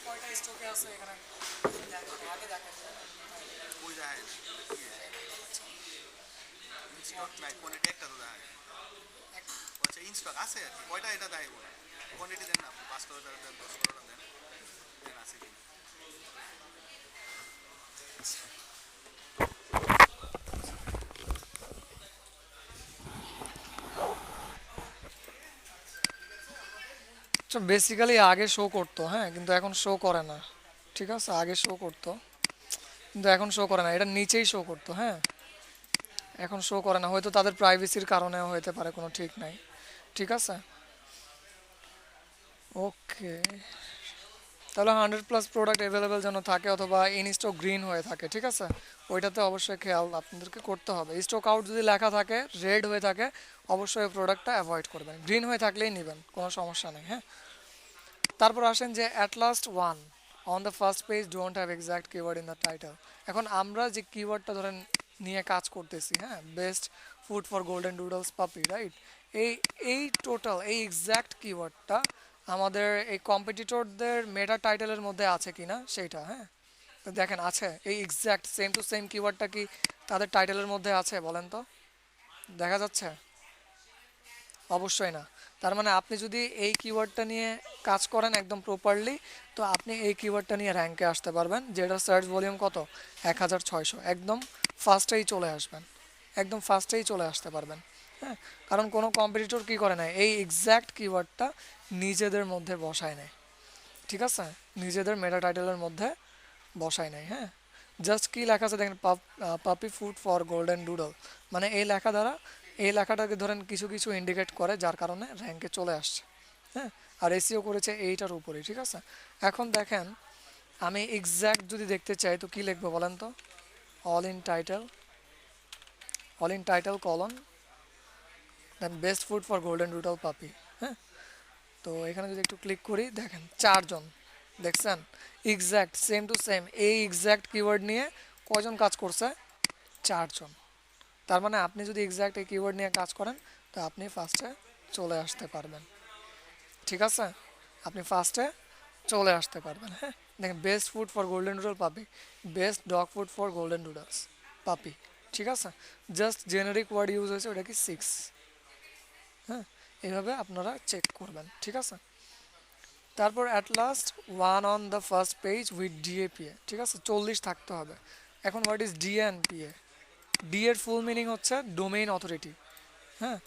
কয়টা স্টকে আছে এখানে? আগে দেখেন। ওই দেখেন স্টক নাই, কোয়ান্টিটি একটা তো দেখেন। আচ্ছা ইন স্টক আছে আর কি, কয়টা এটা দেয় বলে কোয়ান্টিটি দেন না আপনি, 5 দেন 10 দেন, দেন আছে কি আচ্ছা বেসিক্যালি আগে শো করতো, হ্যাঁ, কিন্তু এখন শো করে না। ঠিক আছে, আগে শো করতো কিন্তু এখন শো করে না, এটা নিচেই শো করতো, হ্যাঁ, এখন শো করে না, হয়তো তাদের প্রাইভেসির কারণেও হতে পারে, কোনো ঠিক নাই। ঠিক আছে, ওকে। তাহলে 100+ প্রোডাক্ট অ্যাভেলেবেল যেন থাকে, অথবা ইন স্টক গ্রিন হয়ে থাকে। ঠিক আছে, ওইটাতে অবশ্যই খেয়াল আপনাদেরকে করতে হবে। স্টক আউট যদি লেখা থাকে, রেড হয়ে থাকে, অবশ্যই ওই প্রোডাক্টটা অ্যাভয়েড করবেন। গ্রিন হয়ে থাকলেই নেবেন, কোনো সমস্যা নেই, হ্যাঁ। তারপর আসেন যে at last one on the first page don't have exact keyword in the title. এখন আমরা যে কিওয়ার্ডটা ধরেন নিয়ে কাজ করতেছি, হ্যাঁ, best food for golden doodles পাপি, রাইট? এই এই টোটাল এই এক্সাক্ট কিওয়ার্ডটা আমাদের এই কম্পিটিটরদের মেটা টাইটেলের মধ্যে আছে কিনা সেইটা, হ্যাঁ। তো দেখেন আছে, এই এক্সাক্ট সেম টু সেম কিওয়ার্ডটা কি তাদের টাইটেলের মধ্যে আছে বলেন তো? দেখা যাচ্ছে? অবশ্যই না। তার মানে আপনি যদি এই কিওয়ার্ডটা নিয়ে কাজ করেন একদম প্রপারলি, তো আপনি এই কিওয়ার্ডটা নিয়ে র্যাঙ্কে আসতে পারবেন, যেটা সার্চ ভলিউম কত, 1600, একদম ফার্স্টেই চলে আসবেন, একদম ফার্স্টেই চলে আসতে পারবেন, হ্যাঁ। কারণ কোনো কম্পিটিটর কী করে না, এই এক্স্যাক্ট কিওয়ার্ডটা নিজেদের মধ্যে বসায় নেয়। ঠিক আছে, নিজেদের মেটা টাইটেলের মধ্যে বসায় নেয়, হ্যাঁ। জাস্ট কি লেখা আছে দেখেন, পাপি ফুড ফর গোল্ডেন ডুডল, মানে এই লেখা দ্বারা এই লেখাটাকে ধরেন কিছু কিছু ইন্ডিকেট করে, যার কারণে র্যাঙ্কে চলে আসছে, হ্যাঁ। আর এসিও করেছে এইটার উপরেই। ঠিক আছে, এখন দেখেন আমি এক্স্যাক্ট যদি দেখতে চাই তো কি লিখবো বলেন তো? All in title, all in title colon then best food for golden doodle puppy, হ্যাঁ। তো এখানে যদি একটু ক্লিক করি, দেখেন 4 জন, দেখছেন? এক্স্যাক্ট সেম টু সেম এই এক্স্যাক্ট কিওয়ার্ড নিয়ে কয়জন কাজ করছে? 4 জন। তার মানে আপনি যদি এক্স্যাক্ট এই কিওয়ার্ড নিয়ে কাজ করেন, তো আপনি ফার্স্টে চলে আসতে পারবেন। ঠিক আছে, আপনি ফার্স্টে চলে আসতে পারবেন, হ্যাঁ। দেখেন best food for golden doodle puppy, best dog food for golden doodles puppy. ঠিক আছে, জাস্ট জেনারিক ওয়ার্ড ইউজ হয়েছে, ওটা কি 6, হ্যাঁ। এইভাবে আপনারা চেক করবেন। ঠিক আছে, তারপর at last one on the first page with DAPA. ঠিক আছে, 40 থাকতে হবে। এখন হোয়াট ইজ ডিএনপিএ? ডি এর ফুল মিনিং হচ্ছে ডোমেইন অথরিটি, হ্যাঁ।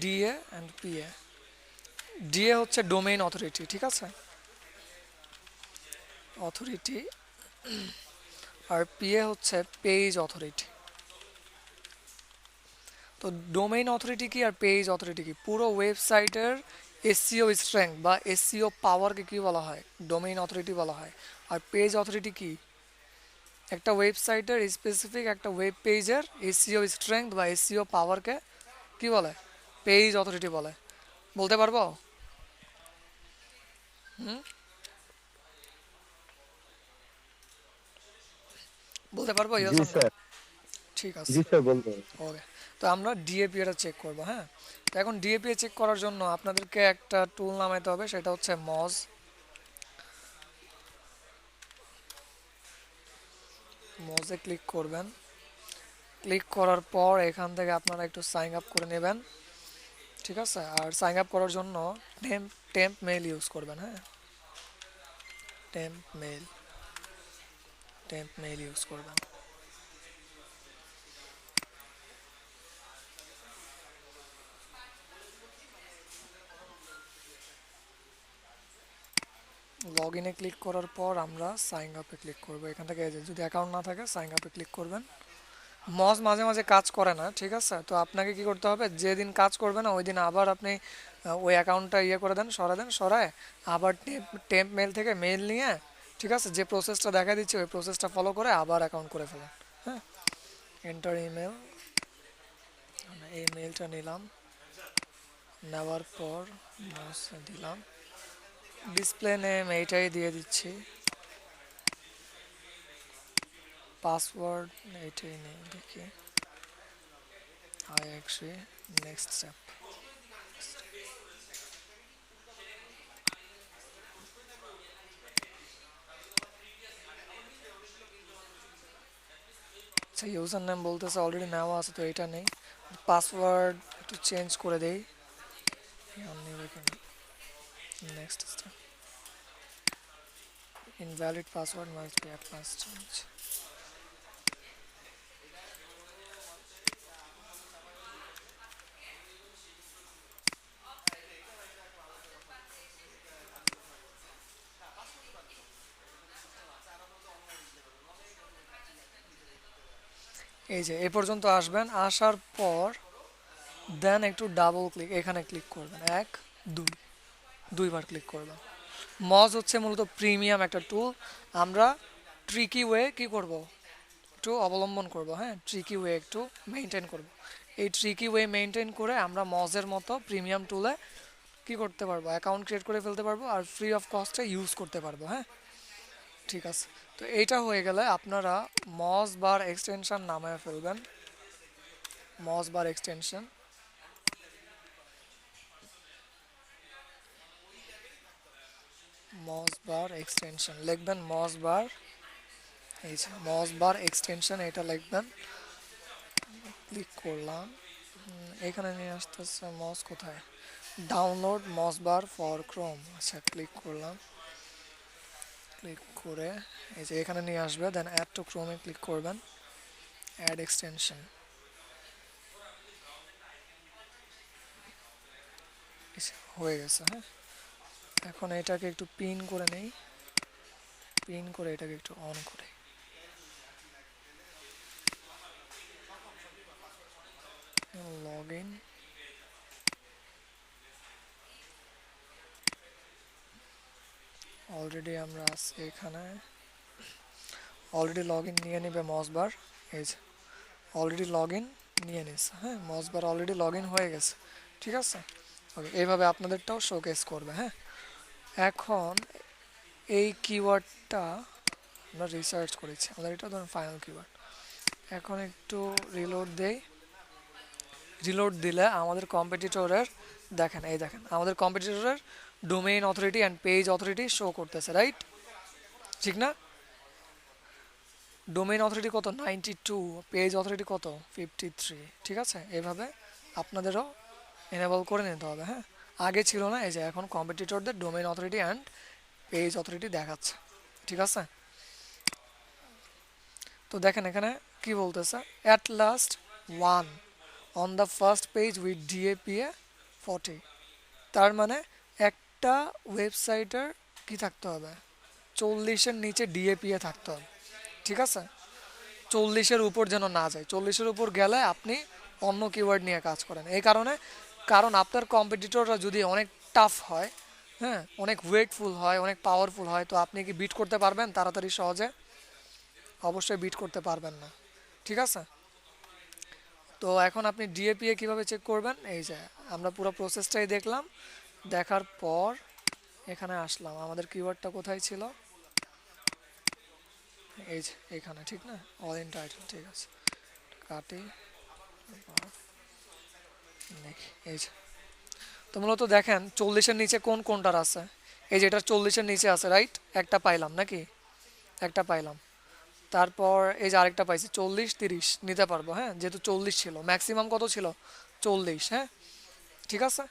DA and PA. ডিএ হচ্ছে ডোমেইন অথরিটি, ঠিক আছে, অথরিটি। আর পিএ হচ্ছে পেজ অথরিটি। তো ডোমেইন অথরিটি কি আর পেজ অথরিটি কি? পুরো ওয়েবসাইটের এসইও স্ট্রেংথ বা এসইও পাওয়ারকে কি বলা হয়? ডোমেইন অথরিটি বলা হয়। আর পেজ অথরিটি কি? একটা ওয়েবসাইটের স্পেসিফিক একটা ওয়েব পেজের এসইও স্ট্রেংথ বা এসইও পাওয়ারকে কি বলে? পেজ অথরিটি বলে। বলতে পারবো? বলতে পারবো ইয়েস জি অর নো? স্যার, ঠিক আছে, জি স্যার বলতে পারেন। ওকে। তো আমরা ডিএপি এটা চেক করব, হ্যাঁ। তো এখন ডিএপি চেক করার জন্য আপনাদেরকে একটা টুল নামাইতে হবে, সেটা হচ্ছে মজ। মজে ক্লিক করবেন। ক্লিক করার পর এখান থেকে আপনারা একটু সাইন আপ করে নেবেন, ঠিক আছে। আর সাইন আপ করার জন্য টেম্প মেইল ইউজ করবেন, হ্যাঁ। টেম্প মেইল ইউজ করবেন। লগ ইনে ক্লিক করার পর আমরা সাইন আপে ক্লিক করব। এখান থেকে এই যে যদি অ্যাকাউন্ট না থাকে সাইন আপে ক্লিক করবেন। মজ মাঝে মাঝে কাজ করে না, ঠিক আছে। তো আপনাকে কি করতে হবে, যেদিন কাজ করবে না ওই দিন আবার আপনি ওই অ্যাকাউন্টটা ইয়ে করে দেন, সরায় আবার টেম্প মেল থেকে মেল নিয়ে, ঠিক আছে, যে প্রসেসটা দেখা দিচ্ছে ওই প্রসেসটা ফলো করে আবার অ্যাকাউন্ট করে ফেলেন, হ্যাঁ। এন্টার ইমেল, এই মেলটা নিলাম, নেওয়ার পর মজ দিলাম। ডিসপ্লে নেম এইটাই দিয়ে দিচ্ছি, পাসওয়ার্ড এইটাই নেই, দেখি আই এগ্রি, নেক্সট স্টেপ। আচ্ছা, ইউজার নেম বলতেছে অলরেডি নেওয়া আছে, তো এটা নেই। পাসওয়ার্ড একটু চেঞ্জ করে দেই, next step. Invalid password must be at last change. এই যে এ পর্যন্ত আসবেন, আসার পর দেন একটু ডাবল ক্লিক, এখানে ক্লিক করবেন, এক দুইবার ক্লিক করবেন। মজ হচ্ছে মূলত প্রিমিয়াম একটা টুল। আমরা ট্রিকি ওয়ে কি করব, একটু অবলম্বন করব, হ্যাঁ। ট্রিকি ওয়ে একটু মেনটেন করব। এই ট্রিকি ওয়ে মেনটেন করে আমরা মজের মতো প্রিমিয়াম টুলে কি করতে পারবো, অ্যাকাউন্ট ক্রিয়েট করে ফেলতে পারবো আর ফ্রি অফ কস্টে ইউজ করতে পারবো, হ্যাঁ। ঠিক আছে, তো এইটা হয়ে গেলে আপনারা মজ বার এক্সটেনশন নামায় ফেলবেন। মজ বার এক্সটেনশন, মজ বার এক্সটেনশন লিখবেন, মজ বার, এই যে মজ বার এক্সটেনশন এটা লিখবেন। ক্লিক করলাম, এখানে নিয়ে আসতেছে মজ, কোথায়, download Moj bar for Chrome, আচ্ছা ক্লিক করলাম। ক্লিক করে এই যে এখানে নিয়ে আসবে, দেন অ্যাড টু ক্রোমে ক্লিক করবেন, অ্যাড এক্সটেনশন, হয়ে গেছে, হ্যাঁ। এখন এটাকে একটু পিন করে নেই, পিন করে এটাকে একটু অন করে লগ ইন। অলরেডি আমরা আছি এখানে, অলরেডি লগ ইন নিয়ে নেবে মজবার, এই যে অলরেডি লগ ইন নিয়ে নিচ্ছে, হ্যাঁ। মজবার অলরেডি লগ ইন হয়ে গেছে, ঠিক আছে। ওকে, এইভাবে আপনাদেরটাও শোকেস করবে, হ্যাঁ। এখন এই কিওয়ার্ডটা আমরা রিসার্চ করেছি, আমাদের এটা ধরুন ফাইনাল কিওয়ার্ড। এখন একটু রিলোড দেই, রিলোড দিলে আমাদের কম্পিটিটরের দেখেন, এই দেখেন আমাদের কম্পিটিটরের domain authority and page authority show করতেছে, রাইট, ঠিক না? ডোমেইন অথরিটি কত, 92, পেজ অথরিটি কত, 53, ঠিক আছে। এইভাবে আপনাদেরও এনেবল করে নিতে হবে, হ্যাঁ। আগে ছিল না, এই যে এখন কম্পিটিটরদের domain authority and page authority দেখাচ্ছে, ঠিক আছে। তো দেখেন এখানে কি বলতেছে, at last one on the first page with DA PA 40, তার মানে একটা ওয়েবসাইটের কি থাকতে হবে, 40-এর নিচে ডিএপিএ থাকতে হবে, ঠিক আছে। 40-এর উপর যেন না যায়, 40-এর উপর গেলে আপনি অন্য কিওয়ার্ড নিয়ে কাজ করেন। এই কারণে, কারণ আপনার কম্পিটিটররা যদি অনেক টাফ হয়, হ্যাঁ, অনেক ওয়েটফুল হয়, অনেক পাওয়ারফুল হয়, তো আপনি কি বিট করতে পারবেন তাড়াতাড়ি সহজে? অবশ্যই বিট করতে পারবেন না, ঠিক আছে? তো এখন আপনি ডিএপিএ কিভাবে চেক করবেন, এই যে আমরা পুরো প্রসেসটাই দেখলাম, দেখার পর এখানে আসলাম, আমাদের কিওয়ার্ডটা কোথায় ছিল, এই যে এখানে, ঠিক না? অল ইন টাইটেল, ঠিক আছে, কাটি, দেখি এই যে। তো মূলত দেখেন 40-এর নিচে কোন কোনটার আছে, এই যে এটা 40-এর নিচে আছে, রাইট? একটা পাইলাম নাকি, একটা পাইলাম। তারপর এই যে আরেকটা পাইছি 40-30 নিতে পারবো, হ্যাঁ, যেহেতু 40 ছিল, ম্যাক্সিমাম কত ছিল, 40, হ্যাঁ, ঠিক আছে।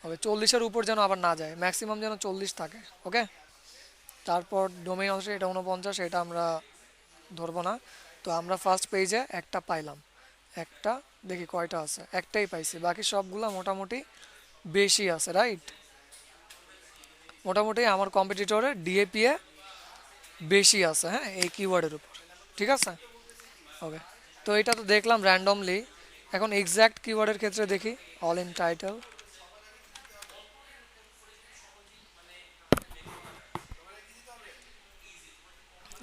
ওকে, 40-এর উপর যেন আবার না যায়, ম্যাক্সিমাম যেন 40 থাকে, ওকে। তারপর ডোমেইন অংশে এটা 49, এটা আমরা ধরবো না। তো আমরা ফার্স্ট পেজে একটা পাইলাম, একটা, দেখি কয়টা আছে, একটাই পাইছি, বাকি সবগুলো মোটামুটি বেশি আছে, রাইট? মোটামুটি আমার কম্পিটিটরের ডিএপিএ বেশি আছে, হ্যাঁ, এই কিওয়ার্ডের উপর, ঠিক আছে। ওকে, তো এটা তো দেখলাম র্যান্ডমলি। এখন এক্স্যাক্ট কিওয়ার্ডের ক্ষেত্রে দেখি, অল ইন টাইটেল,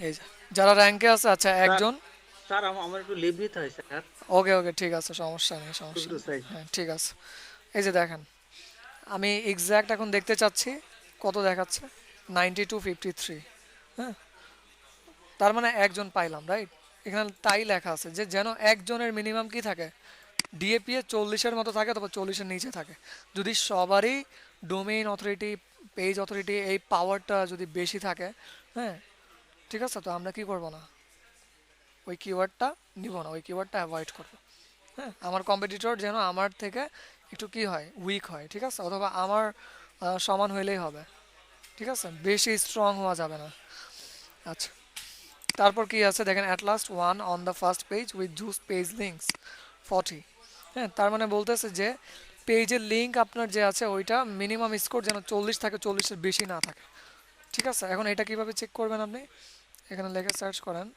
এই যে যারা র্যাঙ্কে আছে, আচ্ছা স্যার একজন, স্যার আমার একটু লিভ নিতে হয় স্যার, ওকে ওকে ঠিক আছে, সমস্যা নেই, সমস্যা একটু নেই, চাই। হ্যাঁ ঠিক আছে। এই যে দেখেন, আমি এক্স্যাক্ট এখন দেখতে চাচ্ছি কত দেখাচ্ছে, 9253, হ্যাঁ, তার মানে একজন পাইলাম, রাইট? এখানে তাই লেখা আছে যে যেন একজনের মিনিমাম কি থাকে, ডিএপিএ 40-এর মতো থাকে, তারপর 40-এর নিচে থাকে। যদি সবারই ডোমেইন অথরিটি, পেজ অথরিটি, এই পাওয়ারটা যদি বেশি থাকে, হ্যাঁ, ঠিক আছে, তো আমরা কি করব না, ওই কিওয়ার্ডটা নিব না, ওই কিওয়ার্ডটা অ্যাভয়েড করবো, হ্যাঁ। আমার কম্পিটিটর যেন আমার থেকে একটু কি হয়, উইক হয়, ঠিক আছে, অথবা আমার সমান হইলেই হবে, ঠিক আছে, বেশি স্ট্রং হওয়া যাবে না। আচ্ছা, তারপর কি আছে দেখেন, at last one on the first page with juice page links 40, হ্যাঁ, তার মানে বলতেছে যে পেজের লিঙ্ক আপনার যে আছে ওইটা মিনিমাম স্কোর যেন 40 থাকে, 40-এর বেশি না থাকে, ঠিক আছে। এখন এটা কিভাবে চেক করবেন, আপনি এখানে লেখে সার্চ করেন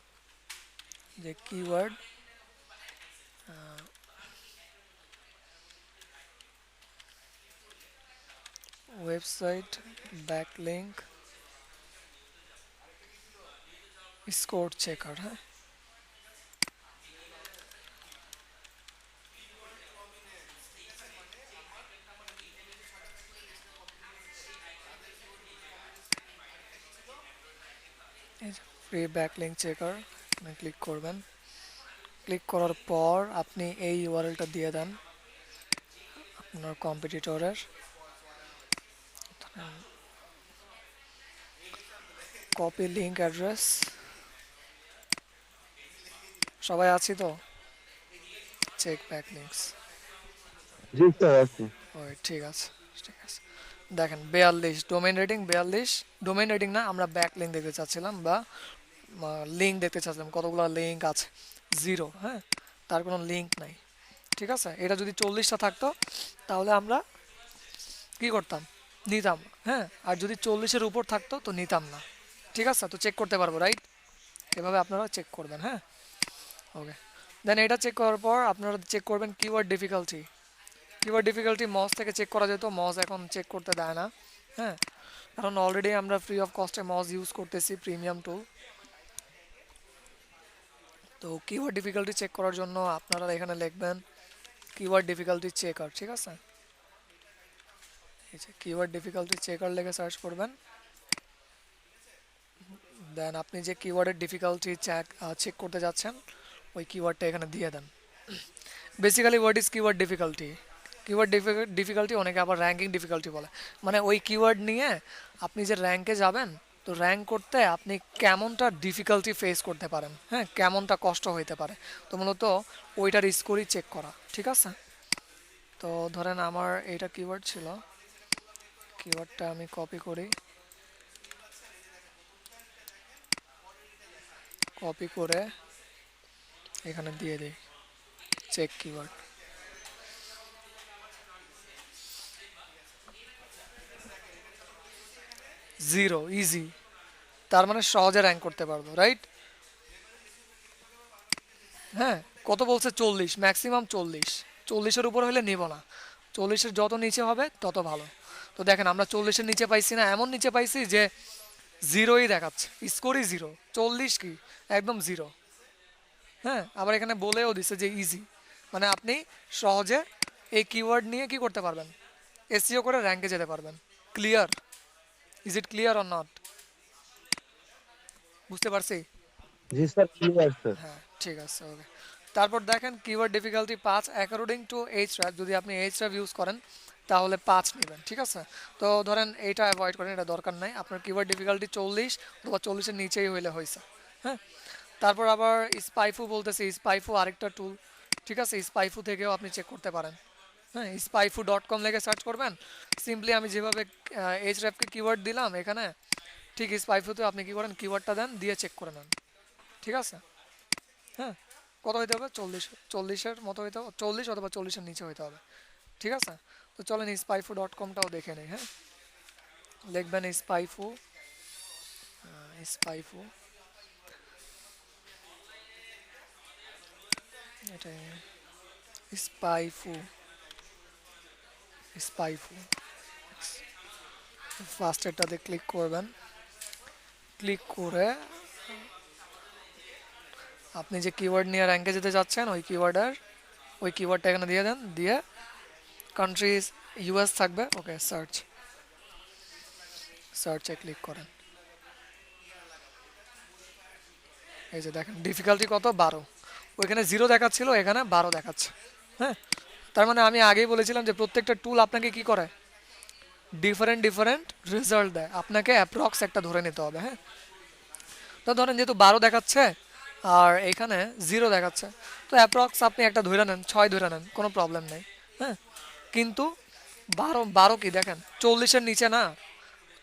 যে keyword website backlink score checker, হ্যাঁ, ফ্রি ব্যাকলিঙ্ক চেকার, ক্লিক করবেন। ক্লিক করার পর আপনি এই ইউআরএলটা দিয়ে দেন আপনার কম্পিটিটরের, কপি লিঙ্ক অ্যাড্রেস, সবাই আছি তো, চেক ব্যাকলিঙ্কস, জি স্যার আছে। ওই ঠিক আছে, ঠিক আছে। দেখেন 42 ডোমেইন রেটিং, 42 ডোমেইন রেটিং না, আমরা ব্যাক লিঙ্ক দেখতে চাচ্ছিলাম, বা লিঙ্ক দেখতে চাচ্ছিলাম, কতগুলো লিঙ্ক আছে, 0, হ্যাঁ, তার কোনো লিঙ্ক নাই, ঠিক আছে। এটা যদি 40টা থাকতো তাহলে আমরা কি করতাম, নিতাম, হ্যাঁ, আর যদি 40-এর উপর থাকতো তো নিতাম না, ঠিক আছে। তো চেক করতে পারবো, রাইট? এভাবে আপনারা চেক করবেন, হ্যাঁ, ওকে। দেন এটা চেক করার পর আপনারা চেক করবেন কিওয়ার্ড ডিফিকাল্টি। কিওয়ার্ড ডিফিকাল্টি মজ থেকে চেক করা যেত, মজ এখন চেক করতে দেয় না, হ্যাঁ, কারণ অলরেডি আমরা ফ্রি অফ কস্টে মজ ইউজ করতেছি, প্রিমিয়াম টুল। তো কিওয়ার্ড ডিফিকাল্টি চেক করার জন্য আপনারা এখানে লিখবেন কিওয়ার্ড ডিফিকাল্টি চেকার, ঠিক আছে। এই যে কিওয়ার্ড ডিফিকাল্টি চেকার লিখে সার্চ করবেন, দেন আপনি যে কিওয়ার্ডের ডিফিকাল্টি চেক করতে যাচ্ছেন ওই কিওয়ার্ডটা এখানে দিয়ে দেন। Basically what is keyword difficulty? Keyword difficulty অনেকে আবার র্যাঙ্কিং ডিফিকাল্টি বলে, মানে ওই কিওয়ার্ড নিয়ে আপনি যে র্যাঙ্কে যাবেন, তো র্যাঙ্ক করতে আপনি কেমনটা ডিফিকাল্টি ফেস করতে পারেন, হ্যাঁ, কেমনটা কষ্ট হইতে পারে, তো মূলত ওইটার স্কোরই চেক করা, ঠিক আছে। তো ধরেন আমার এইটা কিওয়ার্ড ছিল, কিওয়ার্ডটা আমি কপি করি, কপি করে এখানে দিয়ে দিই চেক কিওয়ার্ড, 0, ইজি, তার মানে সহজে র্যাঙ্ক করতে পারবো, রাইট? হ্যাঁ, কত বলছে, 40, ম্যাক্সিমাম 40, 40-এর উপর হলে নিব না, 40-এর যত নিচে হবে তত ভালো। তো দেখেন আমরা 40-এর নিচে পাইছি না, এমন নিচে পাইছি যে জিরোই দেখাচ্ছে, স্কোরই জিরো, 40 কি একদম জিরো। হ্যাঁ, আবার এখানে বলেও দিছে যে ইজি, মানে আপনি সহজে এই কিওয়ার্ড নিয়ে কি করতে পারবেন, এসইও করে র্যাঙ্কে যেতে পারবেন। Clear? Is it clear or not? বুঝতে পারছি? জি স্যার, ক্লিয়ার স্যার। হ্যাঁ, ঠিক আছে, ওকে। তারপর দেখেন keyword difficulty 5 according to HR, যদি আপনি এইচআর ইউজ করেন তাহলে 5 নেবেন, ঠিক আছে? তো ধরেন এইটা অ্যাভয়েড করেন, এটা দরকার নাই আপনার। কিওয়ার্ড ডিফিকাল্টি 40 অথবা 40-এর নিচেই হইলে হয়েছে। হ্যাঁ, তারপর আবার স্পাইফু বলতেছে, স্পাইফু আরেকটা টুল, ঠিক আছে? স্পাইফু থেকেও আপনি চেক করতে পারেন। হ্যাঁ, spyfu.com লিখে সার্চ করবেন। সিম্পলি আমি যেভাবে এইচআরকে কিওয়ার্ড দিলাম এখানে, ঠিক স্পাইফুতে আপনি কি করেন, কিওয়ার্ডটা দেন, দিয়ে চেক করে নেন, ঠিক আছে? হ্যাঁ, কত হইতে হবে, 40-এর মতো হইতে হবে, 40 অথবা 40-এর নিচে হইতে হবে, ঠিক আছে? তো চলেন spyfu.com-টাও দেখে নেই। হ্যাঁ, লিখবেন স্পাইফু, স্পাইফু, এটাই স্পাইফু, স্পাইফু, ফার্স্টেরটাতে ক্লিক করবেন। ক্লিক করে আপনি যে কিওয়ার্ড নিয়ে র্যাঙ্কে যেতে যাচ্ছেন ওই কিওয়ার্ডটা এখানে দিয়ে দেন, দিয়ে কান্ট্রিজ ইউএস থাকবে, ওকে, সার্চে ক্লিক করেন। এই যে দেখেন ডিফিকাল্টি কত, 12। ওইখানে 0 দেখাচ্ছিল, এখানে 12 দেখাচ্ছে। হ্যাঁ, তার মানে আমি আগেই বলেছিলাম যে প্রত্যেকটা টুল আপনাকে কি করে, ডিফারেন্ট ডিফারেন্ট রেজাল্ট দেয়, আপনাকে অ্যাপ্রক্স একটা ধরে নিতে হবে। হ্যাঁ, তো ধরেন যেহেতু 12 দেখাচ্ছে আর এখানে 0 দেখাচ্ছে, তো অ্যাপ্রক্স আপনি একটা ধরে নেন, 6 ধরে নেন, কোনো প্রবলেম নেই। হ্যাঁ, কিন্তু 12 কি দেখেন, 40-এর নিচে না,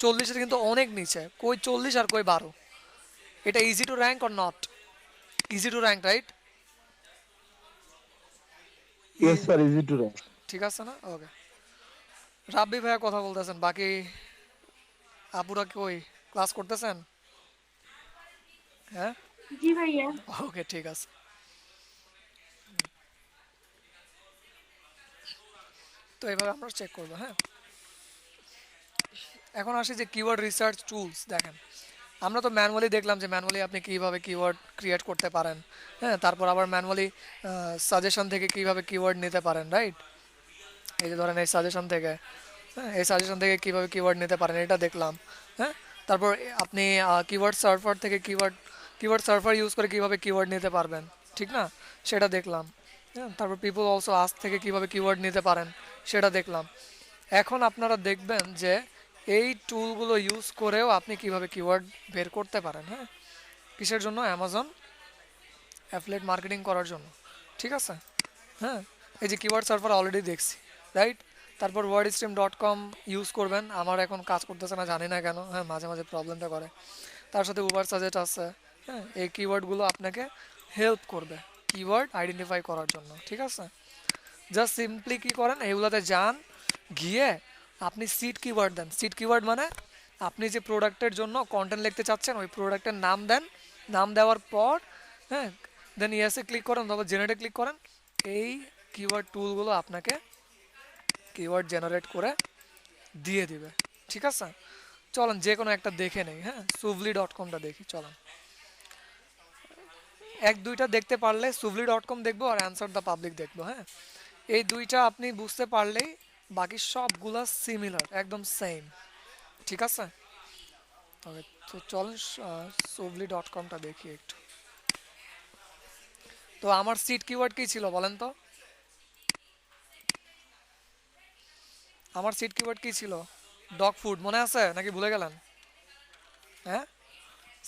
40-এর কিন্তু অনেক নিচে, কই 40 আর কই 12। এটা easy to rank or not? Easy to rank, right? Yes sir, easy to run. ঠিক আছে না? ওকে। রাব্বি ভাইয়া কথা বলতেছেন, বাকি আপুরা কই, ক্লাস করতেছেন? হ্যাঁ, জি ভাইয়া। ওকে, ঠিক আছে। তো এভাবে আমরা চেক করবো। হ্যাঁ, এখন আসি যে কিওয়ার্ড রিসার্চ টুলস। দেখেন আমরা তো ম্যানুয়ালি দেখলাম যে ম্যানুয়ালি আপনি কীভাবে কিওয়ার্ড ক্রিয়েট করতে পারেন। হ্যাঁ, তারপর আবার ম্যানুয়ালি সাজেশন থেকে কীভাবে কিওয়ার্ড নিতে পারেন, রাইট? এই যে ধরেন এই সাজেশন থেকে, হ্যাঁ, এই সাজেশন থেকে কীভাবে কিওয়ার্ড নিতে পারেন এটা দেখলাম। হ্যাঁ, তারপর আপনি কিওয়ার্ড সার্ভার থেকে কিওয়ার্ড সার্ভার ইউজ করে কীভাবে কিওয়ার্ড নিতে পারবেন, ঠিক না? সেটা দেখলাম। হ্যাঁ, তারপর পিপল অলসো আস্ক থেকে কীভাবে কিওয়ার্ড নিতে পারেন সেটা দেখলাম। এখন আপনারা দেখবেন যে এই টুলগুলো ইউজ করেও আপনি কিভাবে কিওয়ার্ড বের করতে পারেন। হ্যাঁ, কিসের জন্য? অ্যামাজন অ্যাফিলিয়েট মার্কেটিং করার জন্য, ঠিক আছে? হ্যাঁ, এই যে কিওয়ার্ড সার্ভার অলরেডি দেখছি, রাইট? তারপর wordstream.com ইউজ করবেন। আমার এখন কাজ করতেছে না, জানি না কেন। হ্যাঁ, মাঝে মাঝে প্রবলেমটা করে। তার সাথে উবার সাজেট আছে। হ্যাঁ, এই কিওয়ার্ডগুলো আপনাকে হেল্প করবে কিওয়ার্ড আইডেন্টিফাই করার জন্য, ঠিক আছে? জাস্ট সিম্পলি কী করেন, এগুলোতে যান, গিয়ে আপনি সিড কিওয়ার্ড দেন। সিড কিওয়ার্ড মানে আপনি যে প্রোডাক্টের জন্য কন্টেন্ট লিখতে চাচ্ছেন ওই প্রোডাক্টের নাম দেন। নাম দেওয়ার পর, হ্যাঁ, দেন ইয়েসে ক্লিক করেন অথবা জেনারেটে ক্লিক করেন। এই কিওয়ার্ড টুলগুলো আপনাকে কিওয়ার্ড জেনারেট করে দিয়ে দিবে, ঠিক আছে? চলেন যে কোনো একটা দেখে নেই। হ্যাঁ, suvli.com-টা দেখি, চলেন। এক দুইটা দেখতে পারলে suvli.com দেখবো আর অ্যান্সার দ্য পাবলিক দেখবো। হ্যাঁ, এই দুইটা আপনি বুঝতে পারলেই বাকি সবগুলা সিমিলার, একদম সেম, ঠিক আছে? ওকে, তো চলেন suvli.com-টা দেখি একটু। তো আমার সিট কিওয়ার্ড কি ছিল বলেন তো? আমার সিট কিওয়ার্ড কি ছিল? ডগ ফুড, মনে আছে নাকি ভুলে গেলেন? হ্যাঁ,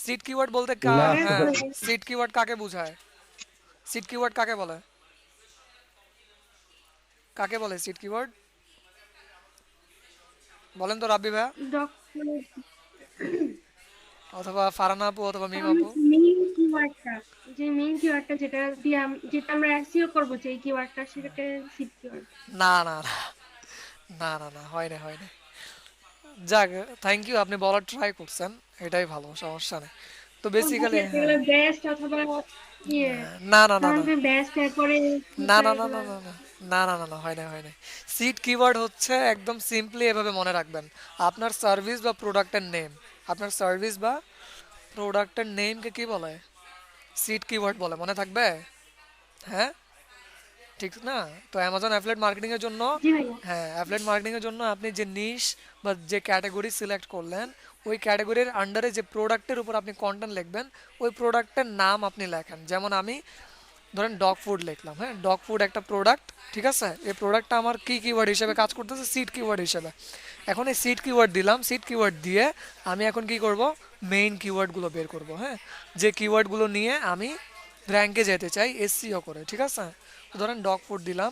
সিট কিওয়ার্ড বলতে না হ্যাঁ, স্যার। সিট কিওয়ার্ড কাকে বোঝায়? সিট কিওয়ার্ড কাকে বলে? কাকে বলে সিট কিওয়ার্ড? বলেন তো রাব্বি ভাইয়া, ডক্টর, অথবা ফারানা আপু, অথবা মিম আপু। মেইন কিওয়ার্ডটা, যে মেইন কিওয়ার্ডটা যেটা দিয়ে যেটা আমরা এসইও করব, যে কিওয়ার্ডটা সেটাকে সিট কিওয়ার্ড। না না না, না না না, হয় না, হয় না। যাক, থ্যাংক ইউ, আপনি বলার ট্রাই করছেন, এটাই ভালো, সমস্যা নেই। তো বেসিক্যালি হ্যাঁ, যেগুলো বেস্ট অথবা ইয়ে, না না না ধরেন না, যে বেস্ট, তারপরে না না না না না না, না না না না, হয় না, হয় না। সিট কিওয়ার্ড হচ্ছে একদম সিম্পলি এভাবে মনে রাখবেন, আপনার সার্ভিস বা প্রোডাক্টের নেম, আপনার সার্ভিস বা প্রোডাক্টের নেমকে কি বলে? সিড কিওয়ার্ড বলে, মনে থাকবে? হ্যাঁ, ঠিক না? তো অ্যামাজন অ্যাফিলিয়েট মার্কেটিং এর জন্য, জি ভাইয়া। হ্যাঁ, অ্যাফিলিয়েট মার্কেটিং এর জন্য আপনি যে নিশ বা যে ক্যাটাগরি সিলেক্ট করলেন, ওই ক্যাটাগরির আন্ডারে যে প্রোডাক্টের উপর আপনি কন্টেন্ট লিখবেন, ওই প্রোডাক্টের নাম আপনি লেখেন। যেমন আমি ধরেন ডগ ফুড লিখলাম, হ্যাঁ, ডগ ফুড একটা প্রোডাক্ট, ঠিক আছে? এই প্রোডাক্টটা আমার কি কিওয়ার্ড হিসেবে কাজ করতেছে? সিড কিওয়ার্ড হিসেবে। এখন এই সিড কিওয়ার্ড দিলাম, সিড কিওয়ার্ড দিয়ে আমি এখন কি করব? মেইন কিওয়ার্ডগুলো বের করব, হ্যাঁ, যে কিওয়ার্ডগুলো নিয়ে আমি র্যাঙ্কে যেতে চাই এসসিও করে, ঠিক আছে? তো ধরেন ডগ ফুড দিলাম,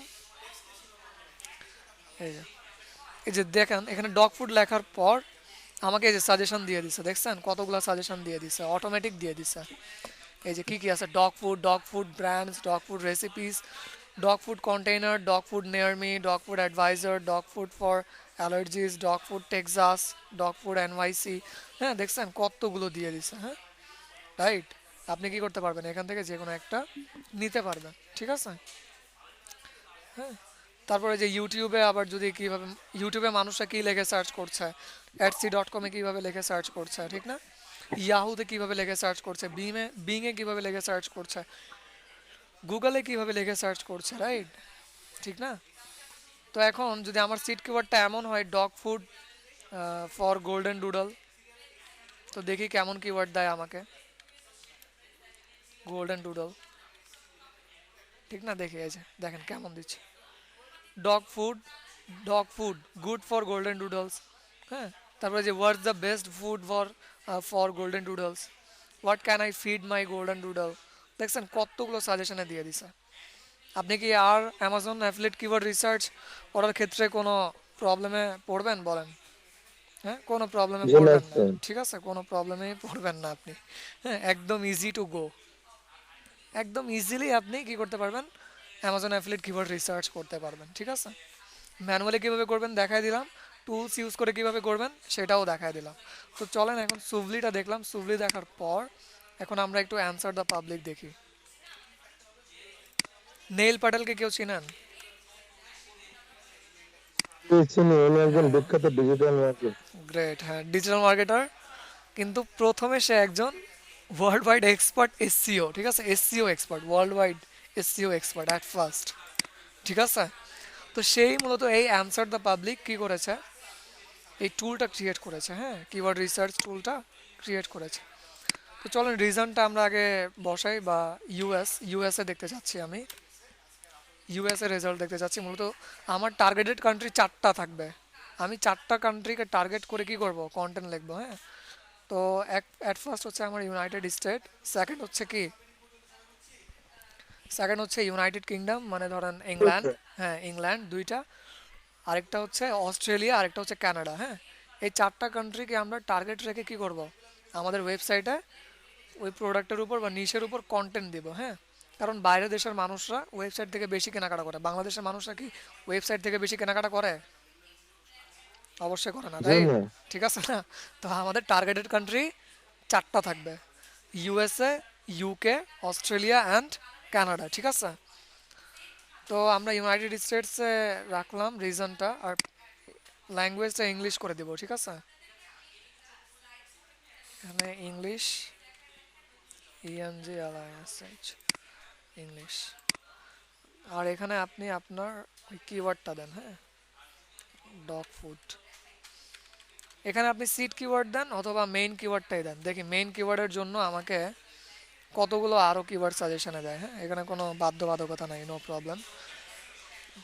এই যে, এই যে দেখেন এখানে ডগ ফুড লেখার পর আমাকে এই যে সাজেশন দিয়ে দিছে, দেখছেন কতগুলো সাজেশন দিয়ে দিছে, অটোমেটিক দিয়ে দিছে। এই যে কি কি আছে, dog food brands, dog food recipes, dog food container, dog food near me, dog food advisor, dog food for allergies, dog food Texas, dog food NYC. হ্যাঁ, দেখছেন কতগুলো দিয়ে দিছে, হ্যাঁ, রাইট? আপনি কি করতে পারবেন? এখান থেকে যে কোনো একটা নিতে পারবেন, ঠিক আছে? হ্যাঁ, তারপরে যে ইউটিউবে আবার যদি কীভাবে, ইউটিউবে মানুষরা কী লেখে সার্চ করছে, Etsy.com-এ কীভাবে লেখে সার্চ করছে, ঠিক না? ইয়াহুতে কীভাবে লেখে সার্চ করছে, বিংয়ে কীভাবে লেখে সার্চ করছে, গুগলে কীভাবে লেখে সার্চ করছে, রাইট? ঠিক না? তো এখন যদি আমার সিট কিওয়ার্ডটা এমন হয় dog food for golden doodle, তো দেখি কেমন কিওয়ার্ড দেয় আমাকে। গোল্ডেন ডুডল, ঠিক না? দেখি এই যে দেখেন কেমন দিচ্ছে, dog food, dog food good for golden Doodles, হ্যাঁ। তারপরে যে what's the best food for golden Doodles, what can I feed my golden doodle. দেখছেন কতগুলো সাজেশনে দিয়ে দিছে। আপনি কি আর অ্যামাজন অ্যাফিলিয়েট কিওয়ার্ড রিসার্চ করার ক্ষেত্রে কোনো প্রবলেমে পড়বেন বলেন? হ্যাঁ, কোনো প্রবলেমে জি না পড়বেন না, স্যার। ঠিক আছে? কোনো প্রবলেমেই পড়বেন না আপনি। হ্যাঁ, একদম ইজি টু গো, একদম ইজিলি আপনি কি করতে পারবেন? অ্যামাজন অ্যাফিলিয়েট কিওয়ার্ড রিসার্চ করতে পারবেন, ঠিক আছে? ম্যানুয়ালি কীভাবে করবেন দেখাই দিলাম, টুলস ইউজ করে কীভাবে করবেন সেটাও দেখাই দিলাম। তো চলেন এখন সুভলিটা দেখলাম, সুভলি দেখার পর এখন আমরা একটু অ্যান্সার দ্য পাবলিক দেখি। নেইল প্যাটেলকে কেউ চিনেন? চিনি, উনি একজন বিখ্যাত ডিজিটাল মার্কেট। গ্রেট, হ্যাঁ, ডিজিটাল মার্কেটার। কিন্তু প্রথমে সে একজন ওয়ার্ল্ড ওয়াইড এক্সপার্ট এসসিও, ঠিক আছে? SCO expert, world wide SCO expert at first, ঠিক আছে? তো সেই মূলত এই অ্যান্সার দ্য পাবলিক কী করেছে, এই টুলটা ক্রিয়েট করেছে, হ্যাঁ, কিওয়ার্ড রিসার্চ টুলটা ক্রিয়েট করেছে। তো চলেন রিজনটা আমরা আগে বসাই, বা ইউএসএ দেখতে চাচ্ছি আমি, ইউএসএ রেজাল্ট দেখতে চাচ্ছি। মূলত আমার টার্গেটেড কান্ট্রি 4টা থাকবে, আমি 4টা কান্ট্রিকে টার্গেট করে কি করব, কন্টেন্ট লিখবো, হ্যাঁ। তো অ্যাট ফার্স্ট হচ্ছে আমার ইউনাইটেড স্টেট, সেকেন্ড হচ্ছে কি, সেকেন্ড হচ্ছে ইউনাইটেড কিংডম, মানে ধরেন ইংল্যান্ড, হ্যাঁ ইংল্যান্ড দুইটা, আরেকটা হচ্ছে অস্ট্রেলিয়া, আরেকটা হচ্ছে কানাডা, হ্যাঁ। এই 4টা কান্ট্রিকে আমরা টার্গেট রেখে কি করব, আমাদের ওয়েবসাইটে ওই প্রোডাক্টের উপর বা নিশের উপর কন্টেন্ট দিব, হ্যাঁ। কারণ বাইরের দেশের মানুষরা ওয়েবসাইট থেকে বেশি কেনাকাটা করে, বাংলাদেশের মানুষরা কি ওয়েবসাইট থেকে বেশি কেনাকাটা করে? অবশ্যই করে না, জি রাইট? না। ঠিক আছে না? তো আমাদের টার্গেটেড কান্ট্রি 4টা থাকবে, USA, UK, Australia and Canada, ঠিক আছে? তো আমরা ইউনাইটেড স্টেটসে রাখলাম রিজনটা, আর ল্যাঙ্গুয়েজটা ইংলিশ করে দেবো, ঠিক আছে? এখানে ইংলিশ, ENGLISH, ইংলিশ। আর এখানে আপনি আপনার ওই কিওয়ার্ডটা দেন, হ্যাঁ, ডগ ফুড। এখানে আপনি সিট কিওয়ার্ড দেন অথবা মেইন কিওয়ার্ডটাই দেন। দেখি মেইন কিওয়ার্ডের জন্য আমাকে কতগুলো আরও কিওয়ার্ড সাজেশনে দেয়, হ্যাঁ, এখানে কোনো বাধ্যবাধকতা নাই, নো প্রবলেম।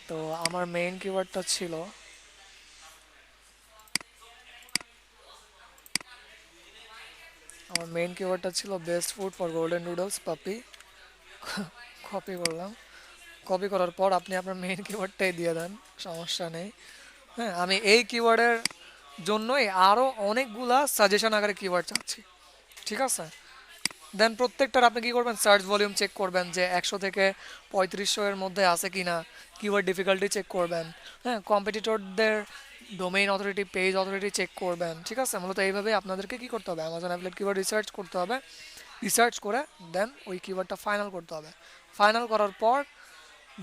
তো আমার মেইন কিওয়ার্ডটা ছিল, আমার মেইন কিওয়ার্ডটা ছিল best food for golden noodles পাপি। কপি করলাম, কপি করার পর আপনি আপনার মেইন কিওয়ার্ডটাই দিয়ে দেন, সমস্যা নেই। হ্যাঁ, আমি এই কিওয়ার্ডের জন্যই আরও অনেকগুলা সাজেশন আকারে কিওয়ার্ড চাচ্ছি, ঠিক আছে? দেন প্রত্যেকটার আপনি কী করবেন, সার্চ ভলিউম চেক করবেন যে 100 থেকে 3500 এর মধ্যে আছে কি না, কিওয়ার্ড ডিফিকাল্টি চেক করবেন, হ্যাঁ, কম্পিটিটরদের domain authority, page authority check করবেন, ঠিক আছে? মূলত এইভাবে আপনাদেরকে কী করতে হবে, অ্যামাজন অ্যাফিলিয়েট কিওয়ার্ড রিসার্চ করতে হবে, রিসার্চ করে দেন ওই কিওয়ার্ডটা ফাইনাল করতে হবে। ফাইনাল করার পর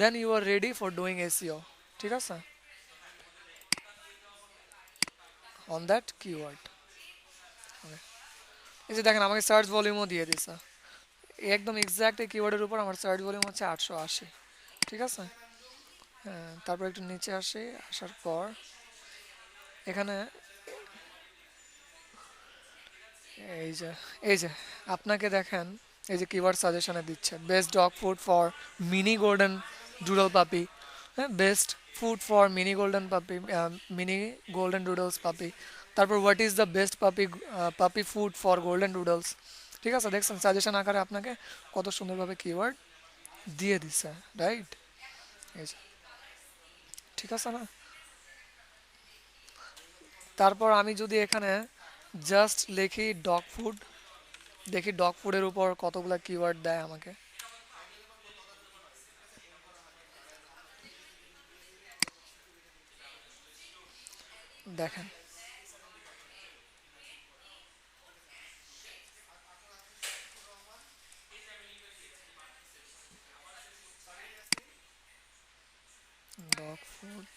then you are ready for doing SEO, ঠিক আছে, অন দ্যাট কিওয়ার্ড। এই যে দেখেন আমাকে সার্চ ভলিউমও দিয়ে দিছে, একদম এক্স্যাক্ট এই কিওয়ার্ডের উপর আমার সার্চ ভলিউম হচ্ছে 880। ঠিক আছে, হ্যাঁ, তারপর একটু নিচে আসি, আসার পর এখানে এই যে এই যে আপনাকে দেখেন এই যে কিওয়ার্ড সাজেশনে দিচ্ছে best dog food for mini golden doodle puppy, হ্যাঁ, best food for mini golden পাপি, মিনি গোল্ডেন ডুডলস পাপি, তারপর হোয়াট ইজ দ্য বেস্ট পাপি পাপি ফুড ফর গোল্ডেন ডুডলস। ঠিক আছে, দেখছেন সাজেশন আকারে আপনাকে কত সুন্দরভাবে কিওয়ার্ড দিয়ে দিচ্ছে, রাইট? এই যে, ঠিক আছে না? তারপর আমি যদি এখানে জাস্ট লিখি ডগ ফুড, দেখি ডগ ফুডের উপর কতগুলা কিওয়ার্ড দেয় আমাকে। দেখেন ডগ ফুড,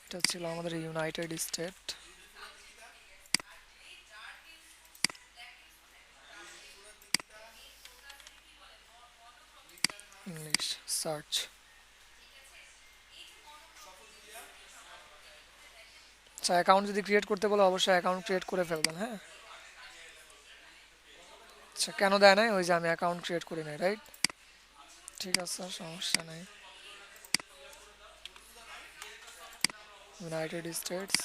এটা ছিল আমাদের ইউনাইটেড স্টেট, ইংলিশ সার্চ। আচ্ছা, অ্যাকাউন্ট যদি ক্রিয়েট করতে বলে অবশ্যই অ্যাকাউন্ট ক্রিয়েট করে ফেলবেন, হ্যাঁ। আচ্ছা, কেন দেয় নাই? ওই যে আমি অ্যাকাউন্ট ক্রিয়েট করি নাই, রাইট? ঠিক আছে, সমস্যা নাই। United states,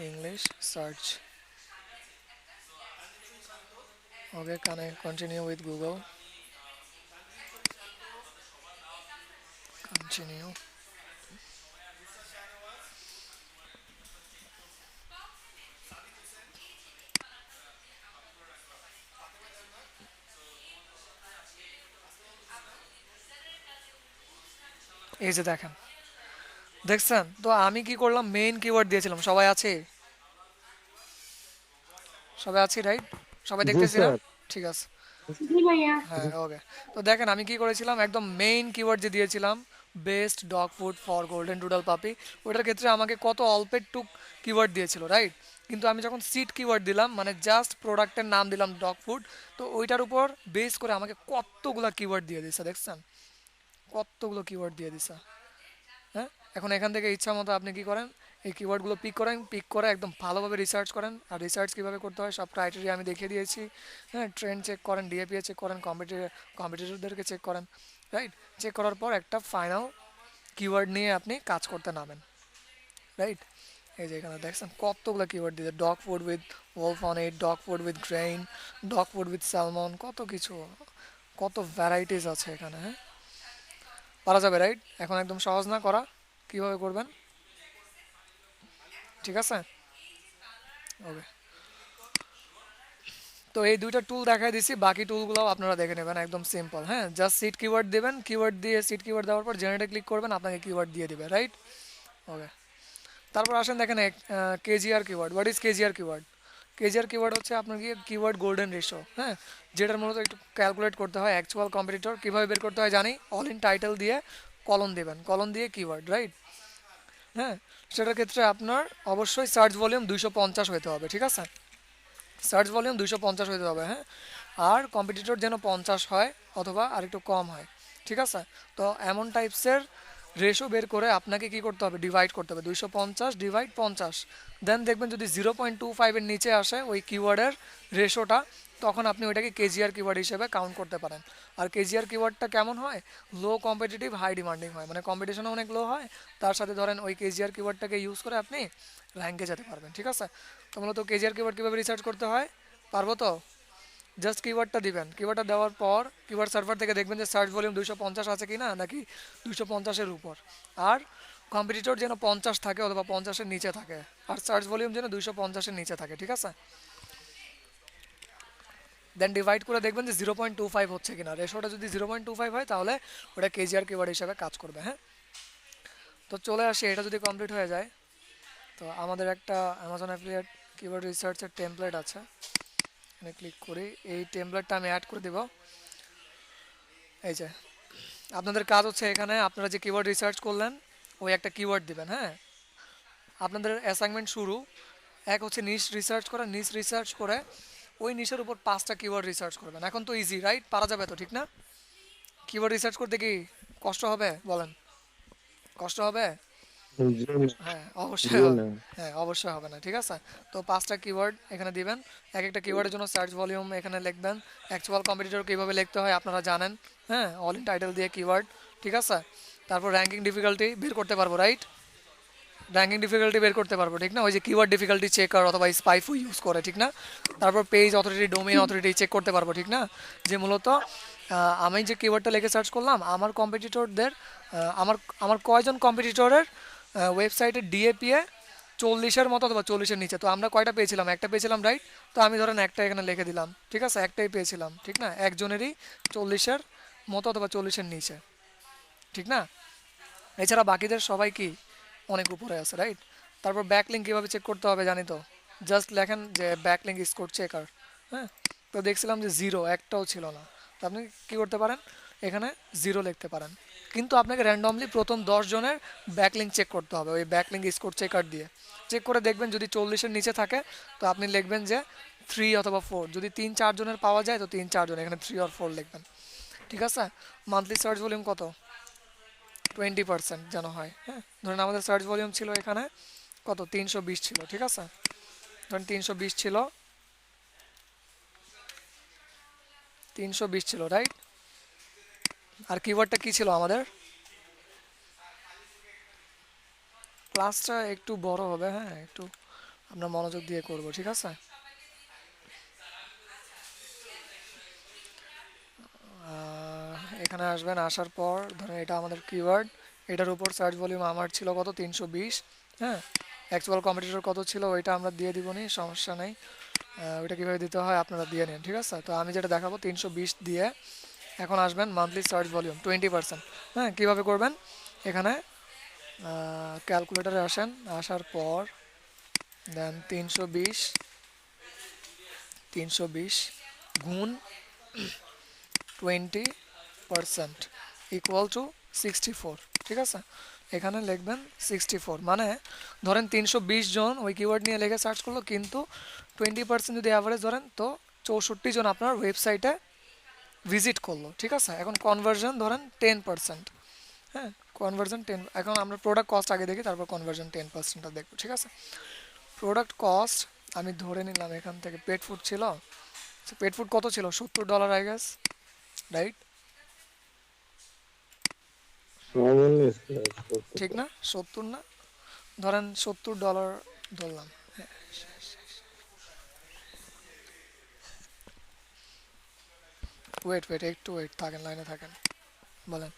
English search. Okay, can I continue with Google? Continue. এই যে দেখেন, দেখছেন তো আমি কি করলাম, মেইন কিওয়ার্ড দিয়েছিলাম। সবাই আছে? সবাই আছি, রাইট? সবাই জি দেখতেছি না? স্যার। ঠিক আছে, জি ভাইয়া। হ্যাঁ, ওকে। তো দেখেন আমি কি করেছিলাম, একদম মেইন কিওয়ার্ড যে দিয়েছিলাম best dog food for golden doodle পাপি, ওটার ক্ষেত্রে আমাকে কত অল্প একটু কিওয়ার্ড দিয়েছিল, রাইট? কিন্তু আমি যখন সিট কিওয়ার্ড দিলাম, মানে জাস্ট প্রোডাক্টের নাম দিলাম ডগ ফুড, তো ওইটার উপর বেস করে আমাকে কতগুলা কিওয়ার্ড দিয়ে দিছে, দেখছেন? কতগুলো কিওয়ার্ড দিয়ে দিছে, হ্যাঁ। এখন এখান থেকে ইচ্ছা মতো আপনি কি করেন, এই কিওয়ার্ডগুলো পিক করেন, পিক করে একদম ভালোভাবে রিসার্চ করেন। আর রিসার্চ কীভাবে করতে হয় সব ক্রাইটেরিয়া আমি দেখিয়ে দিয়েছি, হ্যাঁ। ট্রেন্ড চেক করেন, ডিএপিএ চেক করেন, কম্পিটিটরদেরকে চেক করেন, রাইট? চেক করার পর একটা ফাইনাল কিওয়ার্ড নিয়ে আপনি কাজ করতে নামেন, রাইট? এই যে এখানে দেখছেন কতগুলো কিওয়ার্ড দিয়েছে, dog food with wolf on it, dog food with grain, dog food with salmon, কত কিছু, কত ভ্যারাইটিস আছে এখানে, হ্যাঁ। পারা যাবে, রাইট? এখন একদম সহজ না করা, কিভাবে করবেন, ঠিক আছে, ওকে। তো এই দুইটা টুল দেখাই দিছি, বাকি টুলগুলোও আপনারা দেখে নেবেন, একদম সিম্পল, হ্যাঁ। জাস্ট সিট কিওয়ার্ড দেবেন, কিওয়ার্ড দিয়ে সিট কিওয়ার্ড দেওয়ার পর জেনারেটে ক্লিক করবেন, আপনাকে কিওয়ার্ড দিয়ে দিবে, রাইট? ওকে। তারপর আসেন দেখেন KGR keyword. What is KGR keyword? KGR keyword হচ্ছে আপনার কি কিওয়ার্ড গোল্ডেন রেশো, হ্যাঁ। যেটার মূলত একটু ক্যালকুলেট করতে হয় অ্যাকচুয়াল কম্পিটিটর কীভাবে বের করতে হয় জানি, অল ইন টাইটেল দিয়ে কলন দেবেন, কলন দিয়ে কিওয়ার্ড, রাইট? হ্যাঁ, সেটার ক্ষেত্রে আপনার অবশ্যই সার্চ ভলিউম 250 হতে হবে, ঠিক আছে? সার্চ ভলিউম 250 হতে হবে, হ্যাঁ। আর কম্পিটিটর যেন 50 হয় অথবা আরেকটু কম হয়, ঠিক আছে? তো এমন টাইপসের রেশো বের করে আপনাকে কি করতে হবে, ডিভাইড করতে হবে, 250 ডিভাইড 50। দেন দেখবেন যদি 0.25-এর নিচে আসে ওই কিওয়ার্ডের রেশোটা, তখন আপনি ওইটাকে কেজিআর কিওয়ার্ড হিসেবে কাউন্ট করতে পারেন। আর কেজিআর কিওয়ার্ডটা কেমন হয়, লো কম্পিটিটিভ হাই ডিমান্ডিং হয়, মানে কম্পিটিশনও অনেক লো হয়, তার সাথে ধরেন ওই কেজিআর কিওয়ার্ডটাকে ইউজ করে আপনি র্যাঙ্কে যেতে পারবেন, ঠিক আছে? তো মূলত কেজিআর কিওয়ার্ড কীভাবে রিসার্চ করতে হয়, পারবো তো? জাস্ট কিওয়ার্ডটা দিবেন, কিওয়ার্ডটা দেওয়ার পর কিওয়ার্ড সার্ভার থেকে দেখবেন যে সার্চ ভলিউম 250 আছে কি না, নাকি 250-এর উপর, আর কম্পিটিটর যেন 50 থাকে অথবা 50-এর নিচে থাকে, আর সার্চ ভলিউম যেন 250-এর নিচে থাকে, ঠিক আছে? দেন ডিভাইড করে দেখবেন যে 0.25 হচ্ছে কিনা, রেশোটা যদি 0.25 হয় তাহলে ওটা কেজিআর কিওয়ার্ড হিসাবে কাজ করবে, হ্যাঁ। তো চলে আসি, এটা যদি কমপ্লিট হয়ে যায়, তো আমাদের একটা অ্যামাজন অ্যাফিলিয়েট কিওয়ার্ড রিসার্চের টেমপ্লেট আছে, এখানে ক্লিক করি, এই টেমপ্লেটটা আমি অ্যাড করে দেব। এই যে আপনাদের কাজ হচ্ছে এখানে আপনারা যে কিওয়ার্ড রিসার্চ করলেন ওই একটা কিওয়ার্ড দিবেন, হ্যাঁ। আপনাদের অ্যাসাইনমেন্ট শুরু, এক হচ্ছে নিশ রিসার্চ করা, নিশ রিসার্চ করে ওই নিশের উপর 5টা কিওয়ার্ড রিসার্চ করবেন। এখন তো ইজি রাইট, পারা যাবে তো, ঠিক না? কিওয়ার্ড রিসার্চ করতে কি কষ্ট হবে বলেন? কষ্ট হবে? জি হ্যাঁ জি অবশ্যই হবে। না। হ্যাঁ অবশ্যই হবে না, ঠিক আছে? তো 5টা কিওয়ার্ড এখানে দিবেন, এক একটা কিওয়ার্ডের জন্য সার্চ ভলিউম এখানে লিখবেন। অ্যাকচুয়াল কম্পিটিটর কীভাবে লিখতে হয় আপনারা জানেন, হ্যাঁ, অল ইন টাইটেল দিয়ে কিওয়ার্ড, ঠিক আছে? তারপর র্যাঙ্কিং ডিফিকাল্টি বের করতে পারবো রাইট, র্যাঙ্কিং ডিফিকাল্টি বের করতে পারবো, ঠিক না? ওই যে কিওয়ার্ড ডিফিকাল্টি চেকার অথবা স্পাইফু ইউজ করে, ঠিক না? তারপর page authority, domain authority check করতে পারবো, ঠিক না? যে মূলত আমি যে কিওয়ার্ডটা লিখে সার্চ করলাম আমার কম্পিটিটরদের, আমার আমার কয়জন কম্পিটিটরের ওয়েবসাইটে ডিএপিএ 40-এর মতো অথবা 40-এর নিচে, তো আমরা কয়টা পেয়েছিলাম? একটা পেয়েছিলাম রাইট। তো আমি ধরেন একটা এখানে লিখে দিলাম, ঠিক আছে? একটাই পেয়েছিলাম, ঠিক না? একজনেরই 40-এর মতো অথবা 40-এর নিচে, ঠিক না? এছাড়া বাকিদের সবাই কি অনেক উপরে আছে রাইট। তারপর ব্যাকলিঙ্ক কীভাবে চেক করতে হবে জানি তো, জাস্ট লেখেন যে ব্যাকলিঙ্ক স্কোর চেকার, হ্যাঁ। তো দেখছিলাম যে জিরো, একটাও ছিল না। তো আপনি কী করতে পারেন, এখানে জিরো লিখতে পারেন, কিন্তু আপনাকে র্যান্ডমলি প্রথম 10 জনের ব্যাকলিঙ্ক চেক করতে হবে ওই ব্যাকলিঙ্ক স্কোর চেকার দিয়ে। চেক করে দেখবেন যদি 40-এর নিচে থাকে তো আপনি লিখবেন যে 3 অথবা 4, যদি 3-4 জনের পাওয়া যায় তো 3-4 জন, এখানে 3 or 4 লিখবেন, ঠিক আছে? মান্থলি সার্চ ভলিউম কত? 20% যেন হয়, হ্যাঁ। ধরেন আমাদের সার্চ ভলিউম ছিল এখানে কত, 320 ছিল, ঠিক আছে? ধরেন 320 ছিল, 320 ছিল রাইট। আর কিওয়ার্ডটা কি ছিল আমাদের? ক্লাসটা একটু বড় হবে, হ্যাঁ, একটু আমরা মনোযোগ দিয়ে করব, ঠিক আছে? এখানে আসবেন, আসার পর ধরেন এটা আমাদের কিওয়ার্ড, এটার উপর সার্চ ভলিউম আমার ছিল কত, 320, হ্যাঁ। অ্যাকচুয়াল কম্পিটিটর কত ছিল ওইটা আমরা দিয়ে দিব, নি সমস্যা নেই। ওইটা কীভাবে দিতে হয় আপনারা দিয়ে নিন, ঠিক আছে? তো আমি যেটা দেখাবো 320 দিয়ে। এখন আসবেন মান্থলি সার্চ ভলিউম 20%, হ্যাঁ। কীভাবে করবেন, এখানে ক্যালকুলেটারে আসেন, আসার পর দেন 320 গুণ 20% ইকুয়াল টু 64, ঠিক আছে? এখানে লিখবেন 64, মানে ধরেন 320 জন ওই কিওয়ার্ড নিয়ে লিখে সার্চ করলো, কিন্তু 20% যদি অ্যাভারেজ ধরেন তো 64 জন আপনার ওয়েবসাইটে ভিজিট করলো, ঠিক আছে? এখন কনভার্জন ধরেন 10%, হ্যাঁ, কনভার্জন 10। এখন আমরা প্রোডাক্ট কস্ট আগে দেখি, তারপর কনভার্জন 10%টা দেখবো, ঠিক আছে? প্রোডাক্ট কস্ট আমি ধরে নিলাম এখান থেকে, পেট ফুড ছিল, পেট ফুড কত ছিল, $70 আই গেস, রাইট? ঠিক না, 70 না? ধরেন $70 ধরলাম। ওয়েট ওয়েট একটু ওয়েট থাকেন, লাইনে থাকেন, বলেন।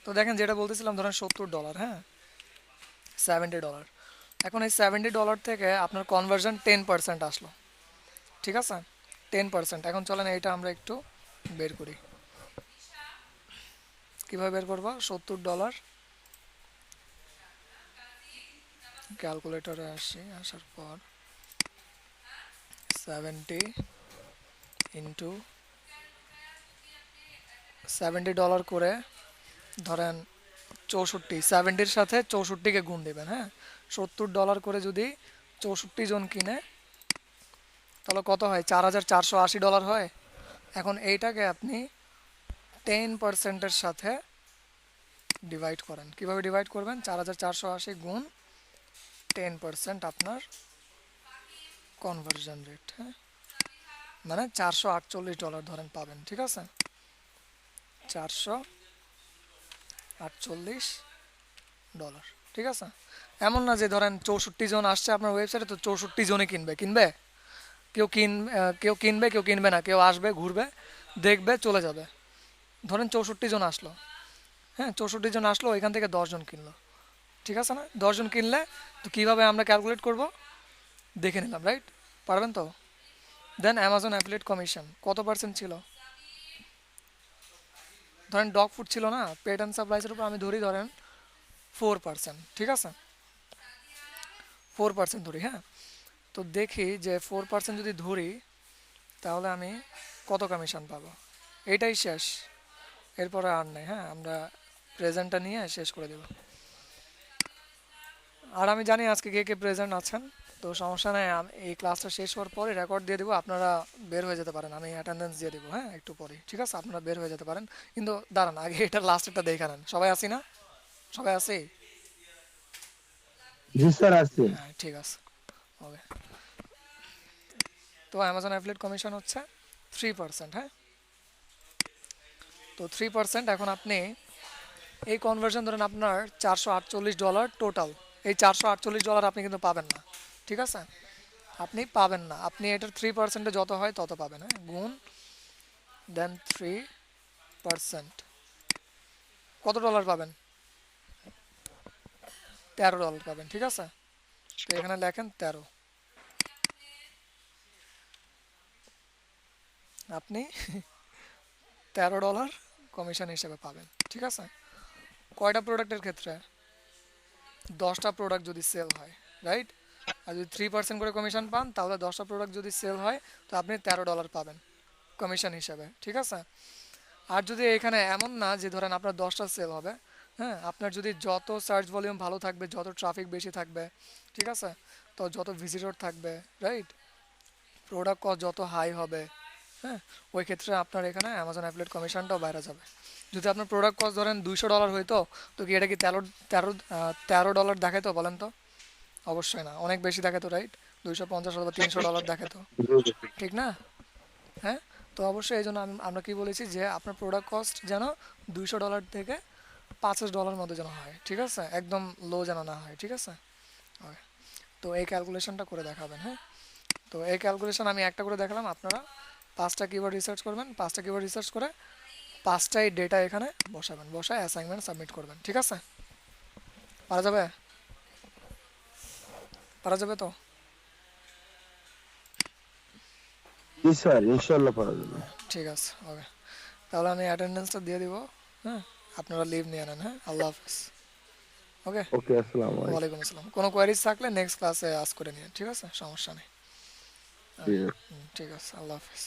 তো দেখেন যেটা বলতেছিলাম, ধরেন $70, হ্যাঁ, $70। এখন এই $70 থেকে আপনার কনভার্জন 10% আসলো, ঠিক আছে? 10%। এখন চলেন এইটা আমরা একটু বের করি। কীভাবে বের করবো? $70, ক্যালকুলেটরে আসি, আসার পর 70 ইন্টু $70 করে ধরেন 64, 70-র সাথে 64-কে গুণ দেবেন, হ্যাঁ। $70 করে যদি 64 জন কিনে তাহলে কত হয়, $4480 হয়। এখন এইটাকে আপনি 10%-এর সাথে ডিভাইড করেন। কিভাবে ডিভাইড করবেন? 4480 গুণ 10% আপনার কনভার্জন রেট, হ্যাঁ, মানে $448 ধরেন পাবেন, ঠিক আছে? $448, ঠিক আছে? এমন না যে ধরেন 64 জন আসছে আপনার ওয়েবসাইটে তো 64 জনে কিনবে, কেউ কিনবে কেউ কিনবে না, কেউ আসবে ঘুরবে দেখবে চলে যাবে। ধরেন 64 জন আসলো, হ্যাঁ, 64 জন আসলো, এখান থেকে 10 জন কিনলো, ঠিক আছে না? 10 জন কিনলে তো কীভাবে আমরা ক্যালকুলেট করব দেখে নিলাম, রাইট? পারবেন তো? দেন অ্যামাজন অ্যাফিলিয়েট কমিশন কত পার্সেন্ট ছিল? ধরেন ডগ ফুড ছিল না, পেড অ্যান্ড সাপ্লাইসের উপর আমি ধরি ধরেন 4%, ঠিক আছে? 4% ধরি, হ্যাঁ। তো দেখি যে 4% যদি ধরি তাহলে আমি কত কমিশন পাবো। এইটাই শেষ, এরপরে আর নেই। হ্যাঁ, আমরা প্রেজেন্টটা নিয়ে শেষ করে দেব। আর আমি জানি আজকে কে কে প্রেজেন্ট আছেন, তো সমস্যা নেই। এই ক্লাসটা শেষ হওয়ার পরে রেকর্ড দিয়ে দেবো, আপনারা বের হয়ে যেতে পারেন। আমি অ্যাটেন্ডেন্স দিয়ে দেবো, হ্যাঁ, একটু পরে। ঠিক আছে, আপনারা বের হয়ে যেতে পারেন, কিন্তু দাঁড়ান আগে এটার লাস্টেরটা দেখে নেন। সবাই আসি না? সবাই আসি? জি স্যার, আছে। হ্যাঁ, ঠিক আছে, ওকে। তো অ্যামাজন অ্যাফিলিয়েট কমিশন হচ্ছে 3%। হ্যাঁ, তো 3%। এখন আপনি এই কনভার্সন ধরেন আপনার $448 টোটাল। এই $448 আপনি কিন্তু পাবেন না, ঠিক আছে? আপনি পাবেন না, আপনি এটার 3%-এ যত হয় তত পাবেন। হ্যাঁ, গুণ দেন 3%, কত ডলার পাবেন? $13 পাবেন, ঠিক আছে? তো এখানে লেখেন 13, আপনি $13 কমিশন হিসেবে পাবেন, ঠিক আছে? কয়টা প্রোডাক্টের ক্ষেত্রে? 10টা প্রোডাক্ট যদি সেল হয়, রাইট? আর যদি 3% করে কমিশন পান তাহলে 10টা প্রোডাক্ট যদি সেল হয় তো আপনি $13 পাবেন কমিশন হিসাবে, ঠিক আছে? আর যদি এখানে এমন না যে ধরেন আপনার 10টা সেল হবে, হ্যাঁ, আপনার যদি যত সার্চ ভলিউম ভালো থাকবে, যত ট্রাফিক বেশি থাকবে, ঠিক আছে, তো যত ভিজিটর থাকবে, রাইট, প্রোডাক্ট কস্ট যত হাই হবে, হ্যাঁ, ওই ক্ষেত্রে আপনার এখানে অ্যামাজন অ্যাফিলিয়েট কমিশনটাও বাইরে যাবে। যদি আপনার প্রোডাক্ট কস্ট ধরেন $200 হইতো, তো কি এটা কি $13 দেখাইতো বলেন তো? অবশ্যই না, অনেক বেশি দেখে তো, রাইট? 250 অথবা $300 দেখে তো, ঠিক না? হ্যাঁ, তো অবশ্যই এই জন্য আমরা কি বলেছি যে আপনার প্রোডাক্ট কস্ট যেন $200 থেকে $50 মধ্যে যেন হয়, ঠিক আছে? একদম লো যেন না হয়, ঠিক আছে? Okay. তো এই ক্যালকুলেশনটা করে দেখাবেন। হ্যাঁ, তো এই ক্যালকুলেশন আমি একটা করে দেখালাম, আপনারা 5টা কিওয়ার্ড রিসার্চ করবেন, 5টা কিওয়ার্ড রিসার্চ করে 5টাই ডেটা এখানে বসাবেন, বসায় অ্যাসাইনমেন্ট সাবমিট করবেন, ঠিক আছে? পারা যাবে? পারা যাবে তো? জি স্যার, ইনশাল্লাহ পারা যাবে। ঠিক আছে, ওকে। তাহলে আমি অ্যাটেন্ডেন্সটা দিয়ে দিব। হ্যাঁ, আপনারা লিভ নিয়ে নেন। হ্যাঁ, আল্লাহ হাফিজ। ওকে, ওকে, আসসালামু আলাইকুম। ওয়ালাইকুম আসসালাম। কোনো কোয়ারিজ থাকলে নেক্সট ক্লাসে আস করে নিন, ঠিক আছে? সমস্যা নেই। ঠিক আছে। ঠিক আছে, আল্লাহ হাফিজ।